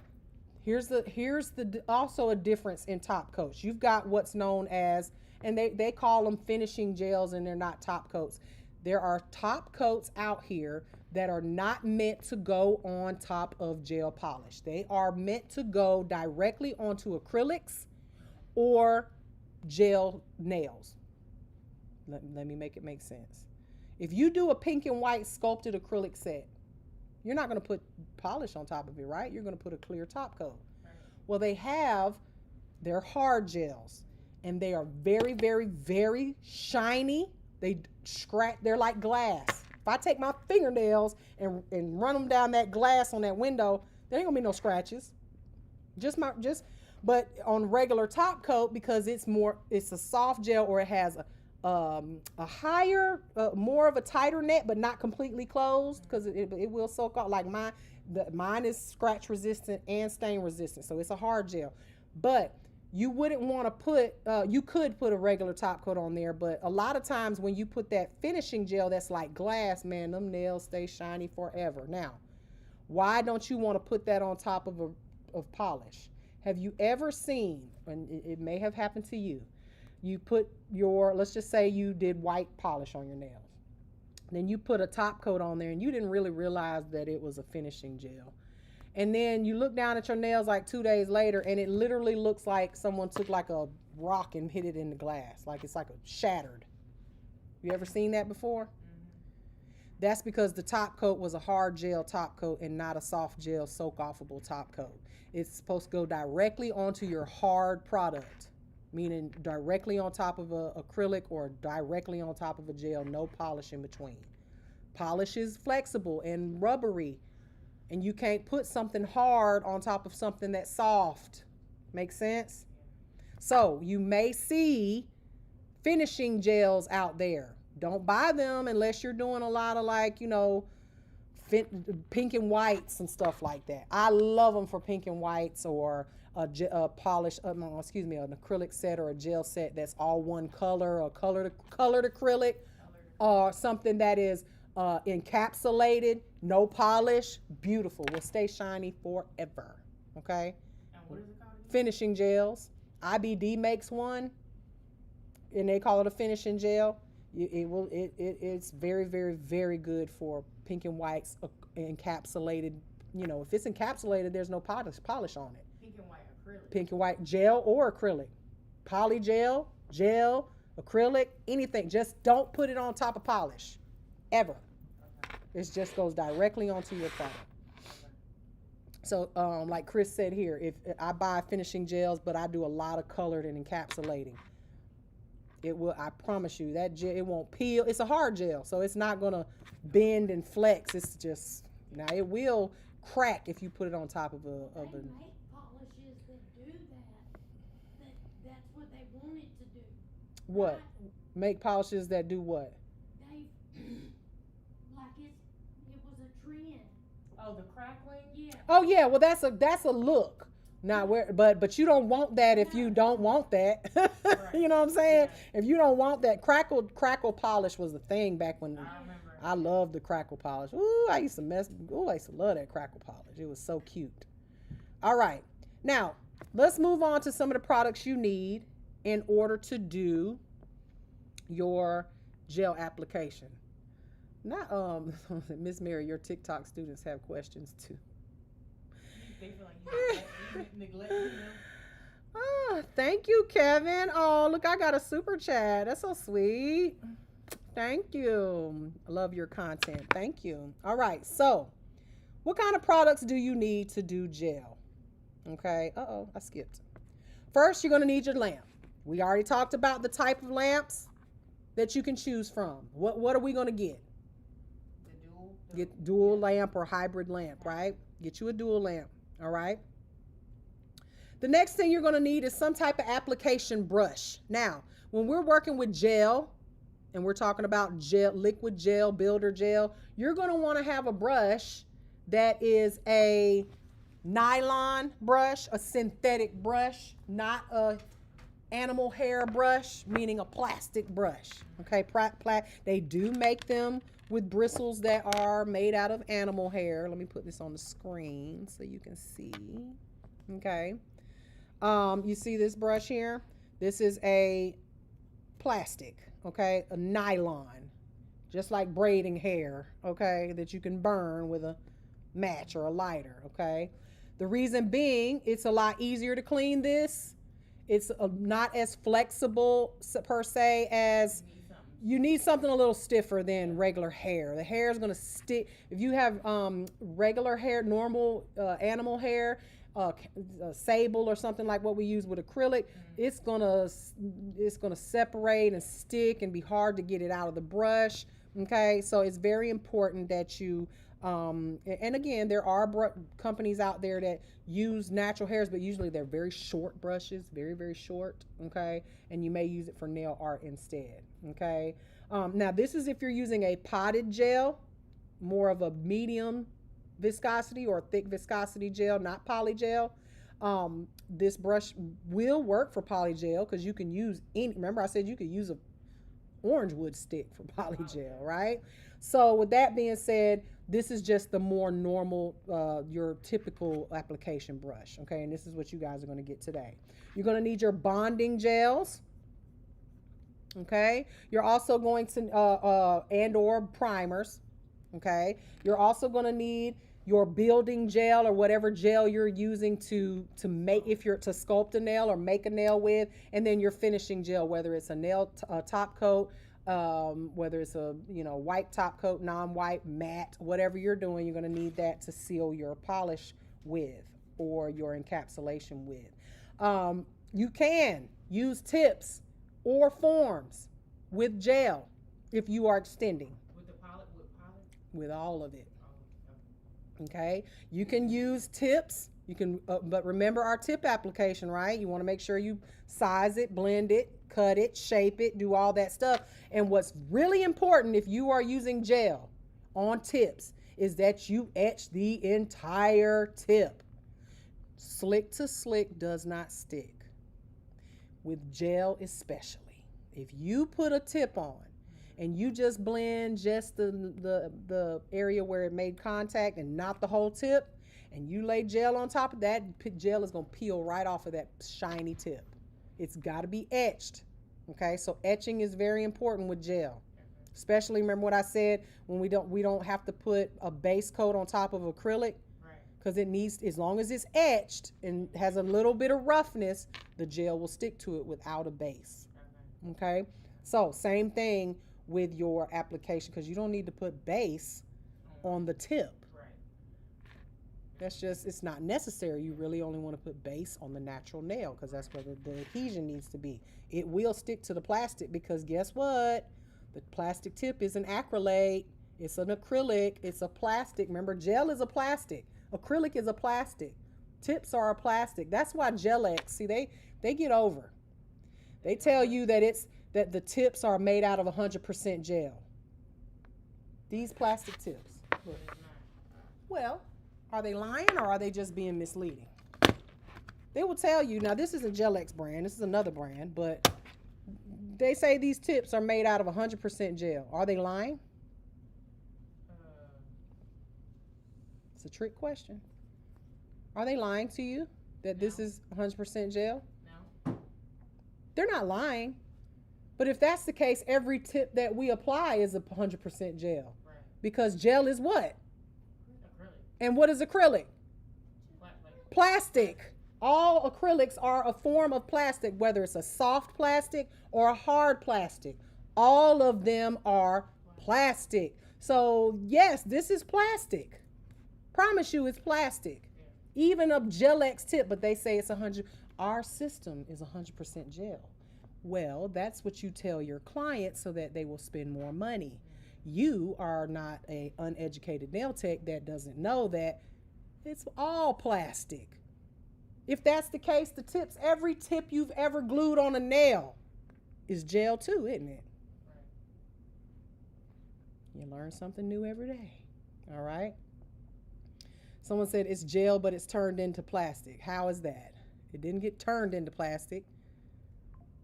here's the also a difference in top coats. You've got what's known as, and they call them finishing gels, and they're not top coats. There are top coats out here that are not meant to go on top of gel polish. They are meant to go directly onto acrylics or gel nails. Let me make it make sense. If you do a pink and white sculpted acrylic set, you're not going to put polish on top of it, right? You're going to put a clear top coat. Right. Well, they're hard gels, and they are very, very, very shiny. They're like glass. If I take my fingernails and run them down that glass on that window, there ain't going to be no scratches. But on regular top coat, because it's a soft gel, or it has a higher, more of a tighter net, but not completely closed, because it will soak up. Like mine is scratch resistant and stain resistant, so it's a hard gel. But you wouldn't want to put, you could put a regular top coat on there, but a lot of times when you put that finishing gel that's like glass, man, them nails stay shiny forever. Now, why don't you want to put that on top of polish? Have you ever seen, and it may have happened to you, you put let's just say you did white polish on your nails. Then you put a top coat on there and you didn't really realize that it was a finishing gel. And then you look down at your nails like 2 days later and it literally looks like someone took like a rock and hit it in the glass. Like it's like a shattered. You ever seen that before? Mm-hmm. That's because the top coat was a hard gel top coat and not a soft gel soak-offable top coat. It's supposed to go directly onto your hard product, meaning directly on top of a acrylic or directly on top of a gel, no polish in between. Polish is flexible and rubbery, and you can't put something hard on top of something that's soft. Make sense? So you may see finishing gels out there. Don't buy them unless you're doing a lot of pink and whites and stuff like that. I love them for pink and whites, or a polish, an acrylic set or a gel set that's all one color, or colored acrylic, or something that is encapsulated, no polish, beautiful, will stay shiny forever. Okay. And what is it called? Finishing gels. IBD makes one, and they call it a finishing gel. It's very, very, very good for pink and whites, encapsulated. If it's encapsulated, there's no polish on it. Pink and white acrylic. Pink and white gel or acrylic. Polygel, gel, acrylic, anything. Just don't put it on top of polish, ever. Okay. It just goes directly onto your product. Okay. So, like Chris said here, if I buy finishing gels, but I do a lot of colored and encapsulating, it will. I promise you that gel, it won't peel. It's a hard gel, so it's not gonna bend and flex. It's just, now it will crack if you put it on top of a. They make polishes that do that. That's what they want it to do. What? Right? Make polishes that do what? They like it was a trend. Oh, the crackling? Yeah. Oh yeah. Well, that's a look. Not where, but you don't want that if you don't want that. You know what I'm saying? Yeah. If you don't want that, crackle polish was the thing back when. I remember. I loved the crackle polish. Ooh, I used to love that crackle polish. It was so cute. All right, now let's move on to some of the products you need in order to do your gel application. Not Miss Mary, your TikTok students have questions too. They feel like you neglect them. Oh, thank you, Kevin. Oh, look, I got a super chat. That's so sweet. Thank you. I love your content. Thank you. All right. So, what kind of products do you need to do gel? Okay. Uh-oh, I skipped. First, you're going to need your lamp. We already talked about the type of lamps that you can choose from. What are we going to get? Get dual lamp or hybrid lamp, right? Get you a dual lamp. All right. The next thing you're going to need is some type of application brush. Now, when we're working with gel and we're talking about gel, liquid gel, builder gel, you're going to want to have a brush that is a nylon brush, a synthetic brush, not a animal hair brush, meaning a plastic brush. Okay, they do make them with bristles that are made out of animal hair. Let me put this on the screen so you can see. Okay. You see this brush here? This is a plastic, okay? A nylon, just like braiding hair, okay? That you can burn with a match or a lighter, okay? The reason being, it's a lot easier to clean this. It's not as flexible per se as you need something a little stiffer than regular hair. The hair is going to stick. If you have regular hair, normal animal hair, sable or something like what we use with acrylic, it's gonna separate and stick and be hard to get it out of the brush. Okay, so it's very important that you and again, there are companies out there that use natural hairs, but usually they're very short brushes, very, very short. Okay, and you may use it for nail art instead. Okay, now this is if you're using a potted gel, more of a medium viscosity or thick viscosity gel, not poly gel. This brush will work for poly gel because you can use any. Remember, I said you could use a orange wood stick for poly gel, right? So with that being said, this is just the more normal, your typical application brush. Okay, and this is what you guys are going to get today. You're going to need your bonding gels. Okay, you're also going to and or primers. Okay, you're also going to need your building gel or whatever gel you're using to make, if you're to sculpt a nail or make a nail with, and then your finishing gel, whether it's a nail top coat, whether it's a white top coat, non-white, matte, whatever you're doing, you're going to need that to seal your polish with or your encapsulation with. You can use tips or forms with gel if you are extending. With all of it. Okay, you can use tips. You can, but remember our tip application, right? You want to make sure you size it, blend it, cut it, shape it, do all that stuff. And what's really important if you are using gel on tips is that you etch the entire tip. Slick to slick does not stick. With gel especially. If you put a tip on and you just blend just the area where it made contact and not the whole tip, and you lay gel on top of that, gel is going to peel right off of that shiny tip. It's got to be etched. Okay, so etching is very important with gel. Especially, remember what I said, when we don't have to put a base coat on top of acrylic, because it needs, as long as it's etched and has a little bit of roughness, the gel will stick to it without a base. Okay, so same thing with your application, because you don't need to put base on the tip. That's just, it's not necessary. You really only want to put base on the natural nail because that's where the adhesion needs to be. It will stick to the plastic because guess what? The plastic tip is an acrylate. It's an acrylic. It's a plastic. Remember, gel is a plastic. Acrylic is a plastic. Tips are a plastic. That's why Gel-X, see, they get over. They tell you that the tips are made out of 100% gel. These plastic tips. Look. Well, are they lying or are they just being misleading? They will tell you, now this isn't Gel-X brand, this is another brand, but they say these tips are made out of 100% gel. Are they lying? Uh, It's a trick question. Are they lying to you that this No. is 100% gel? no. They're not lying. But if that's the case, every tip that we apply is 100% gel. Right. Because gel is what? Acrylic. And what is acrylic? Like Plastic. All acrylics are a form of plastic, whether it's a soft plastic or a hard plastic. All of them are plastic. So, yes, this is plastic. Promise you it's plastic. Even a Gel-X tip, but they say it's 100. Our system is 100% gel. Well, that's what you tell your clients so that they will spend more money. You are not an uneducated nail tech that doesn't know that it's all plastic. If that's the case, the tips, every tip you've ever glued on a nail is gel too, isn't it? You learn something new every day. All right? Someone said it's gel, but it's turned into plastic. How is that? It didn't get turned into plastic.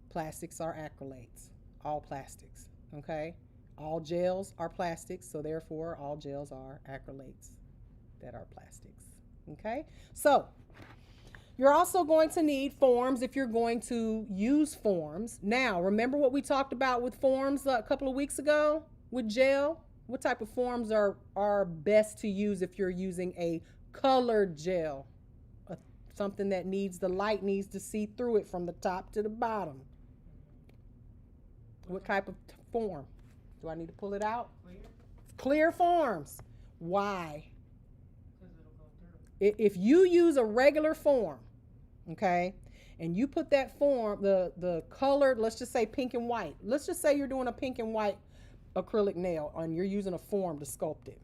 Plastics are acrylates. All plastics. Okay? All gels are plastics, so therefore all gels are acrylates that are plastics. Okay? So, you're also going to need forms if you're going to use forms. Now, remember what we talked about with forms a couple of weeks ago with gel? What type of forms are best to use if you're using a colored gel? Something that the light needs to see through it from the top to the bottom. What type of form? Do I need to pull it out? Clear forms. Why? Because it'll go through. If you use a regular form, okay, and you put that form, the colored, let's just say pink and white. Let's just say you're doing a pink and white acrylic nail and you're using a form to sculpt it.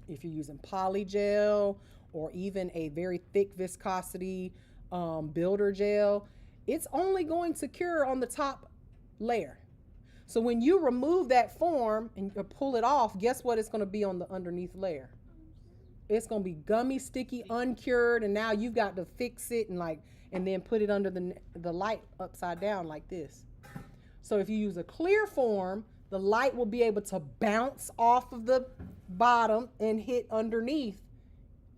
If you're using polygel or even a very thick viscosity builder gel, it's only going to cure on the top layer. So when you remove that form and you pull it off, guess what it's going to be on the underneath layer? It's going to be gummy, sticky, uncured, and now you've got to fix it and then put it under the light upside down like this. So if you use a clear form, the light will be able to bounce off of the bottom and hit underneath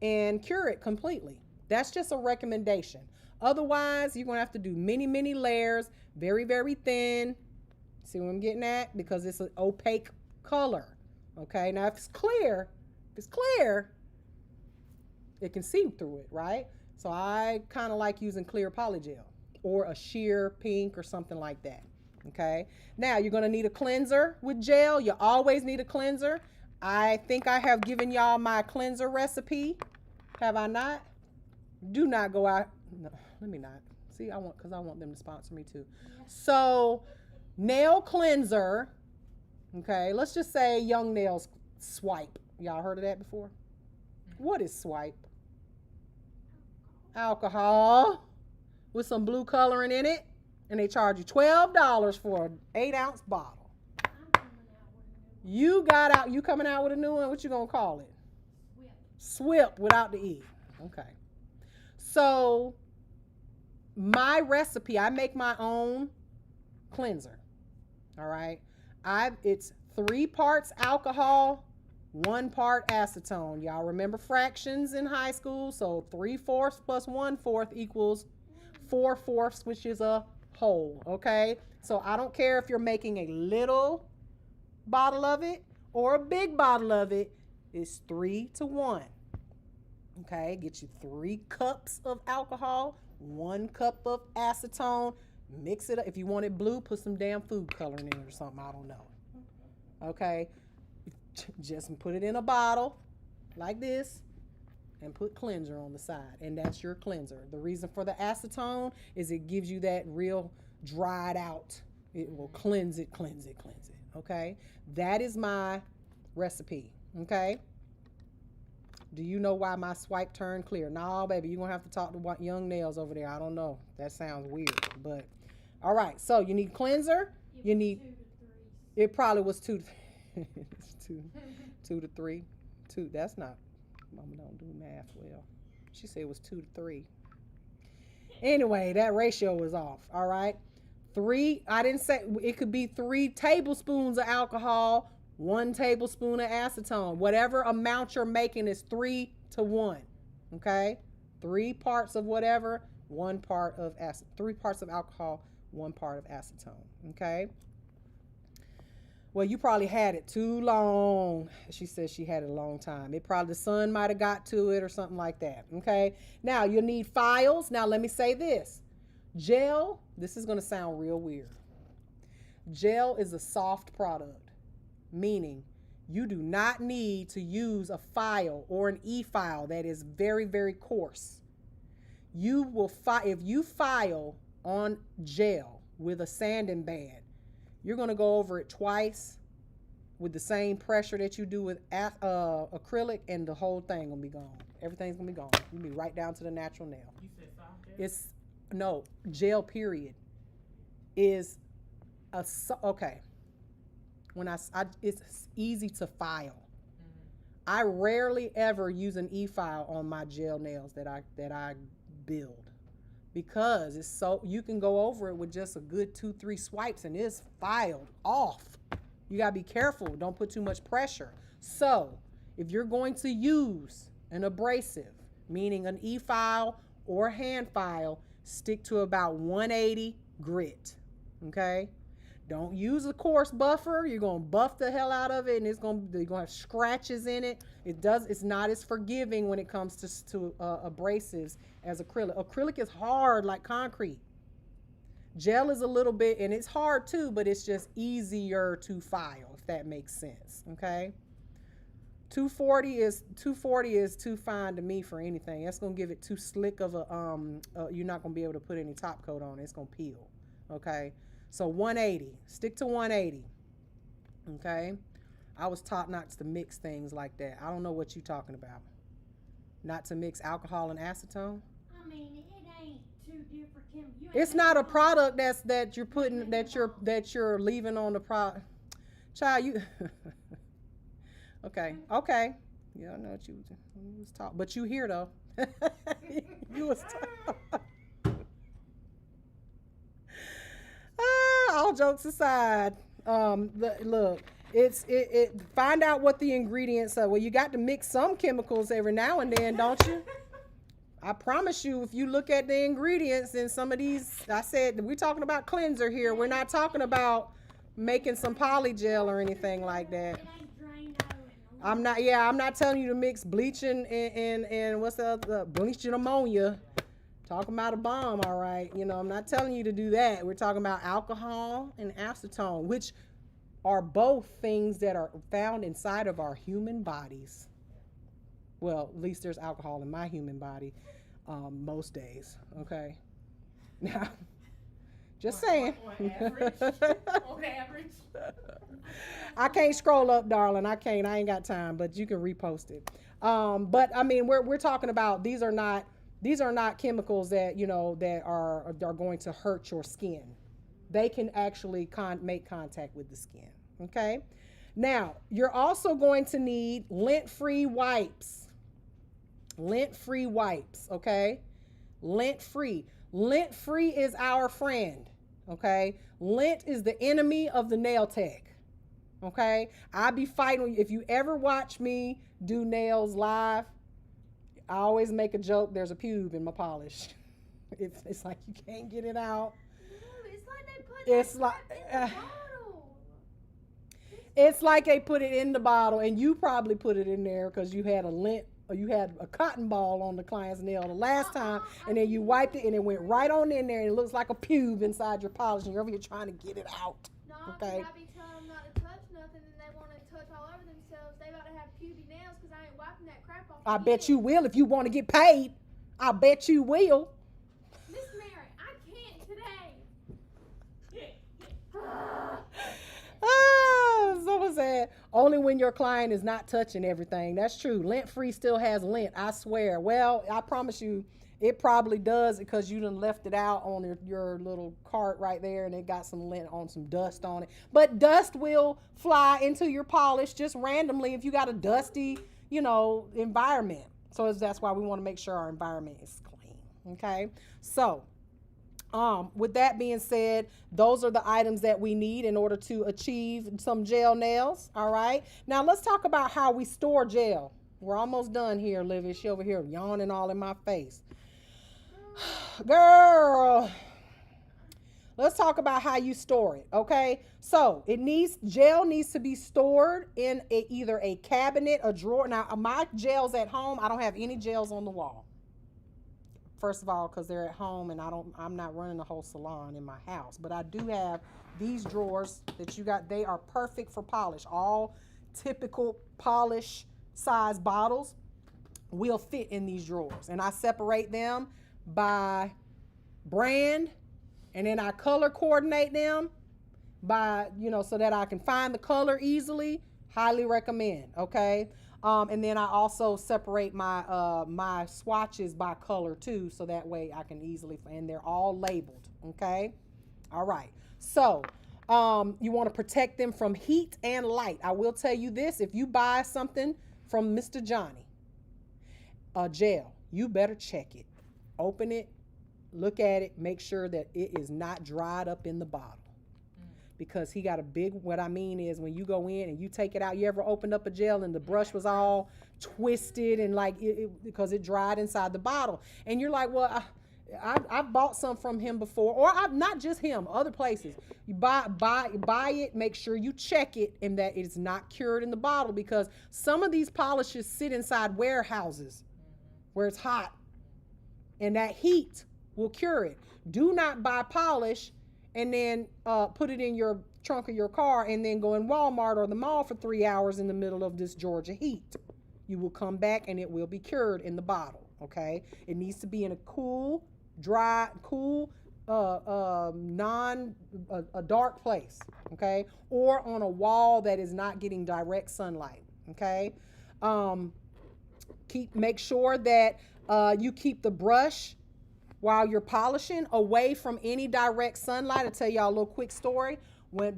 and cure it completely. That's just a recommendation. Otherwise, you're going to have to do many, many layers, very, very thin. See what I'm getting at? Because it's an opaque color. Okay, now if it's clear, it can see through it, right? So I kind of like using clear polygel or a sheer pink or something like that. Okay, now you're going to need a cleanser with gel. You always need a cleanser. I think I have given y'all my cleanser recipe. Have I not? Do not go out. No, let me not. See, because I want them to sponsor me too. So, nail cleanser. Okay, let's just say Young Nails Swipe. Y'all heard of that before? What is Swipe? Alcohol with some blue coloring in it. And they charge you $12 for an 8-ounce bottle. You coming out with a new one? What you gonna call it? Swip without the E. Okay. So my recipe, I make my own cleanser. All right. It's 3 parts alcohol, 1 part acetone. Y'all remember fractions in high school? So 3/4 plus 1/4 equals 4/4, which is a whole. Okay. So I don't care if you're making a little bottle of it or a big bottle of it. It's 3-to-1. Okay, get you 3 cups of alcohol, 1 cup of acetone, mix it up. If you want it blue, put some damn food coloring in it or something, I don't know. Okay, just put it in a bottle like this and put cleanser on the side, and that's your cleanser. The reason for the acetone is it gives you that real dried out, it will cleanse it. Okay, that is my recipe. Okay, do you know why my swipe turned clear? No, baby, you're gonna have to talk to Young Nails over there. I don't know, that sounds weird, but all right. So you need cleanser, you need 2 to 3. it probably was 2 to 3. That's not, Mama don't do math well. She said it was 2 to 3. Anyway, that ratio was off. All right. I didn't say it could be 3 tablespoons of alcohol, 1 tablespoon of acetone. Whatever amount you're making is 3 to 1. Okay. 3 parts of whatever, 1 part of 3 parts of alcohol, 1 part of acetone. Okay. Well, you probably had it too long. She says she had it a long time. It probably, the sun might have got to it or something like that. Okay. Now you'll need files. Now let me say this. Gel, this is going to sound real weird. Gel is a soft product, meaning you do not need to use a file or an e-file that is very, very coarse. You will if you file on gel with a sanding band, you're going to go over it twice with the same pressure that you do with acrylic, and the whole thing going to be gone. Everything's going to be gone. You'll be right down to the natural nail. You said soft gel? No, gel period is okay. When it's easy to file. I rarely ever use an e-file on my gel nails that I build, because it's so, you can go over it with just a good 2-3 swipes and it's filed off. You gotta be careful. Don't put too much pressure. So if you're going to use an abrasive, meaning an e-file or hand file, stick to about 180 grit. Okay. Don't use a coarse buffer. You're gonna buff the hell out of it, and you're gonna have scratches in it. It's not as forgiving when it comes to abrasives as acrylic. Acrylic is hard like concrete. Gel is a little bit, and it's hard too, but it's just easier to file, if that makes sense. Okay. 240 is too fine to me for anything. That's gonna give it too slick of you're not gonna be able to put any top coat on it. It's gonna peel. Okay. So 180, stick to 180. Okay. I was taught not to mix things like that. I don't know what you're talking about. Not to mix alcohol and acetone. I mean, it ain't two different chemicals. It's not a product that you're putting that you're leaving on the product. Child, you. Okay. Yeah, I know what you was taught, but you here though. You was taught. All jokes aside, look, find out what the ingredients are. Well, you got to mix some chemicals every now and then, don't you? I promise you, if you look at the ingredients in some of these, I said we're talking about cleanser here. We're not talking about making some polygel or anything like that. I'm not telling you to mix bleach and what's the other, bleach and ammonia. Talking about a bomb, all right. I'm not telling you to do that. We're talking about alcohol and acetone, which are both things that are found inside of our human bodies. Well, at least there's alcohol in my human body most days, okay? Now, just saying. On average. I can't scroll up, darling. I can't. I ain't got time, but you can repost it. But, I mean, we're talking about these are not chemicals that that are going to hurt your skin. They can actually make contact with the skin. Okay. Now you're also going to need lint-free wipes. Lint-free wipes. Okay. Lint-free. Lint-free is our friend. Okay. Lint is the enemy of the nail tech. Okay. I be fighting. If you ever watch me do nails live, I always make a joke. There's a pube in my polish. It's like you can't get it out. No, it's like they put in the bottle. It's like they put it in the bottle, and you probably put it in there because you had a cotton ball on the client's nail the last time, and then you wiped it, and it went right on in there, and it looks like a pube inside your polish, and you're over here trying to get it out. No, okay. I be telling them not to touch nothing, and they want to touch all over themselves. They got to have puby nails because I ain't wiping that crap off. I bet you will if you want to get paid. I bet you will. Miss Mary, I can't today. So sad. Only when your client is not touching everything. That's true. Lint-free still has lint, I swear. Well, I promise you, it probably does because you done left it out on your little cart right there, and it got some lint on, some dust on it. But dust will fly into your polish just randomly if you got a dusty, environment. So that's why we want to make sure our environment is clean. Okay, so with that being said, those are the items that we need in order to achieve some gel nails. All right, now let's talk about how we store gel. We're almost done here, Livy. She over here yawning all in my face. Girl, let's talk about how you store it. Okay, so gel needs to be stored in either a cabinet, a drawer. Now my gels at home, I don't have any gels on the wall. First of all, because they're at home and I'm not running a whole salon in my house, but I do have these drawers that you got. They are perfect for polish. All typical polish size bottles will fit in these drawers, and I separate them by brand, and then I color coordinate them by, so that I can find the color easily. Highly recommend. Okay. And then I also separate my swatches by color too, so that way I can easily, and they're all labeled. Okay. All right. So you want to protect them from heat and light. I will tell you this: if you buy something from Mr. Johnny, a gel, you better check it, open it, look at it, make sure that it is not dried up in the bottle. Because he got a big, what I mean is when you go in and you take it out, you ever opened up a gel and the brush was all twisted and like because it dried inside the bottle, and you're like, well, I've bought some from him before, or not just him, other places. You buy it, make sure you check it and that it's not cured in the bottle, because some of these polishes sit inside warehouses where it's hot, and that heat will cure it. Do not buy polish and then put it in your trunk of your car and then go in Walmart or the mall for 3 hours in the middle of this Georgia heat. You will come back and it will be cured in the bottle. Okay, it needs to be in a cool, dry, a dark place. Okay, or on a wall that is not getting direct sunlight. Okay, make sure that you keep the brush, while you're polishing, away from any direct sunlight. I'll tell y'all a little quick story.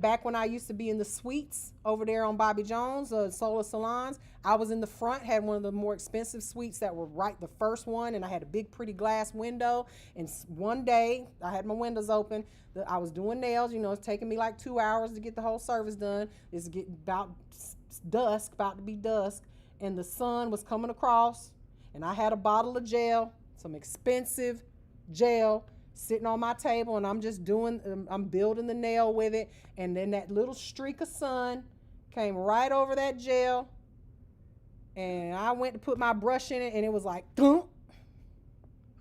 Back when I used to be in the suites over there on Bobby Jones, Solar Salons, I was in the front, had one of the more expensive suites that were right the first one, and I had a big pretty glass window. And one day, I had my windows open. I was doing nails. It's taking me like 2 hours to get the whole service done. It's getting about to be dusk, and the sun was coming across, and I had a bottle of gel, some expensive gel, sitting on my table, and I'm building the nail with it, and then that little streak of sun came right over that gel, and I went to put my brush in it, and it was like, thump.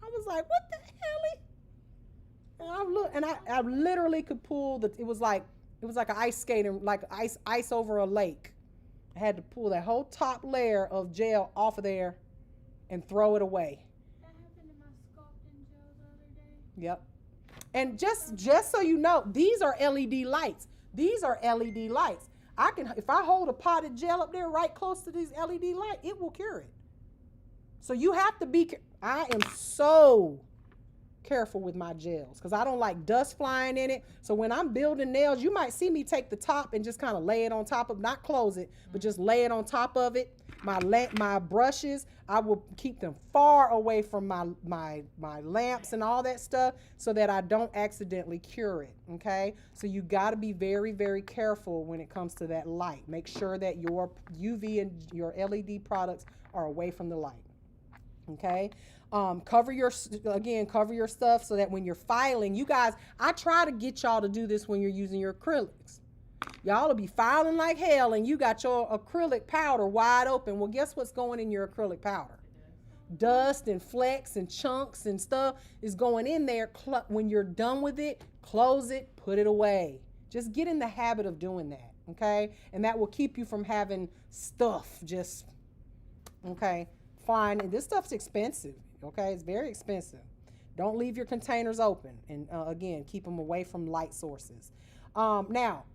I was like, what the hell? And I looked, and I literally could pull it was like an ice skating, like ice over a lake. I had to pull that whole top layer of gel off of there and throw it away. Yep. And just so you know, these are LED lights. These are LED lights. If I hold a potted gel up there right close to these LED light, it will cure it. So you have to be, I am so careful with my gels because I don't like dust flying in it. So when I'm building nails, you might see me take the top and just kind of lay it on top of, not close it, but just lay it on top of it. My brushes, I will keep them far away from my lamps and all that stuff so that I don't accidentally cure it. Okay, so you got to be very, very careful when it comes to that light. Make sure that your UV and your LED products are away from the light. Okay, cover your stuff so that when you're filing, you guys, I try to get y'all to do this when you're using your acrylics. Y'all will be filing like hell and you got your acrylic powder wide open. Well, guess what's going in your acrylic powder? Dust and flecks and chunks and stuff is going in there. When you're done with it, close it, put it away. Just get in the habit of doing that, okay? And that will keep you from having stuff just, okay, fine. And this stuff's expensive, okay? It's very expensive. Don't leave your containers open. And again, keep them away from light sources. Now,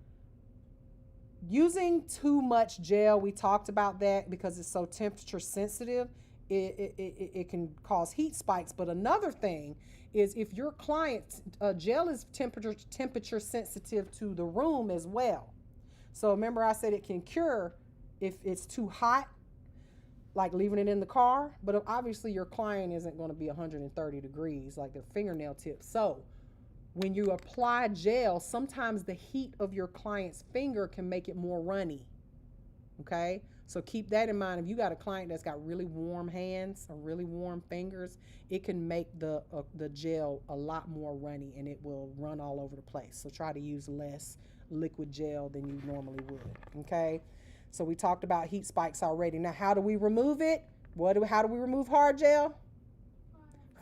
using too much gel, we talked about that because it's so temperature sensitive, it can cause heat spikes. But another thing is if your client, gel is temperature sensitive to the room as well. So remember I said it can cure if it's too hot. like leaving it in the car, but obviously your client isn't going to be 130 degrees like their fingernail tips. So when you apply gel, sometimes the heat of your client's finger can make it more runny. Okay, so keep that in mind. If you got a client that's got really warm hands or really warm fingers, it can make the gel a lot more runny, and it will run all over the place. So try to use less liquid gel than you normally would. Okay, so we talked about heat spikes already. Now, how do we remove it? How do we remove hard gel?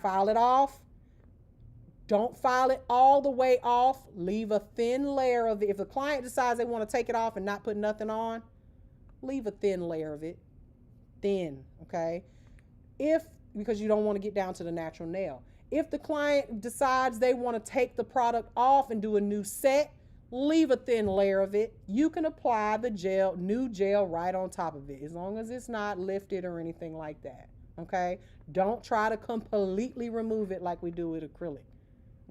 File it off. Don't file it all the way off. Leave a thin layer of it. If the client decides they want to take it off and not put nothing on, leave a thin layer of it. Thin, okay? Because you don't want to get down to the natural nail. If the client decides they want to take the product off and do a new set, leave a thin layer of it. You can apply the new gel right on top of it, as long as it's not lifted or anything like that, okay? Don't try to completely remove it like we do with acrylic,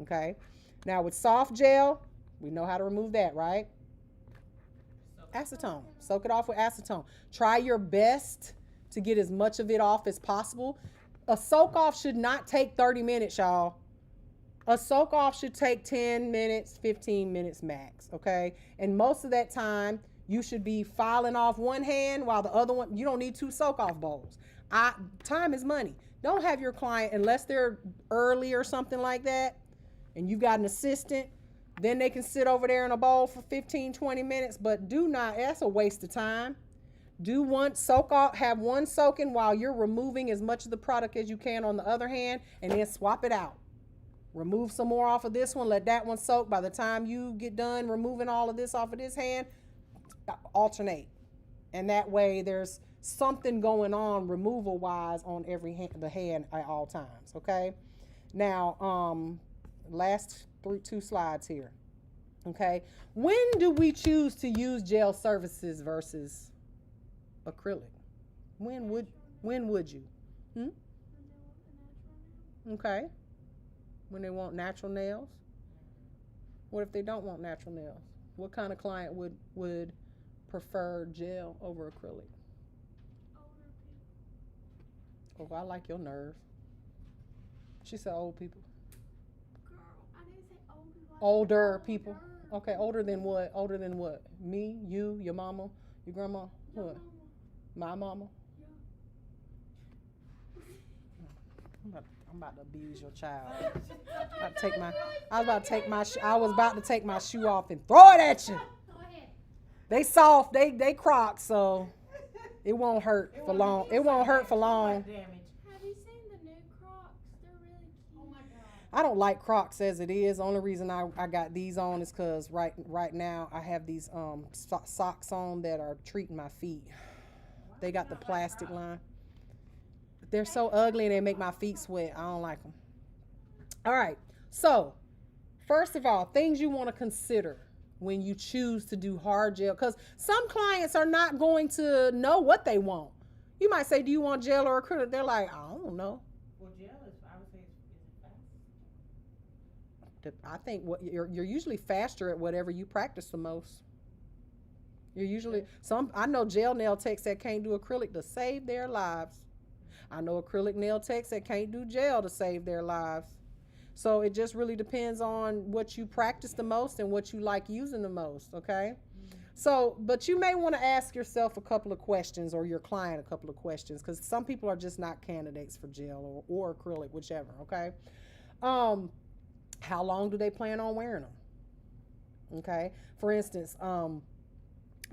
okay? Now with soft gel, we know how to remove that, right? Acetone. Soak it off with acetone. Try your best to get as much of it off as possible. A soak off should not take 30 minutes, y'all. A soak off should take 10 minutes, 15 minutes max, okay? And most of that time, you should be filing off one hand while the other one, you don't need 2 soak off bowls. Time is money. Don't have your client, unless they're early or something like that, and you've got an assistant, then they can sit over there in a bowl for 15, 20 minutes, but do not, that's a waste of time. Do one soak off, have one soaking while you're removing as much of the product as you can on the other hand, and then swap it out. Remove some more off of this one, let that one soak. By the time you get done removing all of this off of this hand, alternate. And that way there's something going on removal wise on every hand, the hand at all times, okay? Now, last 2 slides here. Okay, when do we choose to use gel surfaces versus acrylic? When would you? Okay, when they want natural nails. What if they don't want natural nails? What kind of client would prefer gel over acrylic? Older Oh, people. I like your nerve. She said old people. Girl, I didn't say older. Older people. Okay, older than what? Older than what? Me, you, your mama, your grandma? Your What? mama. My mama? Yeah. I'm about to abuse your child. I was about to take my shoe off and throw it at you. Go ahead. They soft, they Crocs, so it won't hurt for long. It won't hurt for long. Damage. Have you seen the new Crocs? They're really cute. Oh my God. I don't like Crocs as it is. The only reason I got these on is because right now I have these socks on that are treating my feet. They got the plastic line. They're so ugly and they make my feet sweat. I don't like them. All right. So, first of all, things you want to consider when you choose to do hard gel, because some clients are not going to know what they want. You might say, do you want gel or acrylic? They're like, I don't know. Well, gel is, I would say, is it fast? I think you're usually faster at whatever you practice the most. You're usually I know gel nail techs that can't do acrylic to save their lives. I know acrylic nail techs that can't do gel to save their lives. So it just really depends on what you practice the most and what you like using the most, okay? So, but you may want to ask yourself a couple of questions, or your client a couple of questions, because some people are just not candidates for gel or acrylic, whichever, okay? How long do they plan on wearing them? Okay? For instance,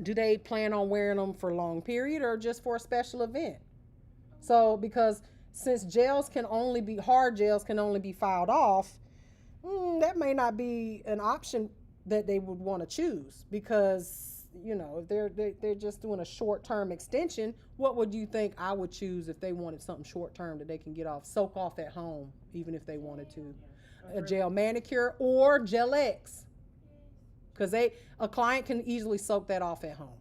do they plan on wearing them for a long period or just for a special event? So, because since hard gels can only be filed off, that may not be an option that they would want to choose, because, you know, if they're just doing a short-term extension, what would you think I would choose if they wanted something short-term that they can get off, soak off at home, even if they wanted to? A gel manicure or Gel X, because a client can easily soak that off at home.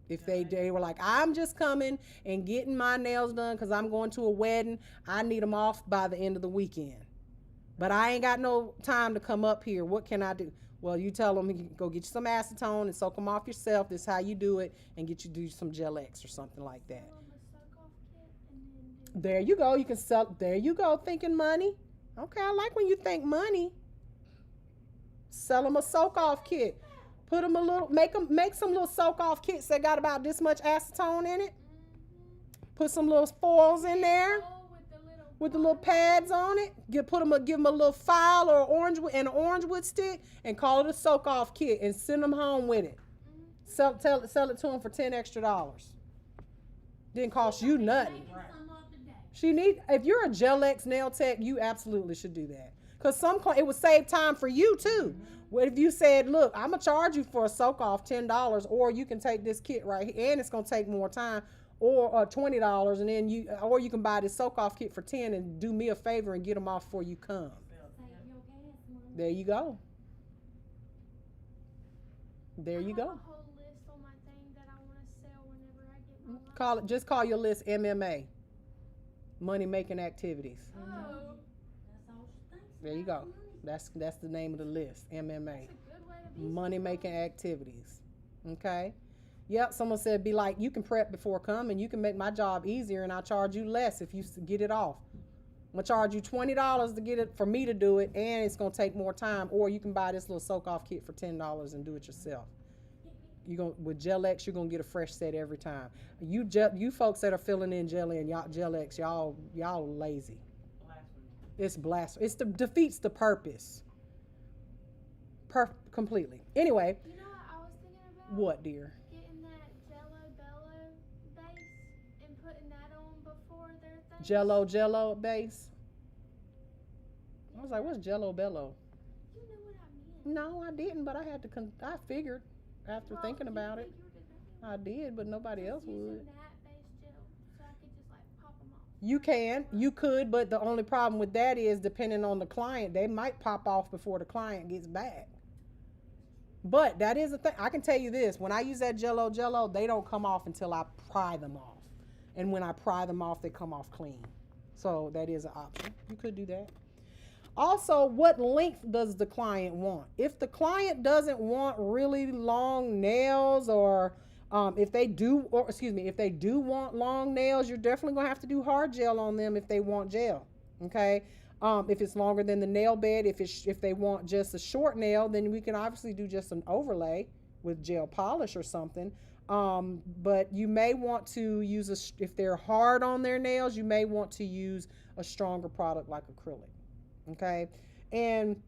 If they were like, I'm just coming and getting my nails done because I'm going to a wedding, I need them off by the end of the weekend, but I ain't got no time to come up here. What can I do? Well, you tell them, you can go get you some acetone and soak them off yourself. This is how you do it, and do some Gel X or something like that. Tell them to soak off There you go. You can sell. There you go. Thinking money. Okay, I like when you think money. Sell them a soak off kit. Put them a little. Make some little soak off kits that got about this much acetone in it. Put some little foils in there with the little pads on it. Give them a little file or an orange wood stick and call it a soak off kit and send them home with it. Sell it to them for $10 extra. Didn't cost you nothing. If you're a Gel X nail tech, you absolutely should do that. Because it would save time for you too. What if you said, look, I'm going to charge you for a soak off $10, or you can take this kit right here and it's going to take more time, or $20, and then you can buy this soak off kit for $10 and do me a favor and get them off before you come. There you go. There you go. Just call your list MMA. Money making activities. Oh. There you go. That's the name of the list. MMA. Money making activities. Okay. Yep. Someone said, be like, you can prep before coming. You can make my job easier, and I'll charge you less if you get it off. I'm gonna charge you $20 to get it for me to do it, and it's gonna take more time. Or you can buy this little soak off kit for $10 and do it yourself. With Gel X, you're gonna get a fresh set every time. You folks that are filling in jelly and Gel X, y'all lazy. It's blasphemy. It defeats the purpose. Completely. Anyway. You know what I was thinking about? What, dear? Getting that Jello Bello base and putting that on before their thing. Jello base. I was like, what's Jello Bello? You know what I mean? No, I didn't, but I figured after thinking about it. I did, but nobody else would. You could, but the only problem with that is, depending on the client, they might pop off before the client gets back. But that is a thing. I can tell you this: when I use that Jello, they don't come off until I pry them off, and when I pry them off, they come off clean. So that is an option. You could do that. Also, what length does the client want? If the client doesn't want really long nails, or if they do want long nails, you're definitely gonna have to do hard gel on them if they want gel. Okay. If it's longer than the nail bed, if they want just a short nail, then we can obviously do just an overlay with gel polish or something. But you may want to use if they're hard on their nails, you may want to use a stronger product like acrylic. Okay. And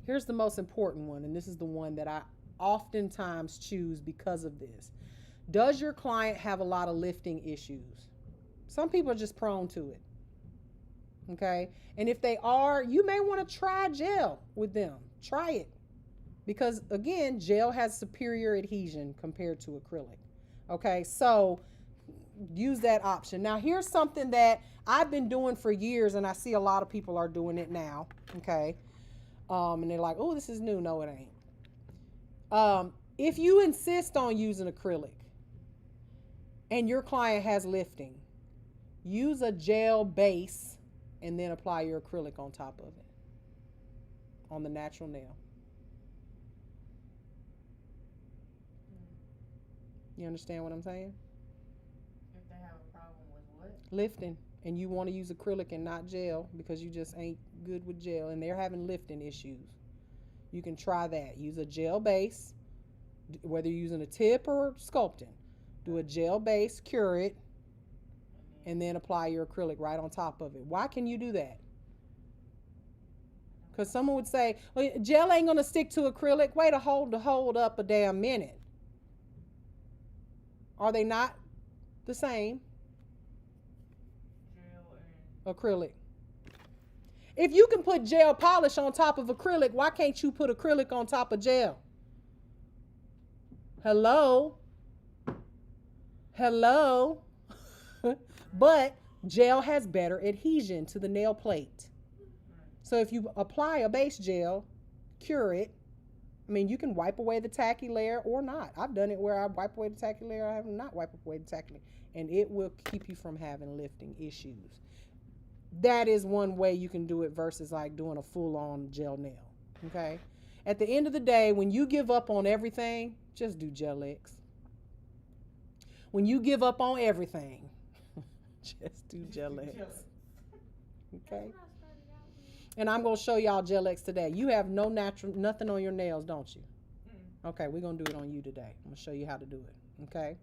here's the most important one, and this is the one that I oftentimes choose because of this. Does your client have a lot of lifting issues? Some people are just prone to it. Okay. And if they are, you may want to try gel with them. Try it. Because again, gel has superior adhesion compared to acrylic. Okay. So use that option. Now here's something that I've been doing for years, and I see a lot of people are doing it now. Okay. And they're like, oh, this is new. No, it ain't. If you insist on using acrylic and your client has lifting, use a gel base and then apply your acrylic on top of it on the natural nail. You understand what I'm saying? If they have a problem with what? Lifting, and you want to use acrylic and not gel because you just ain't good with gel and they're having lifting issues, you can try that. Use a gel base, whether you're using a tip or sculpting. Do a gel base, cure it, and then apply your acrylic right on top of it. Why can you do that? Because someone would say, well, gel ain't going to stick to acrylic. Wait a hold up a damn minute. Are they not the same? Gel and acrylic. If you can put gel polish on top of acrylic, why can't you put acrylic on top of gel? Hello? But gel has better adhesion to the nail plate. So if you apply a base gel, cure it. I mean, you can wipe away the tacky layer or not. I've done it where I wipe away the tacky layer. I have not wiped away the tacky layer. And it will keep you from having lifting issues. That is one way you can do it versus like doing a full-on gel nail. Okay? At the end of the day, when you give up on everything, just do Gel X. When you give up on everything, Just do gel X. That's Okay. what I started out with. And I'm gonna show y'all gel X today. You have no natural nothing on your nails, don't you? Okay, we're gonna do it on you today. I'm gonna show you how to do it. Okay.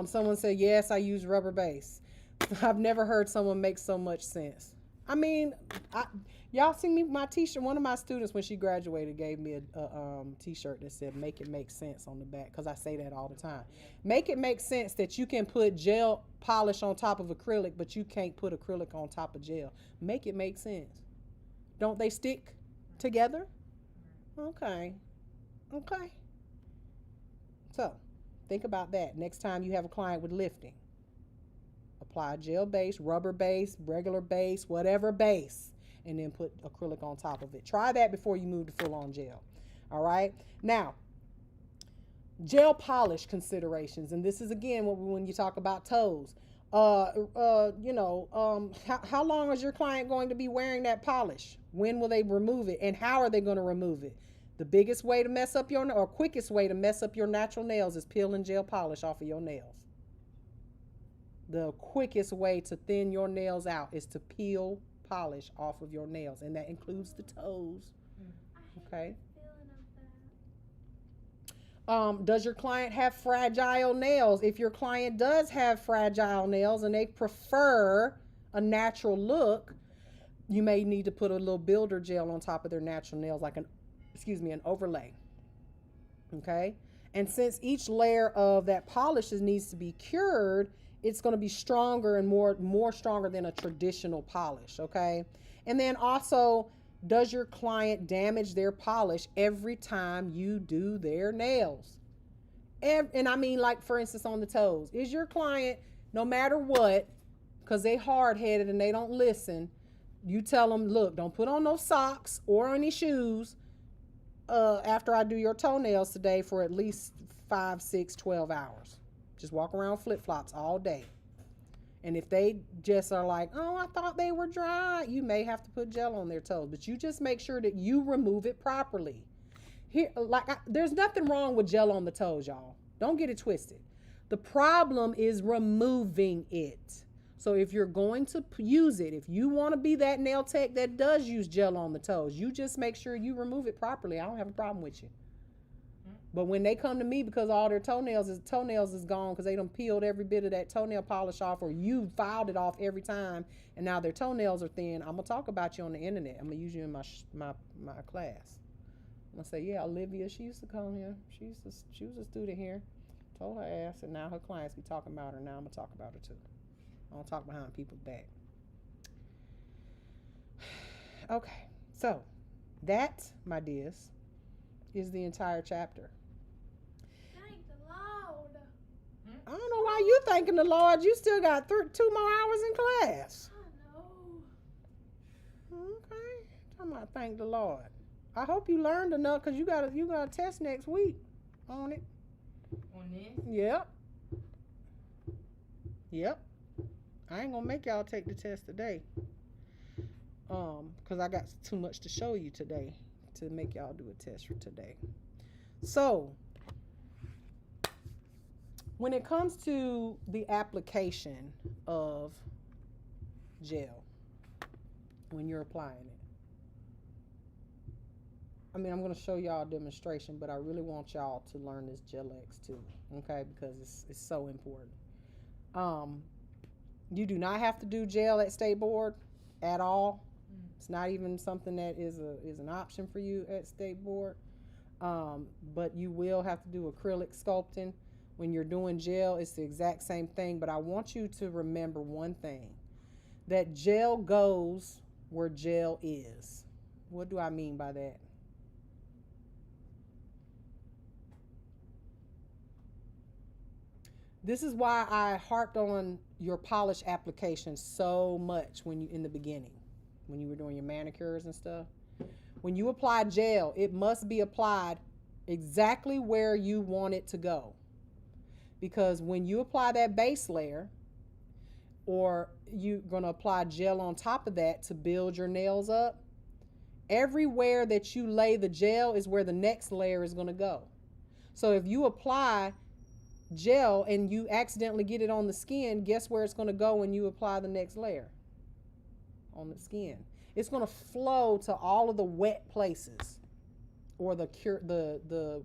Someone said yes, I use rubber base. I've never heard someone make so much sense. I mean, y'all seen me my T-shirt. One of my students, when she graduated, gave me a T-shirt that said "Make it make sense" on the back, because I say that all the time. Make it make sense that you can put gel polish on top of acrylic, but you can't put acrylic on top of gel. Make it make sense. Don't they stick together? Okay. Okay. So, think about that. Next time you have a client with lifting, apply gel base, rubber base, regular base, whatever base, and then put acrylic on top of it. Try that before you move to full-on gel. All right? Now, gel polish considerations, and this is again when you talk about toes. How long is your client going to be wearing that polish? When will they remove it, and how are they going to remove it? The biggest way to mess up or quickest way to mess up your natural nails is peeling gel polish off of your nails. The quickest way to thin your nails out is to peel polish off of your nails, and that includes the toes. Okay. Does your client have fragile nails? If your client does have fragile nails and they prefer a natural look, you may need to put a little builder gel on top of their natural nails, like an overlay. Okay? And since each layer of that polish needs to be cured, it's going to be stronger and more stronger than a traditional polish. Okay? And then also, does your client damage their polish every time you do their nails? And I mean, like, for instance, on the toes. Is your client, no matter what, because they hard-headed and they don't listen, you tell them, look, don't put on no socks or any shoes after I do your toenails today for at least 5, 6, 12 hours. Just walk around flip-flops all day. And if they just are like, oh, I thought they were dry, you may have to put gel on their toes. But you just make sure that you remove it properly. There's nothing wrong with gel on the toes, y'all. Don't get it twisted. The problem is removing it. So if you're going to use it, if you want to be that nail tech that does use gel on the toes, you just make sure you remove it properly. I don't have a problem with you. But when they come to me because all their toenails is gone because they done peeled every bit of that toenail polish off, or you filed it off every time, and now their toenails are thin, I'm gonna talk about you on the internet. I'm gonna use you in my class. I'm gonna say, yeah, Olivia, she used to come here. She was a student here. Told her ass, and now her clients be talking about her. Now I'm gonna talk about her too. I don't talk behind people's back. Okay, so that, my dears, is the entire chapter. Thank the Lord. I don't know why you thanking the Lord. You still got 2 more hours in class. I know. Okay, I'm gonna thank the Lord. I hope you learned enough, because you got a test next week on it. On this? Yep. I ain't gonna make y'all take the test today. Because I got too much to show you today to make y'all do a test for today. So, when it comes to the application of gel, when you're applying it, I mean, I'm going to show y'all a demonstration, but I really want y'all to learn this Gel X too, okay? Because it's so important. You do not have to do gel at State Board at all. It's not even something that is an option for you at State Board. But you will have to do acrylic sculpting. When you're doing gel, it's the exact same thing. But I want you to remember one thing, that gel goes where gel is. What do I mean by that? This is why I harped on your polish application so much in the beginning, when you were doing your manicures and stuff. When you apply gel, it must be applied exactly where you want it to go. Because when you apply that base layer, or you're going to apply gel on top of that to build your nails up, everywhere that you lay the gel is where the next layer is going to go. So if you apply gel and you accidentally get it on the skin, guess where it's going to go when you apply the next layer? On the skin. It's going to flow to all of the wet places, or the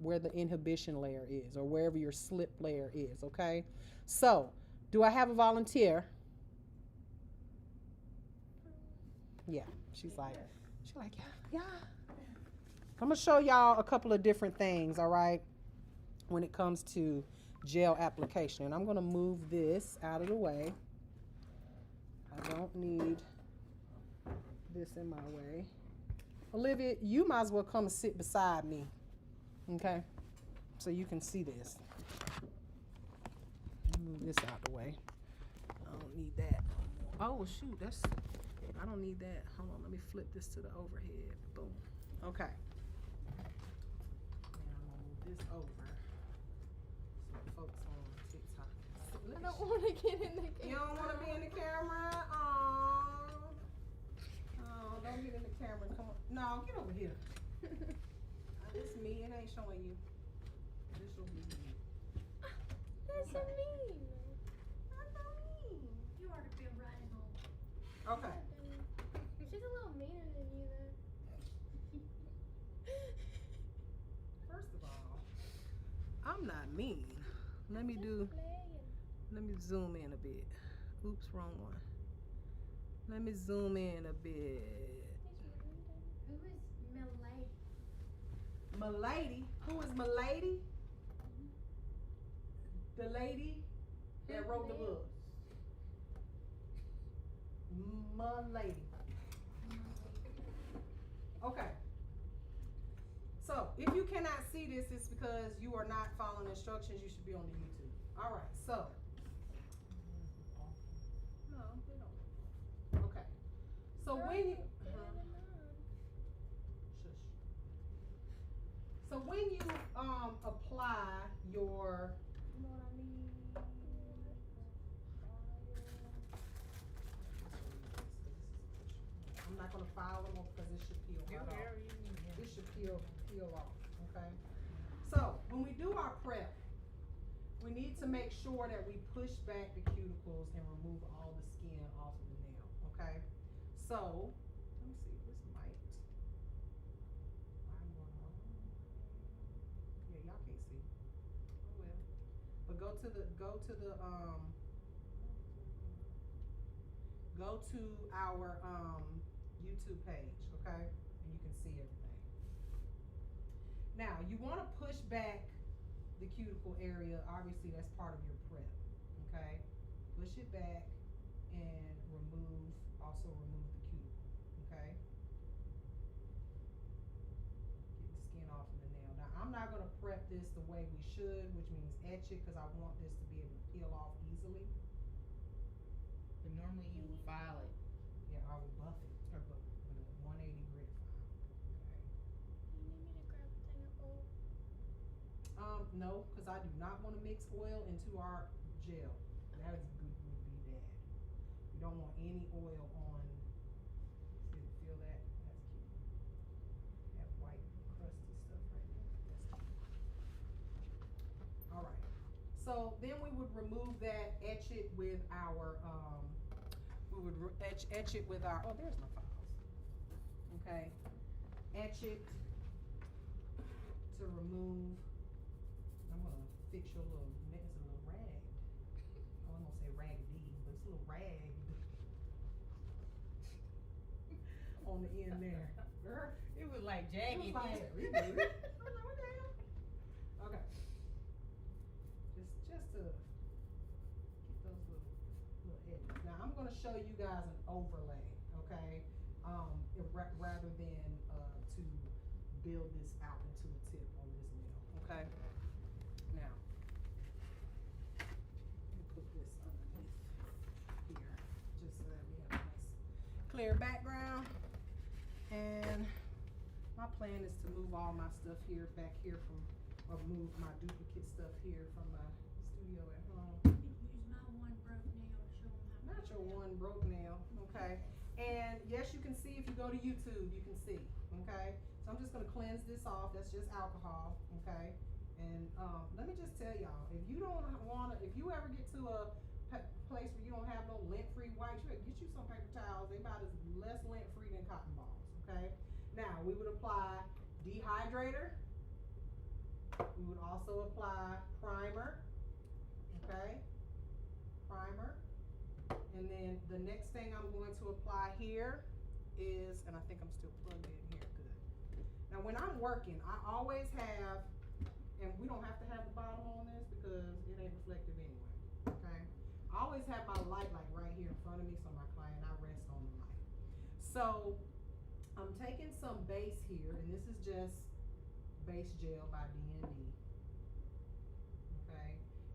where the inhibition layer is, or wherever your slip layer is. Okay, so do I have a volunteer? Yeah, she's like yeah. I'm gonna show y'all a couple of different things, all right, when it comes to gel application. And I'm gonna move this out of the way. I don't need this in my way. Olivia, you might as well come and sit beside me, okay, so you can see this. Move this out the way. I don't need that. Oh shoot, I don't need that. Hold on, let me flip this to the overhead. Boom. Okay. Now I'm gonna move this over so folks on TikTok. I don't want to get in the camera. You don't want to be in the camera? Oh, don't get in the camera. Come on. No, get over here. It's me. It ain't showing you. This will be me. That's so mean. That's so mean. You ought to feel right at home. Okay. She's a little meaner than you, though. First of all, I'm not mean. Let me zoom in a bit. Oops, wrong one. Let me zoom in a bit. Who is Milady? Milady? Who is Milady? The lady that wrote the book. Milady. Okay. So, if you cannot see this, it's because you are not following instructions. You should be on the YouTube. All right, so. No, we don't. Okay. So when you. Shush. So when you apply your. You know what I mean? I'm not gonna file them because it should peel right off. It should peel off, okay? So, when we do our prep, we need to make sure that we push back the cuticles and remove all the skin off of the nail, okay? So, let me see, this might, yeah, y'all can't see. Oh well. But go to our YouTube page, okay? And you can see everything. Now, you want to push back the cuticle area. Obviously, that's part of your prep, okay? Push it back and also remove the cuticle, okay? Get the skin off of the nail. Now, I'm not going to prep this the way we should, which means etch it, because I want this to be able to peel off easily. But normally you would file it. Yeah, I would buff it, or with a 180 grit file, okay? You need me to grab a thing of oil? No, because I do not want to mix oil into our gel. That would be bad. You don't want any oil on. See, feel that? That's cute. That white crusty stuff right there. That's cute. All right. So then we would remove that, etch it with our etch it with our. Oh, there's my files. Okay. Etch it to remove. I'm gonna fix your little. It's a little rag. I won't say raggedy, but it's a little rag on the end there. Girl, it was like It jagged. was like, really? I was like, what the hell? Okay. Just to get those little edges. Now I'm gonna show you guys an overlay, okay? Rather than to build this out into a tip on this nail, okay? Now, let me put this underneath here, just so that we have a nice clear background. And my plan is to move all my stuff back here or move my duplicate stuff here from my studio at home. Use my one broke nail to show them how. Not your one broke nail, okay? And yes, you can see if you go to YouTube, you can see, okay? So I'm just gonna cleanse this off. That's just alcohol, okay? And let me just tell y'all, if you don't wanna, if you ever get to a place where you don't have no lint-free wipes, you better get you some paper towels. They about as less lint-free than cotton balls, okay? Now, we would apply dehydrator. We would also apply primer, okay? Primer. And then the next thing I'm going to apply here is, and I think I'm still plugged in here, good. Now when I'm working, I always have, and we don't have to have the bottom on this because it ain't reflective anyway, okay? I always have my light like right here in front of me so my client, I rest on the light. So I'm taking some base here, and this is just base gel by D&D, okay?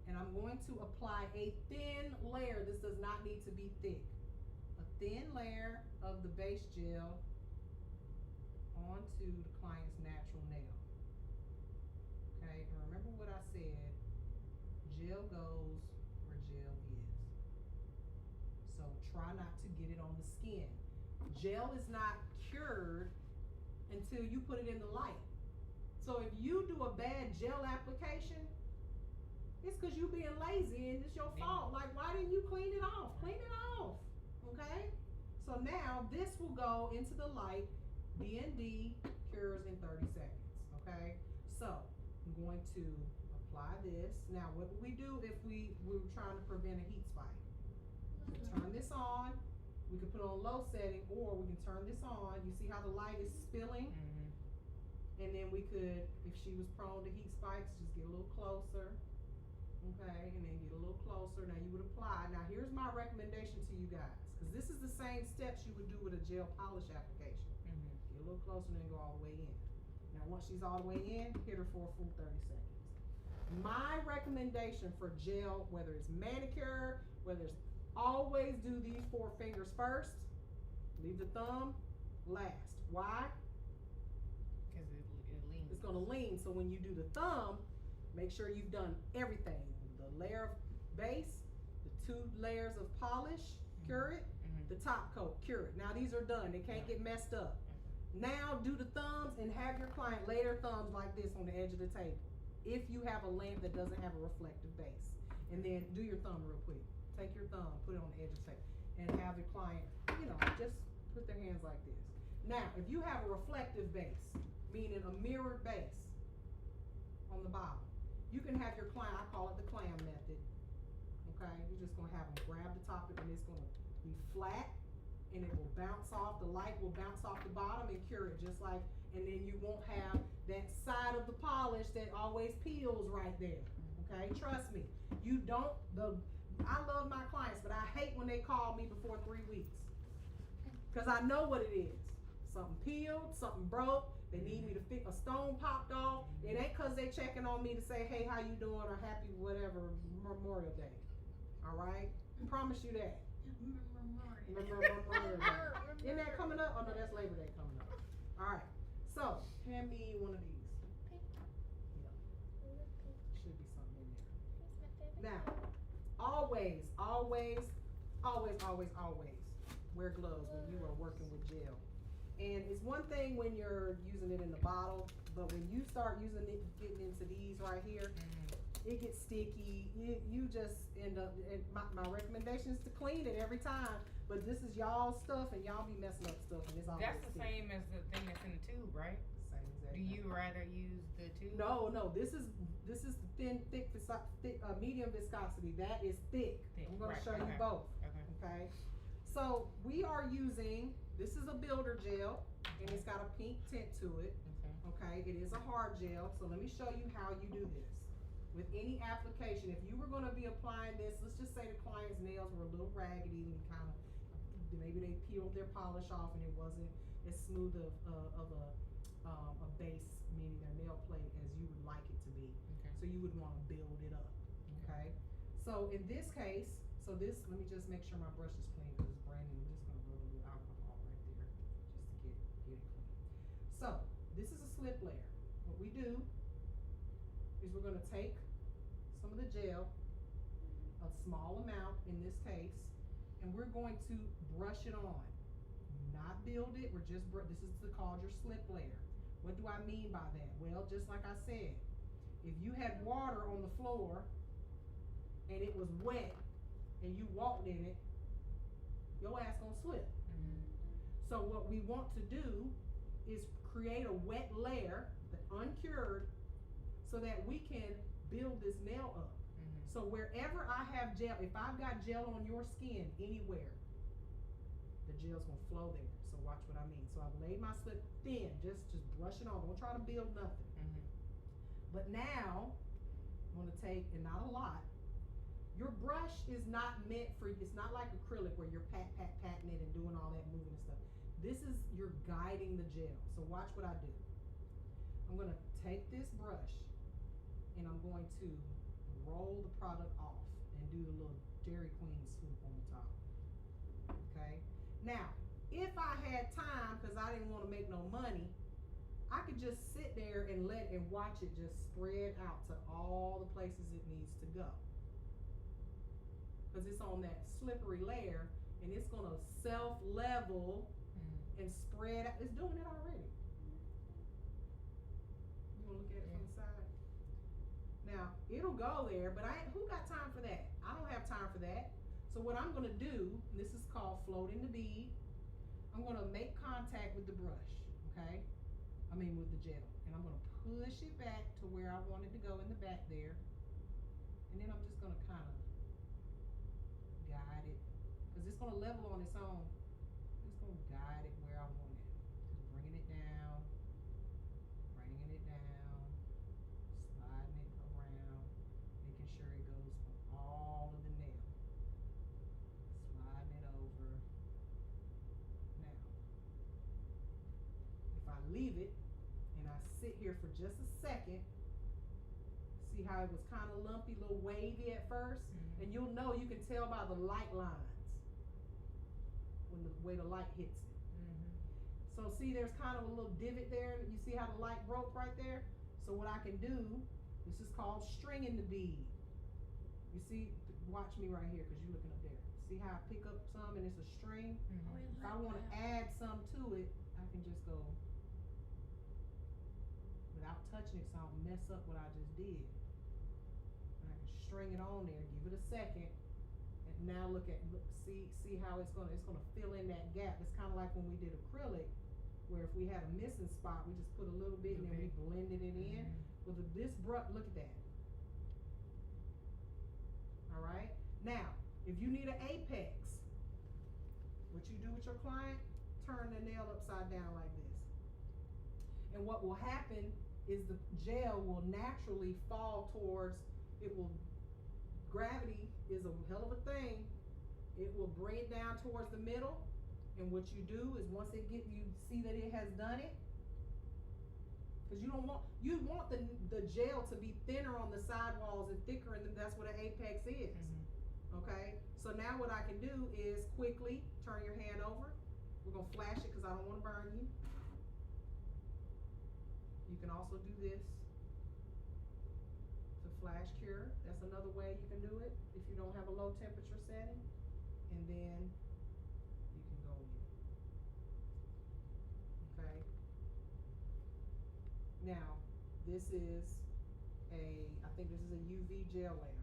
And I'm going to apply a thin layer. This does not need to be thick. A thin layer of the base gel onto the client's natural nail. Okay, and remember what I said, gel goes where gel is. So try not to get it on the skin. Gel is not cured until you put it in the light. So if you do a bad gel application, it's because you being lazy and it's your fault. Like, why didn't you clean it off? Clean it off, okay? So now this will go into the light. D&D cures in 30 seconds, okay? So I'm going to apply this. Now, what would we do if we were trying to prevent a heat spike? We can turn this on. We can put it on low setting, or we can turn this on. You see how the light is spilling? Mm-hmm. And then we could, if she was prone to heat spikes, just get a little closer. Okay, and then get a little closer. Now you would apply. Now here's my recommendation to you guys, because this is the same steps you would do with a gel polish application. Mm-hmm. Get a little closer and then go all the way in. Now once she's all the way in, hit her for a full 30 seconds. My recommendation for gel, whether it's manicure, whether it's, always do these 4 fingers first. Leave the thumb last. Why? Because it leans. It's gonna lean. So when you do the thumb, make sure you've done everything. The layer of base, the 2 layers of polish, cure it, the top coat, cure it. Now these are done. They can't get messed up. Now do the thumbs and have your client lay their thumbs like this on the edge of the table. If you have a lamp that doesn't have a reflective base. And then do your thumb real quick. Take your thumb, put it on the edge of the table, and have your client, you know, just put their hands like this. Now, if you have a reflective base, meaning a mirrored base on the bottom, you can have your client, I call it the clam method, okay? You're just gonna have them grab the top and it's gonna be flat, and it will bounce off, the light will bounce off the bottom and cure it just like, and then you won't have that side of the polish that always peels right there, okay? Trust me, you don't, I love my clients, but I hate when they call me before 3 weeks, because I know what it is. Something peeled, something broke, they need me to fix, a stone popped off. It ain't because they checking on me to say, hey, how you doing, or happy whatever, Memorial Day. All right? I promise you that. Memorial Day. Isn't that coming up? Oh no, that's Labor Day coming up. All right. So, hand me one of these. Yeah. Should be something in there. Now, always wear gloves when you are working with gel. And it's one thing when you're using it in the bottle, but when you start using it, getting into these right here, it gets sticky. You just end up, and my recommendation is to clean it every time, but this is y'all's stuff and y'all be messing up stuff and it's always That's the sticky. same as the thing that's in the tube, right? Same exact Do you rather use the tube? No, this is the thin, thick, medium viscosity. That is thick. I'm going to show you both. Okay. So we are using, this is a builder gel, and it's got a pink tint to it. Okay. It is a hard gel. So let me show you how you do this. With any application, if you were going to be applying this, let's just say the client's nails were a little raggedy and kind of, maybe they peeled their polish off and it wasn't as smooth of a base, meaning their nail plate, as you would like it to be. Okay. So you would want to build it up. Okay. So in this case, so this, let me just make sure my brush is clean because it's brand new. I'm just going to rub a little alcohol right there just to get it clean. So this is a slip layer. What we do is we're going to take some of the gel, a small amount in this case, and we're going to brush it on. Not build it, we're just, this is called your slip layer. What do I mean by that? Well, just like I said, If you had water on the floor and it was wet and you walked in it, your ass gonna slip. So what we want to do is create a wet layer, the uncured, so that we can build this nail up. So wherever I have gel, if I've got gel on your skin anywhere, the gel's gonna flow there. So watch what I mean. So I've laid my slip thin, just brush it on. Don't try to build nothing. But now, I'm gonna take, and not a lot, your brush is not meant for, it's not like acrylic where you're patting it and doing all that moving and stuff. This is, you're guiding the gel. So watch what I do. I'm gonna take this brush and I'm going to roll the product off and do the little Dairy Queen swoop on the top. Okay? Now, if I had time, because I didn't want to make no money, I could just sit there and watch it just spread out to all the places it needs to go. Because it's on that slippery layer and it's gonna self-level and spread out. It's doing it already. You wanna look at it from the side? Now, it'll go there, but who got time for that? I don't have time for that. So what I'm gonna do, and this is called floating the bead, I'm gonna make contact with the brush, okay? With the gel. And I'm gonna push it back to where I want it to go in the back there. And then I'm just gonna kind of guide it. Because it's gonna level on its own. Just gonna guide it where I want it. Just bringing it down, sliding it around, making sure it goes from all of the nail. Sliding it over. Now, if I leave it, and I sit here for just a second, see how it was kind of lumpy, a little wavy at first? And you'll know, you can tell by the light lines when the way the light hits it. So see, there's kind of a little divot there. You see how the light broke right there? So what I can do, this is called stringing the bead. You see, watch me right here because you're looking up there. See how I pick up some and it's a string? If I want to add some to it, I can just go without touching it so I don't mess up what I just did. And I can string it on there, give it a second, and now see how it's gonna fill in that gap. It's kind of like when we did acrylic, where if we had a missing spot, we just put a little bit and then we blended it in. Well, this brush, look at that. All right. Now, if you need an apex, what you do with your client, turn the nail upside down like this. And what will happen is the gel will naturally fall towards, gravity is a hell of a thing. It will bring it down towards the middle. And what you do is once you see that it has done it, because you want the gel to be thinner on the sidewalls and thicker, and that's what an apex is. Okay, so now what I can do is quickly turn your hand over. We're gonna flash it because I don't want to burn you. You can also do this to flash cure. That's another way you can do it if you don't have a low temperature setting. And then you can go in. Okay. Now, this is I think this is a UV gel layer.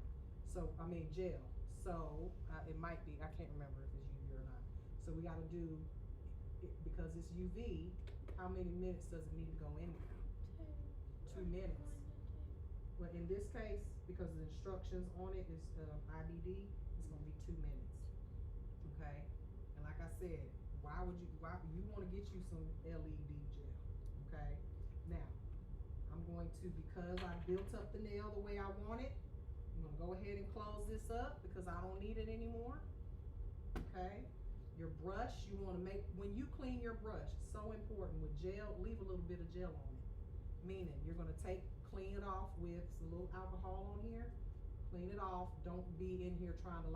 Gel. So, it might be, I can't remember if it's UV or not. So we gotta do, because it's UV, how many minutes does it need to go in there? 2 minutes. Well, in this case, because the instructions on it is IBD, it's gonna be 2 minutes. Okay? And like I said, why you wanna get you some LED gel. Okay? Now, I'm going to, because I built up the nail the way I want it, I'm gonna go ahead and close this up because I don't need it anymore. Okay? Your brush, you wanna make, when you clean your brush, it's so important with gel, leave a little bit of gel on it. Meaning, you're gonna clean it off with a little alcohol on here, clean it off, don't be in here trying to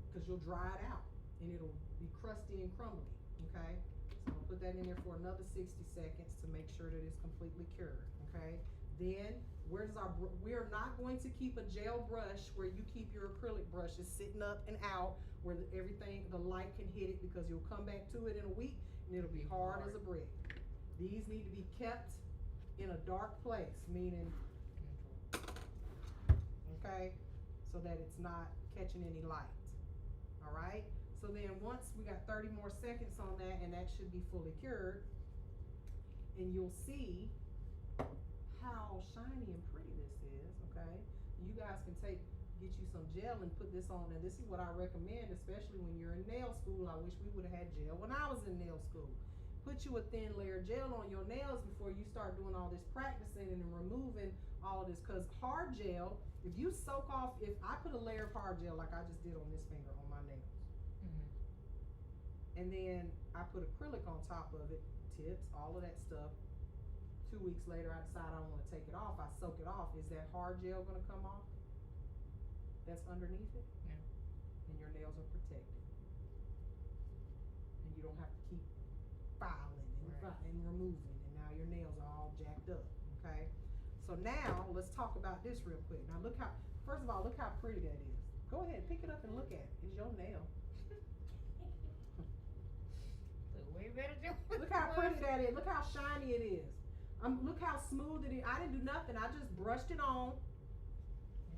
because you'll dry it out and it'll be crusty and crumbly, okay? So I'm gonna put that in there for another 60 seconds to make sure that it's completely cured, okay? Then, we're not going to keep a gel brush where you keep your acrylic brushes sitting up and out where the light can hit it, because you'll come back to it in a week and it'll be hard as a brick. These need to be kept in a dark place, meaning so that it's not catching any light. All right. So then once we got 30 more seconds on that, and that should be fully cured, and you'll see how shiny and pretty this is. Okay. You guys can get you some gel and put this on, and this is what I recommend, especially when you're in nail school. I wish we would have had gel when I was in nail school. Put you a thin layer of gel on your nails before you start doing all this practicing and removing all of this, because hard gel, if you soak off, if I put a layer of hard gel like I just did on this finger on my nails, and then I put acrylic on top of it, tips, all of that stuff. 2 weeks later I decide I don't want to take it off, I soak it off. Is that hard gel going to come off that's underneath it? No. And your nails are protected, and you don't have to keep filing and removing, and now your nails are all jacked up. Okay, so now let's talk about this real quick. Now look how, first of all, look how pretty that is. Go ahead, pick it up and look at it. It's your nail. Look way better than Look how pretty that is. Look how shiny it is. Look how smooth it is. I didn't do nothing. I just brushed it on,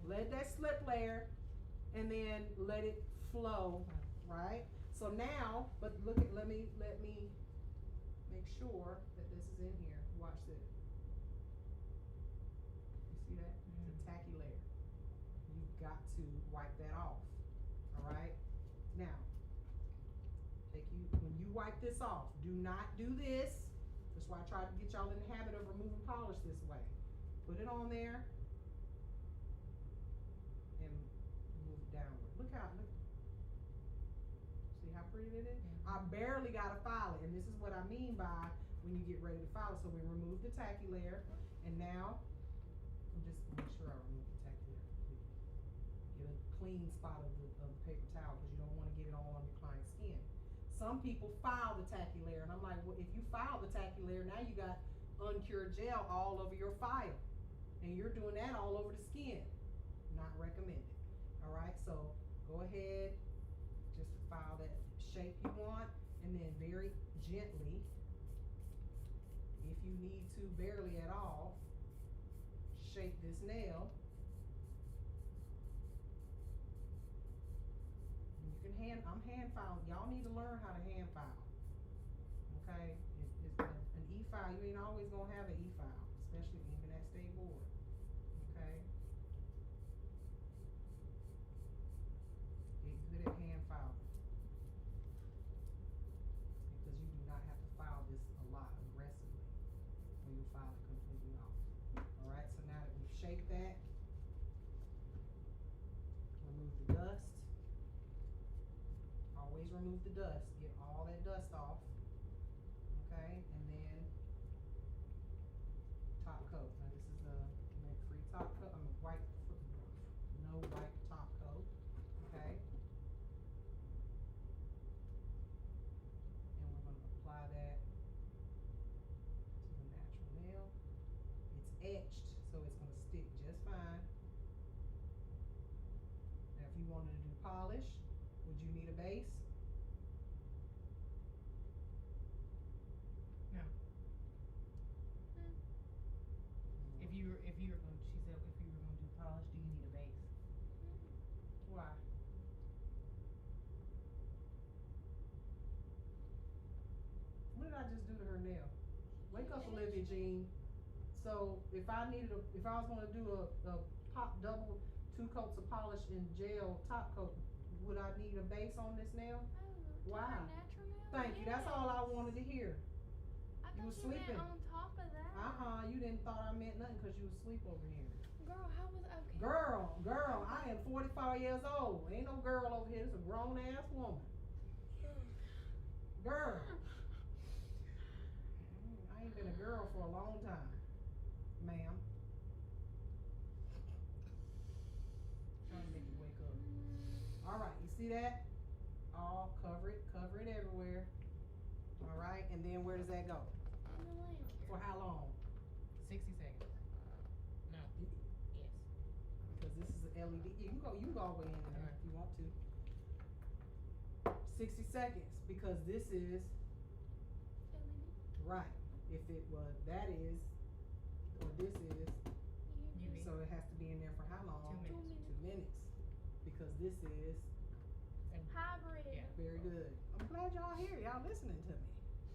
let that slip layer, and then let it flow. Right. So now, but look at, let me make sure that this is in here. Watch this. You see that? It's a tacky layer. You've got to wipe that off. All right. Now, when you wipe this off, do not do this. That's why I tried to get y'all in the habit of removing polish this way. Put it on there and move it downward. Look. See how pretty it is? I barely got to file it, and this is what I mean by when you get ready to file it. So we remove the tacky layer, and now I'm just make sure I remove the tacky layer completely. Get a clean spot of the paper towel, because you don't want to get it all on your client's skin. Some people file the tacky layer, and I'm like, well, if you file the tacky layer, now you got uncured gel all over your file, and you're doing that all over the skin. Not recommended. All right, so go ahead, just file that shape you want, and then very gently, if you need to, barely at all, shape this nail. You can I'm hand filing. Y'all need to learn how to hand file. Okay? It's an e-file. You ain't always gonna have an e-file, especially even at state board. Okay? Get good at hand filing, because you do not have to file this a lot aggressively, or you'll file it completely off. Alright, so now that we've shaped that, remove the dust. Always remove the dust. Get all that dust off. Okay, and then top coat. Now this is a free top coat. White, no white top coat. Okay, and we're going to apply that to the natural nail. It's etched, so it's going to stick just fine. Now, if you wanted to do polish, would you need a base? No. If you were going, she said, if you were going to do polish, do you need a base? Why? What did I just do to her nail? Wake up, Olivia Jean. So if I was going to do a double 2 coats of polish in gel top coat, would I need a base on this nail? Oh, Why? natural nail? Thank you. That's all I wanted to hear. I You thought was you sleeping. meant on top of that. You didn't thought I meant nothing because you was asleep over here. Girl, how was okay? Girl, I am 44 years old. Ain't no girl over here. It's a grown ass woman. Girl. I ain't been a girl for a long time, ma'am. Trying to make you wake up. All right, you see that? All cover it everywhere. All right, and then where does that go? In the lamp. For how long? 60 seconds. No. Yes. Because this is an LED. You can go all the way in there if you want to. 60 seconds, because this is right. If it was that is, or this is, UV. so it has to be in there for how long? 2 minutes. 2 minutes. this is Hybrid. Yeah. very good. I'm glad y'all here. Y'all listening to me.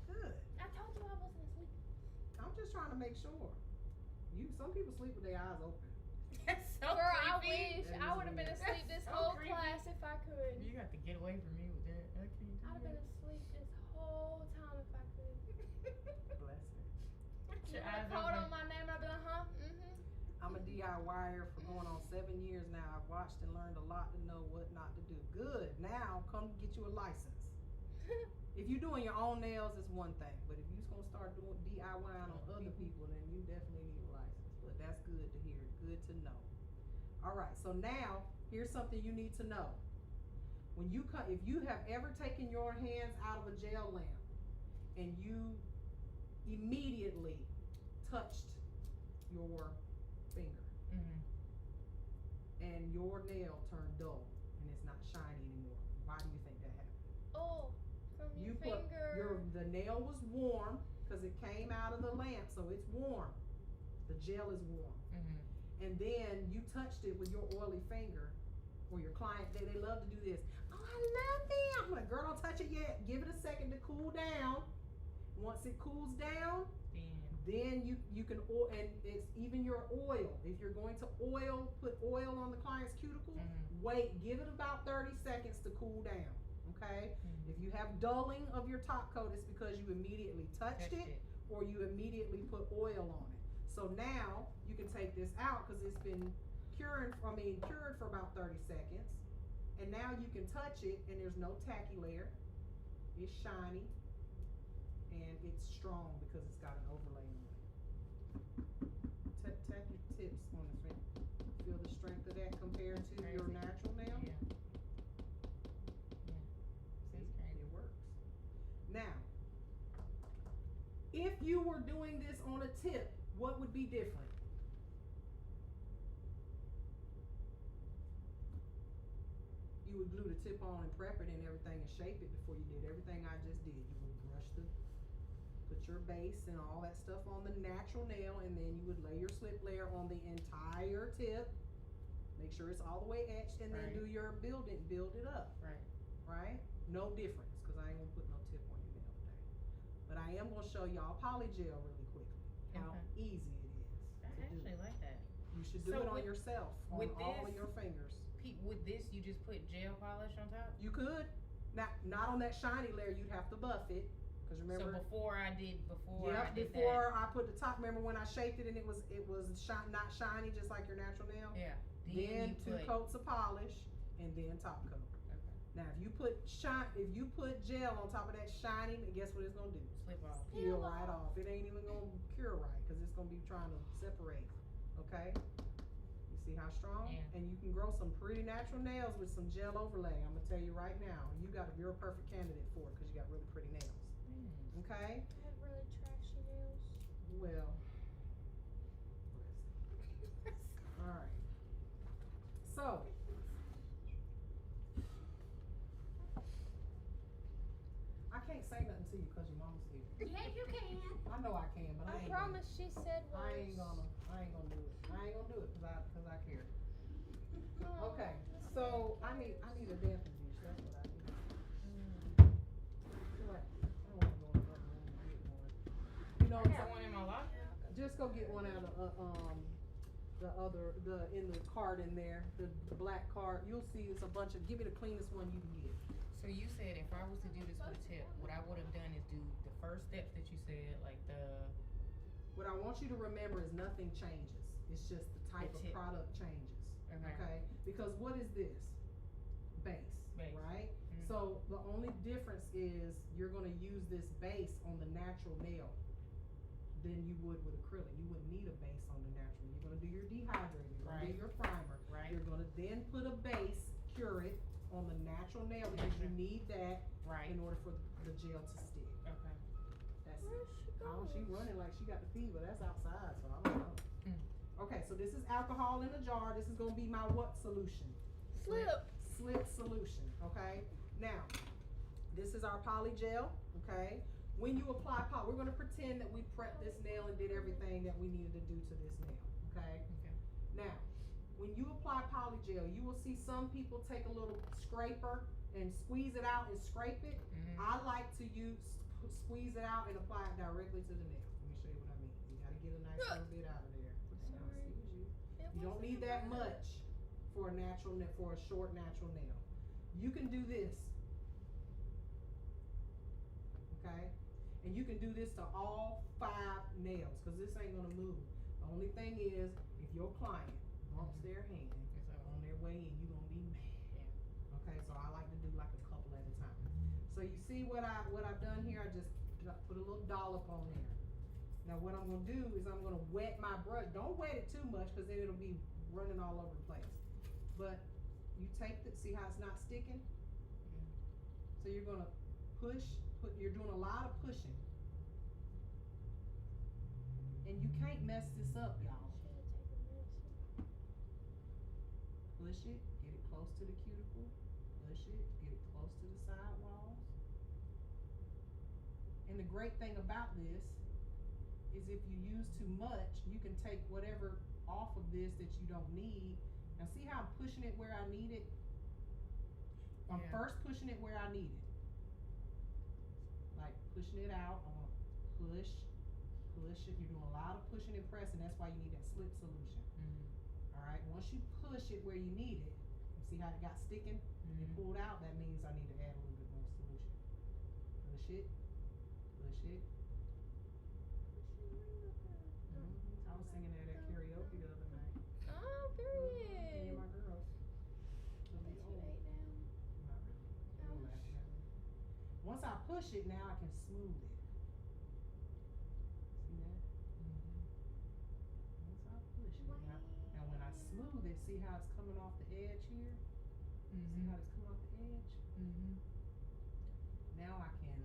Good. I told you I wasn't asleep. I'm just trying to make sure. Some people sleep with their eyes open. That's so Girl, I creepy. wish That I is would have been weird. asleep That's this so whole creepy. class if I could. You got to get away from me with that. I can't do I'd have been that. asleep this whole time if I could. Bless her. Put You your would have eyes called open. on my name and I'd be like, huh? Mm-hmm. I'm a DIYer for going on 7 years now. I've watched and learned a lot to know what not to do. Good. Now, come get you a license. If you're doing your own nails, it's one thing. But if you're going to start doing DIYing on other people, then you definitely need a license. But that's good to hear. Good to know. All right. So now, here's something you need to know. When you if you have ever taken your hands out of a gel lamp and you immediately touched your finger and your nail turned dull and it's not shiny anymore, why do you think that happened? Oh, from your finger. The nail was warm because it came out of the lamp, so it's warm. The gel is warm. And then you touched it with your oily finger, or your client, they love to do this. Oh, I love that. I'm like, girl, don't touch it yet. Give it a second to cool down. Once it cools down, then you can oil, and it's even your oil. If you're going to put oil on the client's cuticle, wait, give it about 30 seconds to cool down. Okay? If you have dulling of your top coat, it's because you immediately touched it or you immediately put oil on it. So now you can take this out because it's been cured for about 30 seconds. And now you can touch it and there's no tacky layer. It's shiny and it's strong because it's got an overlay on it. Tap your tips on the finger. Feel the strength of that compared to your natural nail? Yeah. See, it works. Now, if you were doing this on a tip, what would be different? You would glue the tip on and prep it and everything and shape it before you did everything I just did. You would put your base and all that stuff on the natural nail, and then you would lay your slip layer on the entire tip. Make sure it's all the way etched, and then do your build it up. Right? No difference, because I ain't gonna put no tip on your nail today. But I am gonna show y'all polygel really quickly. How easy it is. I actually like that. You should do it on yourself, on all of your fingers. With this, you just put gel polish on top? You could. Not on that shiny layer, you'd have to buff it. Cause remember. So before I did I put the top. Remember when I shaped it and it was not shiny, just like your natural nail. Yeah. Then 2 coats of polish and then top coat. Okay. Now if you put gel on top of that shiny, guess what it's gonna do? Slip off. Peel right off. It ain't even gonna cure right because it's gonna be trying to separate. Okay. You see how strong? Yeah. And you can grow some pretty natural nails with some gel overlay. I'm gonna tell you right now. You're a perfect candidate for it because you got really pretty nails. Okay? I have really trashy nails. Well, alright. So, I can't say nothing to you because your mama's here. Yeah, you can. I know I can, but I ain't promise she said words. I ain't gonna do it. I ain't gonna do it because I care. Oh, Okay, so I need a damping dish. That's what I need. I feel like I don't want to go in the other room and get one. You know I what got I'm one saying? in my locker. Just go get one out of in the cart in there, the black cart. You'll see it's a bunch of. Give me the cleanest one you can get. So you said if I was to do this with a tip, what I would have done is do the first steps that you said, like What I want you to remember is nothing changes. It's just the type of product changes. Okay? Because what is this? Base. Right? Mm-hmm. So the only difference is you're going to use this base on the natural nail than you would with acrylic. You wouldn't need a base on the natural. You're going to do your dehydrator. You're going to do your primer. You're going to then put a base, cure it on the natural nail because you need that in order for the gel to stick. Okay. That's it. Oh, she running like she got the fever. That's outside, so I don't know. Okay, so this is alcohol in a jar. This is gonna be my what solution? Slip solution. Okay. Now, this is our polygel. Okay. When you apply we're gonna pretend that we prepped this nail and did everything that we needed to do to this nail. Okay. Okay. Now, when you apply polygel, you will see some people take a little scraper and squeeze it out and scrape it. Mhm. I like to squeeze it out and apply it directly to the nail. Let me show you what I mean. You gotta get a nice little bit out of there. Damn, Sorry. excuse you. It You don't wasn't need that bad. much for a short natural nail. You can do this. Okay? And you can do this to all 5 nails, because this ain't gonna move. The only thing is, if your client bumps their hand on their way in, you're gonna be mad. Yeah. Okay, so I like to do like a couple at a time. So you see what I've done here? I just put a little dollop on there. Now what I'm gonna do is I'm gonna wet my brush. Don't wet it too much, because then it'll be running all over the place. But you take see how it's not sticking? So you're gonna you're doing a lot of pushing. And you can't mess this up, y'all. Should've taken medicine. Push it, get it close to the cuticle. Push it, get it close to the side walls. And the great thing about this is if you use too much, you can take whatever off of this that you don't need. Now see how I'm pushing it where I need it? I'm Yeah. first pushing it where I need it. Like pushing it out, I want to push it. You're doing a lot of pushing and pressing. That's why you need that slip solution. Mhm. All right. Once you push it where you need it, you see how it got sticking and Mhm. pulled out. That means I need to add a little bit more solution. Push it. I was singing that at karaoke the other night. Oh, Me period. and my girls. That you ate down. Not really. They were laughing at me. Once I push it, now I can smooth it. See that? Once I push it, now when I smooth it, see how it's coming off the edge here? See how it's coming off the edge? Mhm. Now I can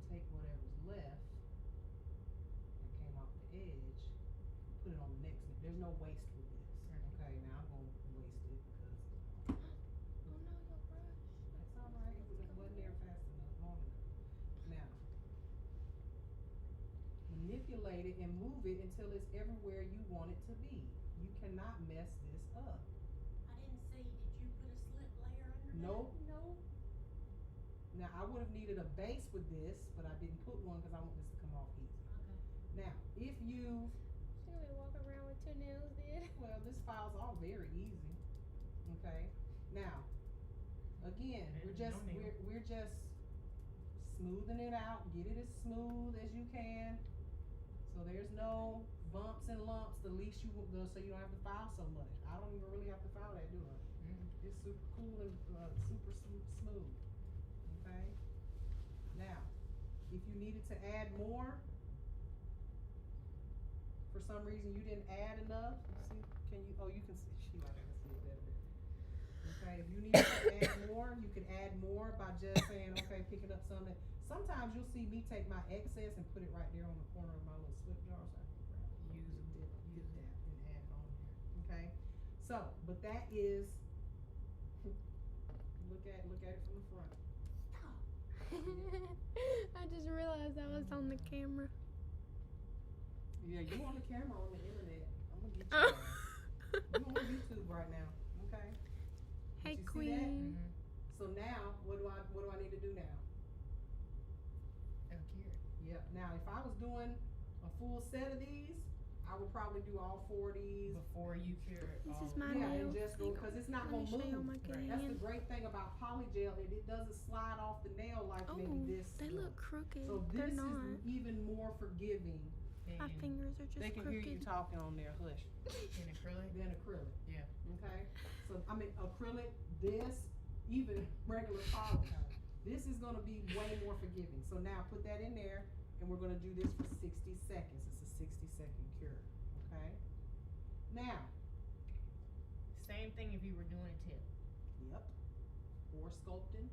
take whatever's left that came off the edge, put it on the next. There's no waste with this. Right. Okay, now I'm gonna waste it because Oh no, your brush. that's alright. It wasn't there fast enough, long enough. Now, manipulate it and move it until it's everywhere you want it to be. You cannot mess this up. I didn't see, did you put a slip layer under that? Nope. No. Now I would have needed a base with this, but I didn't put one because I want this to come off easy. Okay. Now, if you She gonna be walking around with 2 nails then. well, this file's all very easy. Okay. Now, again, we're just smoothing it out. Get it as smooth as you can. So there's no bumps and lumps. The least you will, so you don't have to file so much. I don't even really have to file that, do I? Mhm. It's super cool and super smooth. Okay. Now, if you needed to add more, for some reason you didn't add enough. See, can you? Oh, you can see. Sheila, I can see it better. Okay. If you needed to add more, you can add more by just saying, okay, picking up something. Sometimes you'll see me take my excess and put it right there on the corner of my little slip jar, so I can grab it. Use it. Dip that and add it on there. Okay. So, but that is. Look at it from the front. I just realized I was on the camera. Yeah, you on the camera on the internet. I'm gonna get you. You on YouTube right now, okay? Hey, Did you see queen. Mhm. So now, what do I need to do now? Accurate. Yeah. Now, if I was doing a full set of these, I would probably do all 4 of these. Before you cure it. This all is of my it. Yeah, nail. and just go because it's not Let me gonna show you on move. my That's the hand. great thing about polygel. It doesn't slide off the nail like Oh, maybe this. they look crooked. So They're this not. is even more forgiving. My And fingers are just They can crooked. hear you talking on there. Hush. in acrylic. Than acrylic. Yeah. Okay? So, I mean, acrylic, this, even regular polymer, this is gonna be way more forgiving. So now put that in there, and we're gonna do this for 60 seconds. It's a 60-second cure, okay? Now, Same thing if you were doing a tip. yep, or sculpting.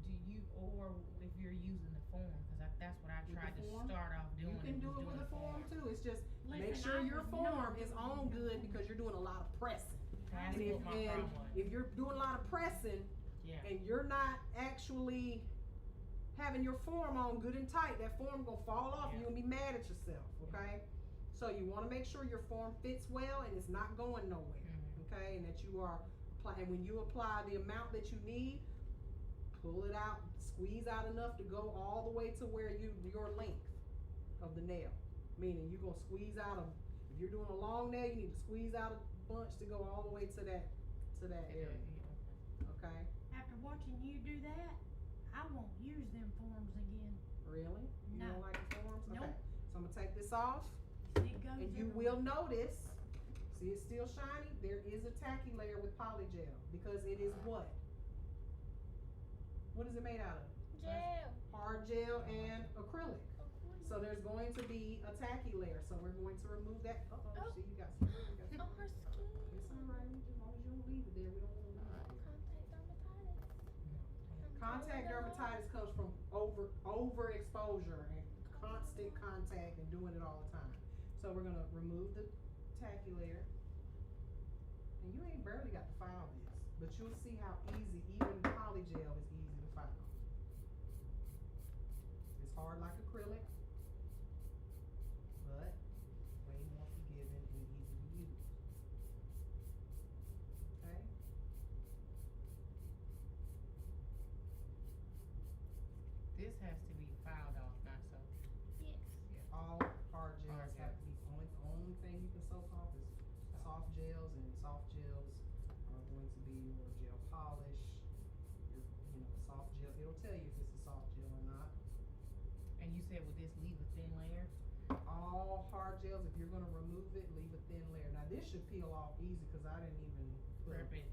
Do you, or if you're using the form, because that's what I With the tried to form? start off doing. You can do was it with doing a form too. It's just make Listen, sure I your would form not is do on it. good because you're doing a lot of pressing. That's And what my problem was. if you're doing a lot of pressing, Yeah. and you're not actually having your form on good and tight, that form gonna fall off and Yeah. you'll be mad at yourself, okay? So you want to make sure your form fits well and it's not going nowhere, okay? And that you are applying, when you apply the amount that you need, pull it out, squeeze out enough to go all the way to where your length of the nail. Meaning you're gonna squeeze out if you're doing a long nail, you need to squeeze out a bunch to go all the way to that area. Okay? After watching you do that, I won't use them forms again. Really? You No. don't like the forms? Nope. Okay. So I'm gonna take this off. It goes And you everywhere. will notice, see it's still shiny, there is a tacky layer with polygel because it is what? What is it made out of? Gel. Hard gel and acrylic. So there's going to be a tacky layer. So we're going to remove that. Oh. See you got some. On her skin. It's alright, as long as you don't leave it there, we don't want to leave it there. Contact dermatitis comes from overexposure and constant contact and doing it all the time. So we're gonna remove the tacky layer. And you ain't barely got to file this, but you'll see how easy, even polygel is easy to file. It's hard like acrylic, but way more forgiving and easy to use. Okay? This has to be filed off, not so. Yes. All hard gels have to be, only thing you can soak off is soft gels, and soft gels are going to be your gel polish, your, soft gel, it'll tell you if it's a soft gel or not. And you said would this leave a thin layer? All hard gels, if you're gonna remove it, leave a thin layer. Now this should peel off easy, cause I didn't even put Prep it.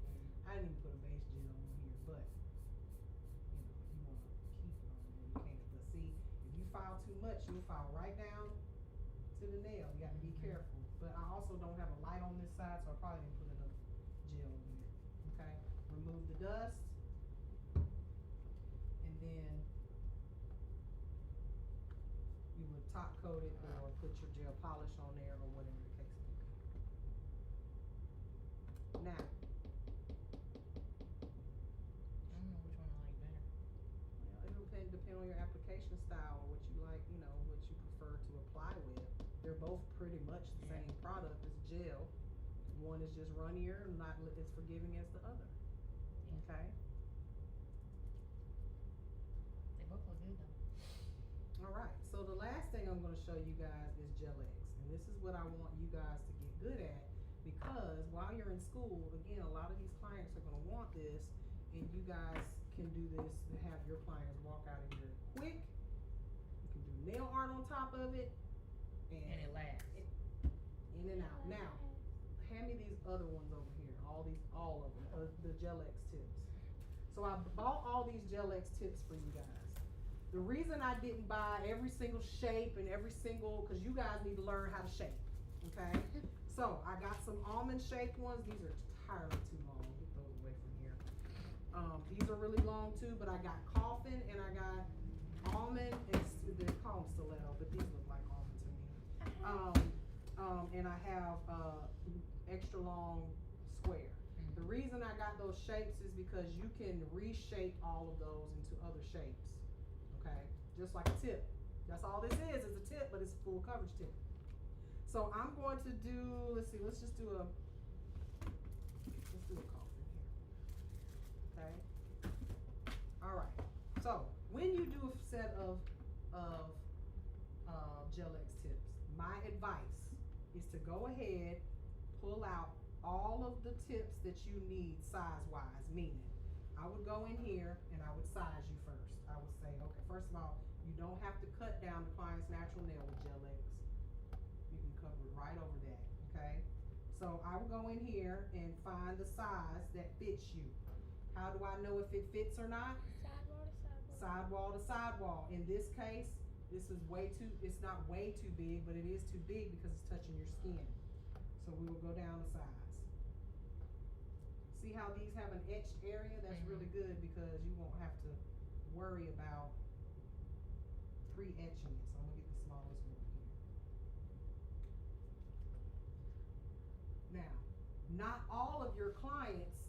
I didn't even put a base gel on here, but, if you wanna keep it on there, you can. But see, if you file too much, you'll file right down to the nail. You gotta be careful. But I also don't have a light on this side, so I probably didn't put enough gel in there, okay? Remove the dust. And then you would top coat it or put your gel polish on there or whatever the case may be. Now, I don't know which one I like better. it'll depend on your application style or what you like, what you prefer to apply with. They're both pretty much the same product. It's gel. One is just runnier, not as forgiving as the other. Yeah. Okay? They both look good though. Alright, so the last thing I'm gonna show you guys is Gel X. And this is what I want you guys to get good at, because while you're in school, again, a lot of these clients are gonna want this, and you guys can do this and have your clients walk out of here quick. You can do nail art on top of it, And it lasts. in and out. Now, hand me these other ones over here, all of them, the Gel X tips. So I bought all these Gel X tips for you guys. The reason I didn't buy every single shape and because you guys need to learn how to shape, okay? So I got some almond shaped ones. These are entirely too long. Get those away from here. These are really long too, but I got coffin and I got almond, and they call them stiletto, but these look like almond to me. And I have extra long square. The reason I got those shapes is because you can reshape all of those into other shapes, okay? Just like a tip. That's all this is a tip, but it's a full coverage tip. So I'm going to do, let's do a coffin here, okay? All right, so when you do a set of Gel X tips, my advice is to go ahead, pull out all of the tips that you need size-wise, meaning I would go in here and I would size you first. I would say, okay, first of all, you don't have to cut down the client's natural nail with Gel X. You can cover it right over that, okay? So I will go in here and find the size that fits you. How do I know if it fits or not? Sidewall to sidewall. Sidewall to sidewall. In this case, this is it's not way too big, but it is too big because it's touching your skin. So we will go down a size. See how these have an etched area? That's really good because you won't have to worry about pre-etching it. So I'm gonna get the smallest one here. Now, not all of your clients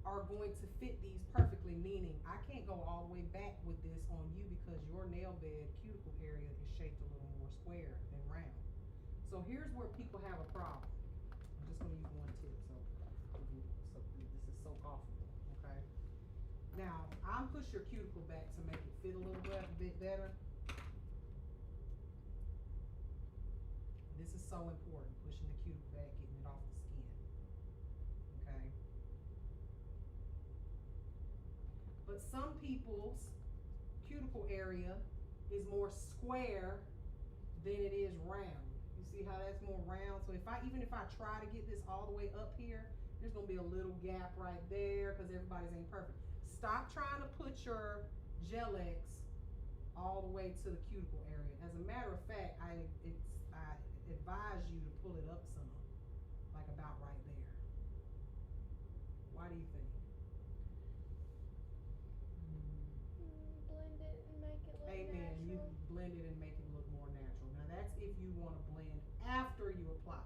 are going to fit these perfectly, meaning I can't go all the way back with this on you because your nail bed cuticle area is shaped a little more square than round. So here's where people have a problem. I'm just gonna use one tip, so this is so awful, okay? Now, I'm push your cuticle back to make it fit a little bit better. This is so important, pushing the cuticle back, getting it off the skin, okay? But some people's cuticle area is more square than it is round. You see how that's more round? So even if I try to get this all the way up here, there's gonna be a little gap right there because everybody's ain't perfect. Stop trying to put your Gel-X all the way to the cuticle area. As a matter of fact, I advise you to pull it up some, like about right there. Why do you think? Blend it and make it look Amen. natural. You blend it and make it look more natural. Now that's if you want to blend after you apply.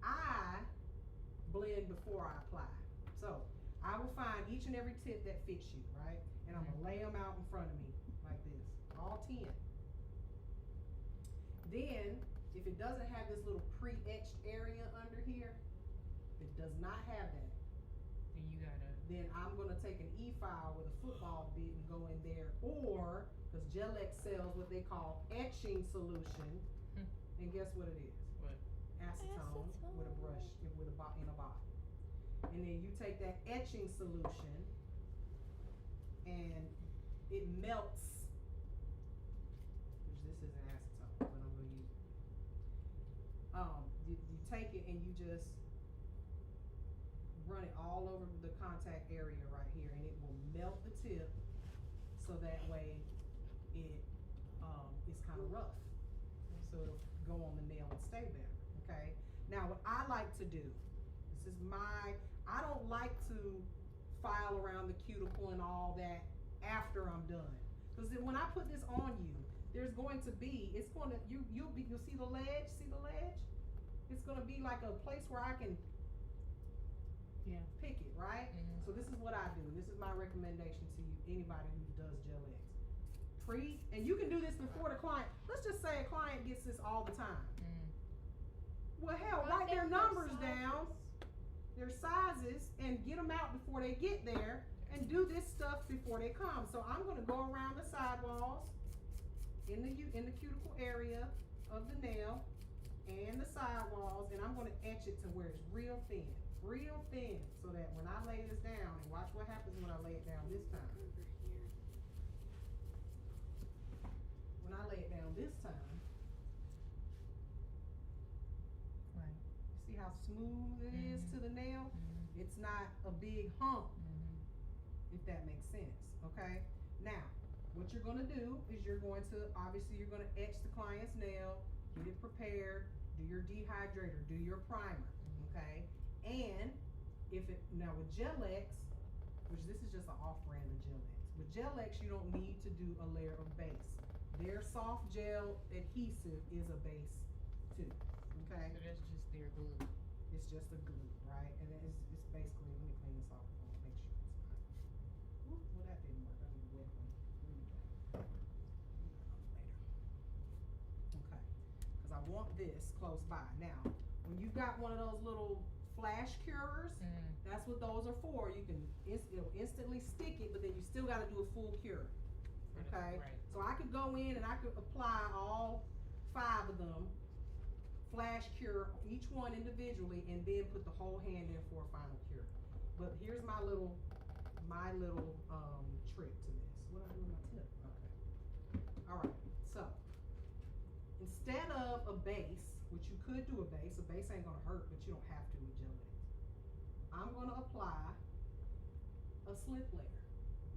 I blend before I apply. So I will find each and every tip that fits you, right? And I'm gonna lay them out in front of me like this, all 10. Then, if it doesn't have this little pre-etched area under here, if it does not have that, Then you gotta. then I'm gonna take an E-file with a football bit and go in there, or, because Gel-X sells what they call etching solution, and guess what it is? What? Acetone with a brush, in a bottle. And then you take that etching solution and it melts, which this isn't acetone, but I'm gonna use it. You take it and you just run it all over the contact area right here, and it will melt the tip, so that way it's kind of rough, so it'll go on the nail and stay better. Okay. Now what I like to do, I don't like to file around the cuticle and all that after I'm done, because when I put this on you, you'll see the ledge. It's gonna be like a place where I can pick it, right? Mm-hmm. So this is what I do. This is my recommendation to you, anybody who does Gel-X. And you can do this before the client. Let's just say a client gets this all the time. Well, hell, write their numbers down, their sizes, and get them out before they get there, and do this stuff before they come. So I'm gonna go around the sidewalls, in the cuticle area of the nail, and the sidewalls, and I'm gonna etch it to where it's real thin, so that when I lay this down, and watch what happens when I lay it down this time. When I lay it down this time, Right. you see how smooth it is to the nail? It's not a big hump, if that makes sense, okay? Now, what you're gonna do is you're gonna etch the client's nail, get it prepared, do your dehydrator, do your primer, okay? And now with Gel-X, which this is just an off-brand of Gel-X, with Gel-X you don't need to do a layer of base. Their soft gel adhesive is a base too, okay? So that's just their glue. It's just a glue, right? And it's basically, let me clean this off, make sure it's not. Well, that didn't work. I need a wet one. Later. Okay, because I want this close by. Now, when you've got one of those little flash curers, that's what those are for. You can it'll instantly stick it, but then you still got to do a full cure. Okay, Right. so I could go in and I could apply all 5 of them, flash cure each one individually, and then put the whole hand in for a final cure. But here's my little trick to this. What I do with my tip? Okay. All right. So instead of a base, which you could do a base ain't gonna hurt, but you don't have to with Gel-X. I'm gonna apply a slip layer.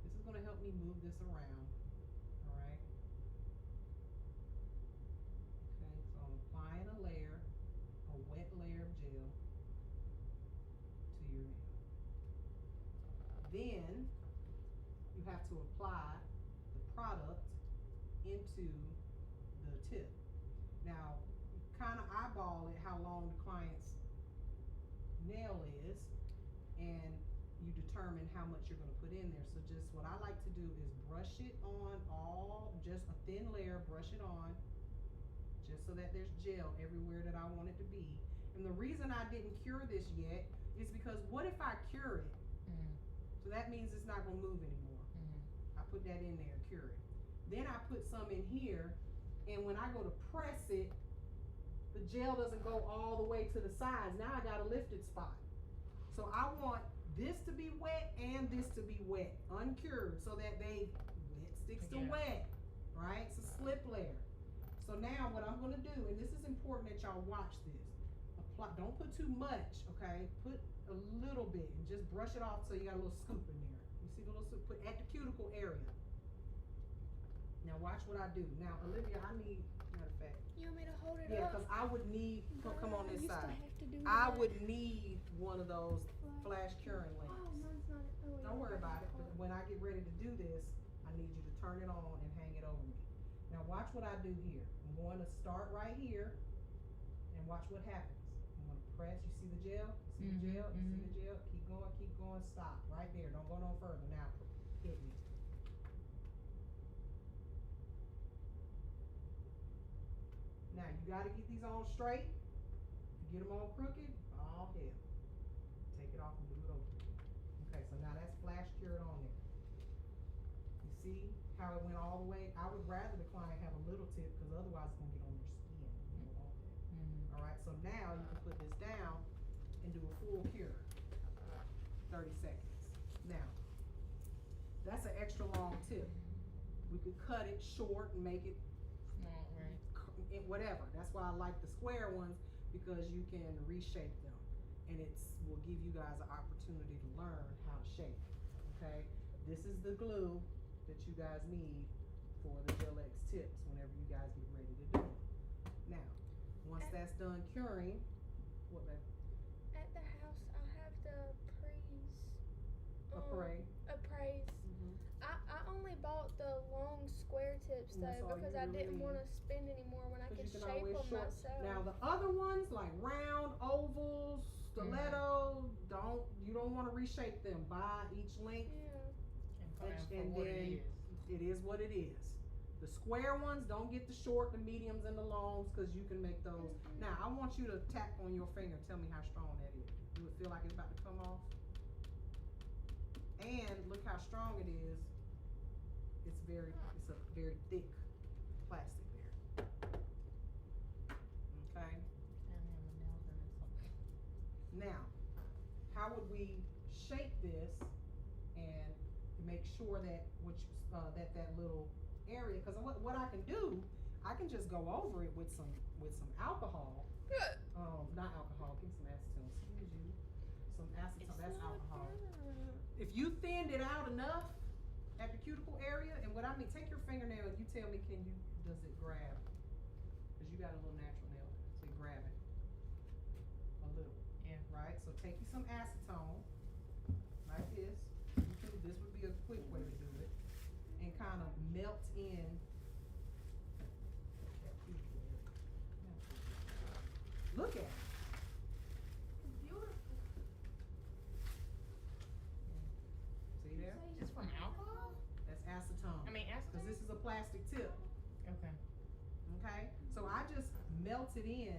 This is gonna help me move this around. All right. Okay, so I'm applying a wet layer of gel to your nail. Then you have to apply the product into the tip. Now, you kind of eyeball it how long the client's nail is, and you determine how much you're going to put in there. So just what I like to do is brush it on just a thin layer, brush it on, just so that there's gel everywhere that I want it to be. And the reason I didn't cure this yet is because what if I cure it? So that means it's not gonna move anymore. I put that in there, cure it. Then I put some in here, and when I go to press it, the gel doesn't go all the way to the sides. Now I got a lifted spot. So I want this to be wet and this to be wet, uncured, so that they wet sticks to wet, right? It's a slip layer. So now what I'm gonna do, and this is important that y'all watch this. Apply, don't put too much, okay? Put a little bit and just brush it off so you got a little scoop in there. You see the little scoop? Put at the cuticle area. Now watch what I do. Now Olivia, I need, matter of fact. You want me to hold it Yeah, up? because I would need, come on this used to side. have to do I that. would need one of those flash curing Oh, lamps. mine's not. Oh, wait, Don't worry mine's about it, but hard. when I get ready to do this, I need you to turn it on and hang it over me. Now watch what I do here. I'm going to start right here and watch what happens. I'm gonna press, you see the gel? You see the gel? You see the gel? Keep going, stop. Right there, don't go no further. Now, hit me. Now you gotta get these on straight. If you get them on crooked, all hell. Take it off and do it over. Okay, so now that's flash cured on there. You see how it went all the way? I would rather the client have a little tip because otherwise it's gonna get on your skin. You don't want that. Alright, so now you can put this down and do a full cure. 30 seconds. Now, that's an extra long tip. We could cut it short and make it whatever. That's why I like the square ones, because you can reshape them, and it's will give you guys an opportunity to learn how to shape. Okay, this is the glue that you guys need for the Gel X tips whenever you guys get ready to do it. Now, once that's done curing, what babe? At the house, I have the Appraise. appraise. I only bought the long square tips And that's though all because you I really didn't need. want to spend any more when I could Because you can shape always them short. myself. Now the other ones like round, ovals, stiletto, you don't want to reshape them. Buy each length, Yeah. and then it is what it is. The square ones, don't get the short, the mediums, and the longs, because you can make those. Now I want you to tap on your finger. Tell me how strong that is. Do it feel like it's about to come off? And look how strong it is. It's a very thick plastic there. Okay. Now, how would we shape this and make sure that that little area? Because what I can do, I can just go over it with some alcohol. Not alcohol. Give me some acetone. Excuse you. Some acetone. That's alcohol. If you thinned it out enough at the cuticle area, and what I mean, take your fingernail and you tell me, does it grab? Because you got a little natural nail, so you grab it a little. Yeah. Right. So take you some acetone, like this. This would be a quick way to do it, and kind of melt in that cuticle area. Look at it. Beautiful. See there? Just from alcohol? That's acetone. I mean, Because this is a plastic tip. Okay. Okay? So I just melted in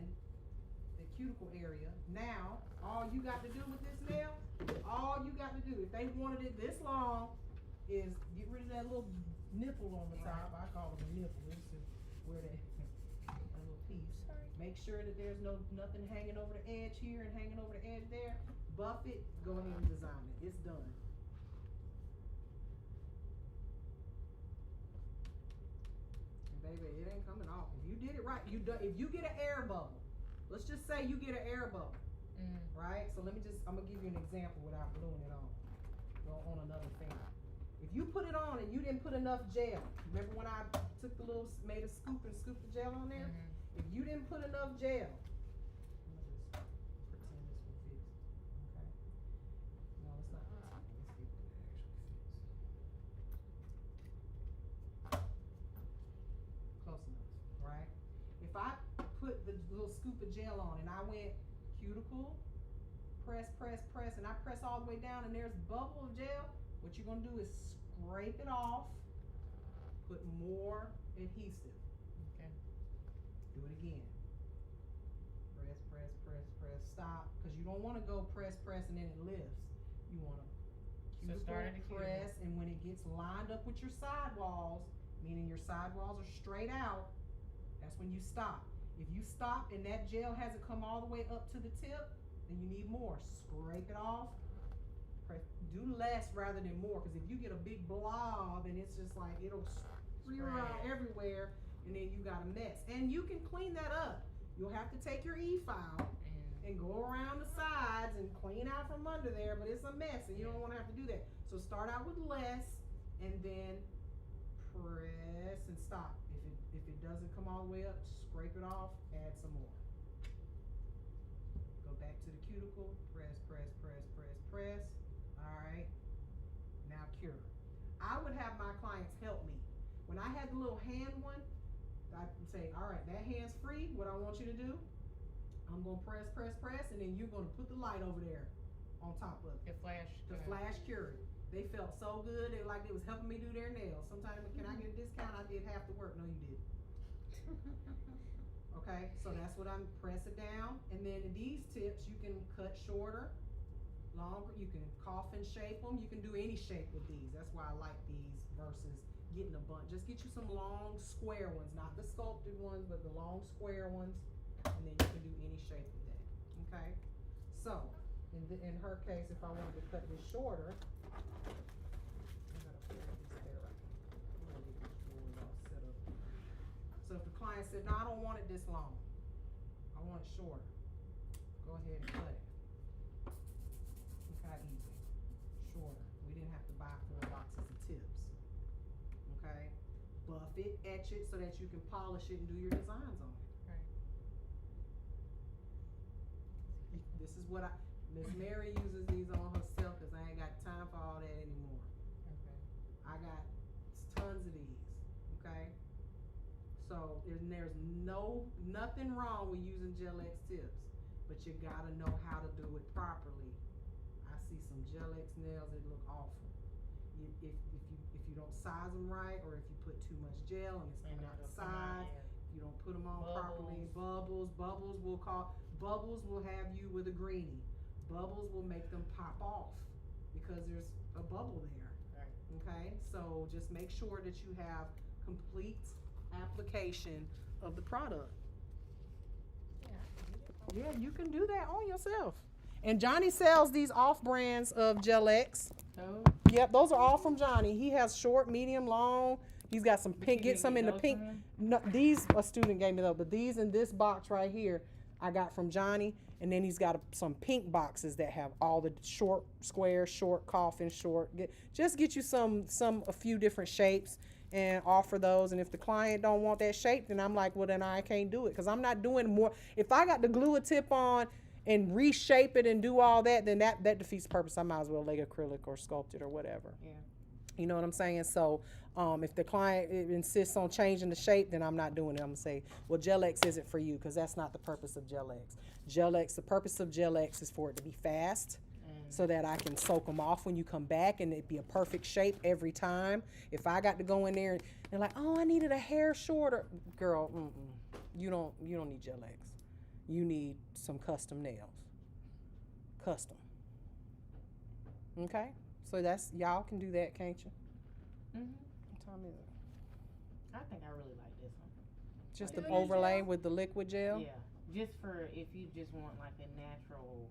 the cuticle area. Now, all you got to do with this nail, if they wanted it this long, is get rid of that little nipple on the top. I call it a nipple. This is where that little piece. Sorry. Make sure that there's nothing hanging over the edge here and hanging over the edge there. Buff it, go ahead and design it. It's done. Baby, it ain't coming off. If you did it right, if you get an air bubble, let's just say you get an air bubble, right? So I'm gonna give you an example without gluing it on. Go on another finger. If you put it on and you didn't put enough gel, remember when I took made a scoop and scooped the gel on there? If you didn't put enough gel, I'm gonna just pretend this will fix. Okay. No, it's not. Let's see if it actually fits. Close enough, right? If I put the little scoop of gel on and I went cuticle, press, and I press all the way down and there's a bubble of gel, what you're gonna do is scrape it off, put more adhesive. Okay. Do it again. Press, press, press, press, stop. Because you don't want to go press, press, and then it lifts. You want to So start at the cuticle. press, and when it gets lined up with your sidewalls, meaning your sidewalls are straight out, that's when you stop. If you stop and that gel hasn't come all the way up to the tip, then you need more. Scrape it off. Do less rather than more, because if you get a big blob and it's just like it'll spread around everywhere, and then you got a mess. And you can clean that up. You'll have to take your e-file and go around the sides and clean out from under there, but it's a mess and you don't want to have to do that. So start out with less and then press and stop. If it doesn't come all the way up, scrape it off, add some more. Go back to the cuticle, press, press, press, press, press. Alright, now cure. I would have my clients help me. When I had the little hand one, I would say, alright, that hand's free. What I want you to do, I'm going to press, press, press, and then you're going to put the light over there on top of it. The flash. Flash cure it. They felt so good. They were like they was helping me do their nails. Sometimes, can I get a discount? I did half the work. No, you didn't. Okay, so that's what I'm press it down. And then these tips, you can cut shorter, longer. You can coffin shape them. You can do any shape with these. That's why I like these versus getting a bunch. Just get you some long square ones, not the sculpted ones, but the long square ones. And then you can do any shape with that. Okay, so in her case, if I wanted to cut this shorter, I gotta put this there. I'm gonna get this drawers all set up. So if the client said, no, I don't want it this long, I want it shorter, go ahead and cut it. Look how easy. Shorter. We didn't have to buy 4 boxes of tips. Okay? Buff it, etch it so that you can polish it and do your designs on it. This is what Miss Mary uses these on herself because I ain't got time for all that anymore. Okay. I got tons of these. Okay? So there's nothing wrong with using Gel X tips, but you gotta know how to do it properly. I see some Gel X nails that look awful. If you don't size them right, or if you put too much gel and it's coming out the sides, you don't put them on properly. Bubbles will have you with a greenie. Bubbles will make them pop off because there's a bubble there. Right. Okay, so just make sure that you have complete application of the product. Yeah, you can do that on yourself. And Johnny sells these off brands of Gel X. Oh. Yep, those are all from Johnny. He has short, medium, long. He's got some pink. Get some in the pink. No, these a student gave me though, but these in this box right here, I got from Johnny. And then he's got some pink boxes that have all the short square, short coffin, short. Just get you a few different shapes and offer those. And if the client don't want that shape, then I'm like, well, then I can't do it because I'm not doing more. If I got to glue a tip on and reshape it and do all that, then that defeats the purpose. I might as well lay acrylic or sculpt it or whatever. Yeah. You know what I'm saying? So if the client insists on changing the shape, then I'm not doing it. I'm going to say, well, Gel X isn't for you because that's not the purpose of Gel X. The purpose of Gel X is for it to be fast so that I can soak them off when you come back and it'd be a perfect shape every time. If I got to go in there and they're like, oh, I needed a hair shorter. Girl, you don't need Gel X. You need some custom nails. Custom. Okay? So y'all can do that, can't you? Mhm. What time is it? I think I really like this one. Just Like the the overlay gel? with the liquid gel? Yeah. Just for if you just want like a natural,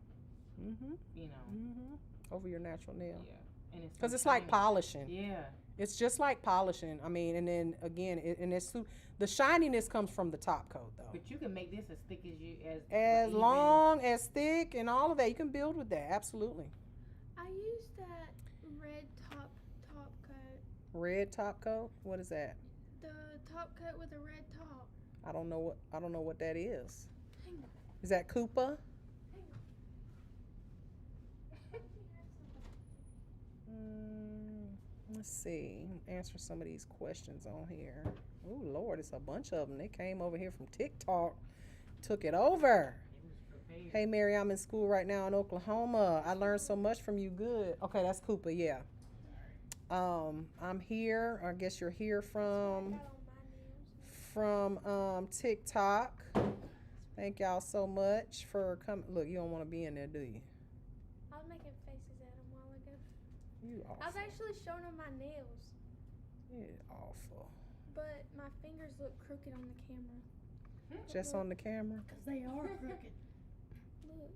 Mm-hmm. you know. Mm-hmm. Over your natural nail. Yeah. And it's Because it's like shiny. polishing. Yeah. It's just like polishing. I mean, and then again, the shininess comes from the top coat, though. But you can make this as thick as As even- long, as thick, and all of that. You can build with that. Absolutely. I used that red top coat. Red top coat? What is that? The top coat with a red top. I don't know what that is. Hang on. Is that Koopa? Hang on. Let's see. Answer some of these questions on here. Oh Lord, it's a bunch of them. They came over here from TikTok, took it over. It was prepared. Hey Mary, I'm in school right now in Oklahoma. I learned so much from you. Good. Okay, that's Koopa. Yeah. I'm here. I guess you're here from Got on my nails. from TikTok. Thank y'all so much for coming. Look, you don't want to be in there, do you? I was making faces at him a while ago. You awful. I was actually showing him my nails, You awful. but my fingers look crooked on the camera. Just on the camera? Because they are crooked. Look,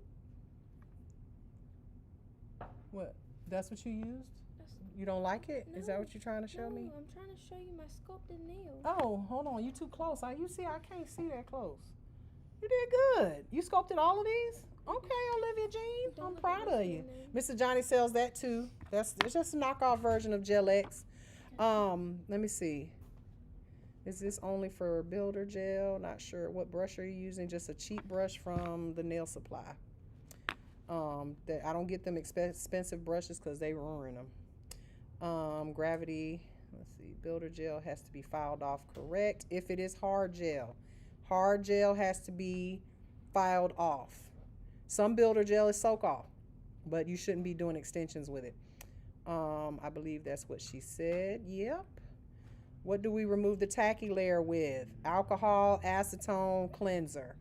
What? That's what you used? that's, You don't like it? Is that No, what you're trying to show no, me? I'm trying to show you my sculpted nails. Oh, hold on. You too close. You see, I can't see that close. You did good. You sculpted all of these? Okay, Olivia Jean. Don't I'm look proud at of this you. one then. Mr. Johnny sells that too. It's just a knockoff version of Gel X. Let me see. Is this only for builder gel? Not sure. What brush are you using? Just a cheap brush from the nail supply. That I don't get them expensive brushes because they ruin them. Gravity. Let's see. Builder gel has to be filed off correct. If it is hard gel has to be filed off. Some builder gel is soak off, but you shouldn't be doing extensions with it. I believe that's what she said. Yep. What do we remove the tacky layer with? Alcohol, acetone, cleanser.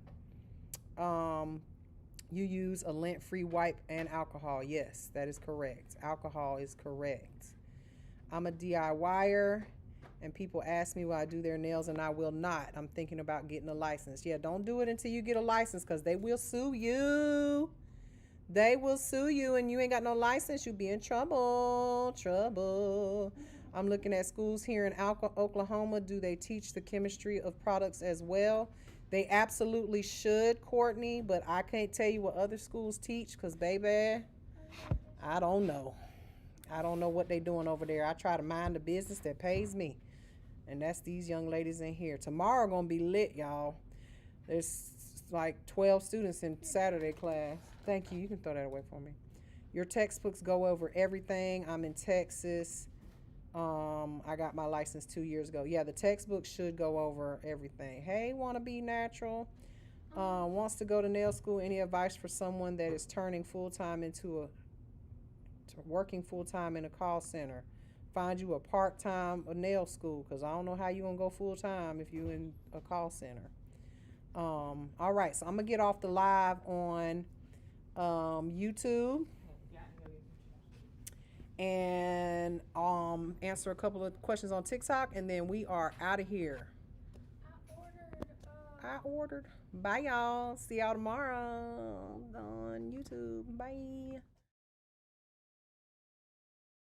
You use a lint-free wipe and alcohol. Yes, that is correct. Alcohol is correct. I'm a DIYer, and people ask me will I do their nails, and I will not. I'm thinking about getting a license. Yeah, don't do it until you get a license because they will sue you. They will sue you, and you ain't got no license. You'll be in trouble. Trouble. I'm looking at schools here in Oklahoma. Do they teach the chemistry of products as well? They absolutely should, Courtney, but I can't tell you what other schools teach because, baby, I don't know. I don't know what they doing over there. I try to mind the business that pays me, and that's these young ladies in here. Tomorrow gonna be lit, y'all. There's like 12 students in Saturday class. Thank you. You can throw that away for me. Your textbooks go over everything. I'm in Texas. I got my license 2 years ago. Yeah, the textbook should go over everything. Hey, wanna be natural? Wants to go to nail school. Any advice for someone that is turning full-time into working full-time in a call center? Find you a part-time nail school, because I don't know how you gonna go full-time if you in a call center. All right, so I'm gonna get off the live on YouTube and answer a couple of questions on TikTok, and then we are out of here. I ordered. Bye, y'all. See y'all tomorrow on YouTube. Bye.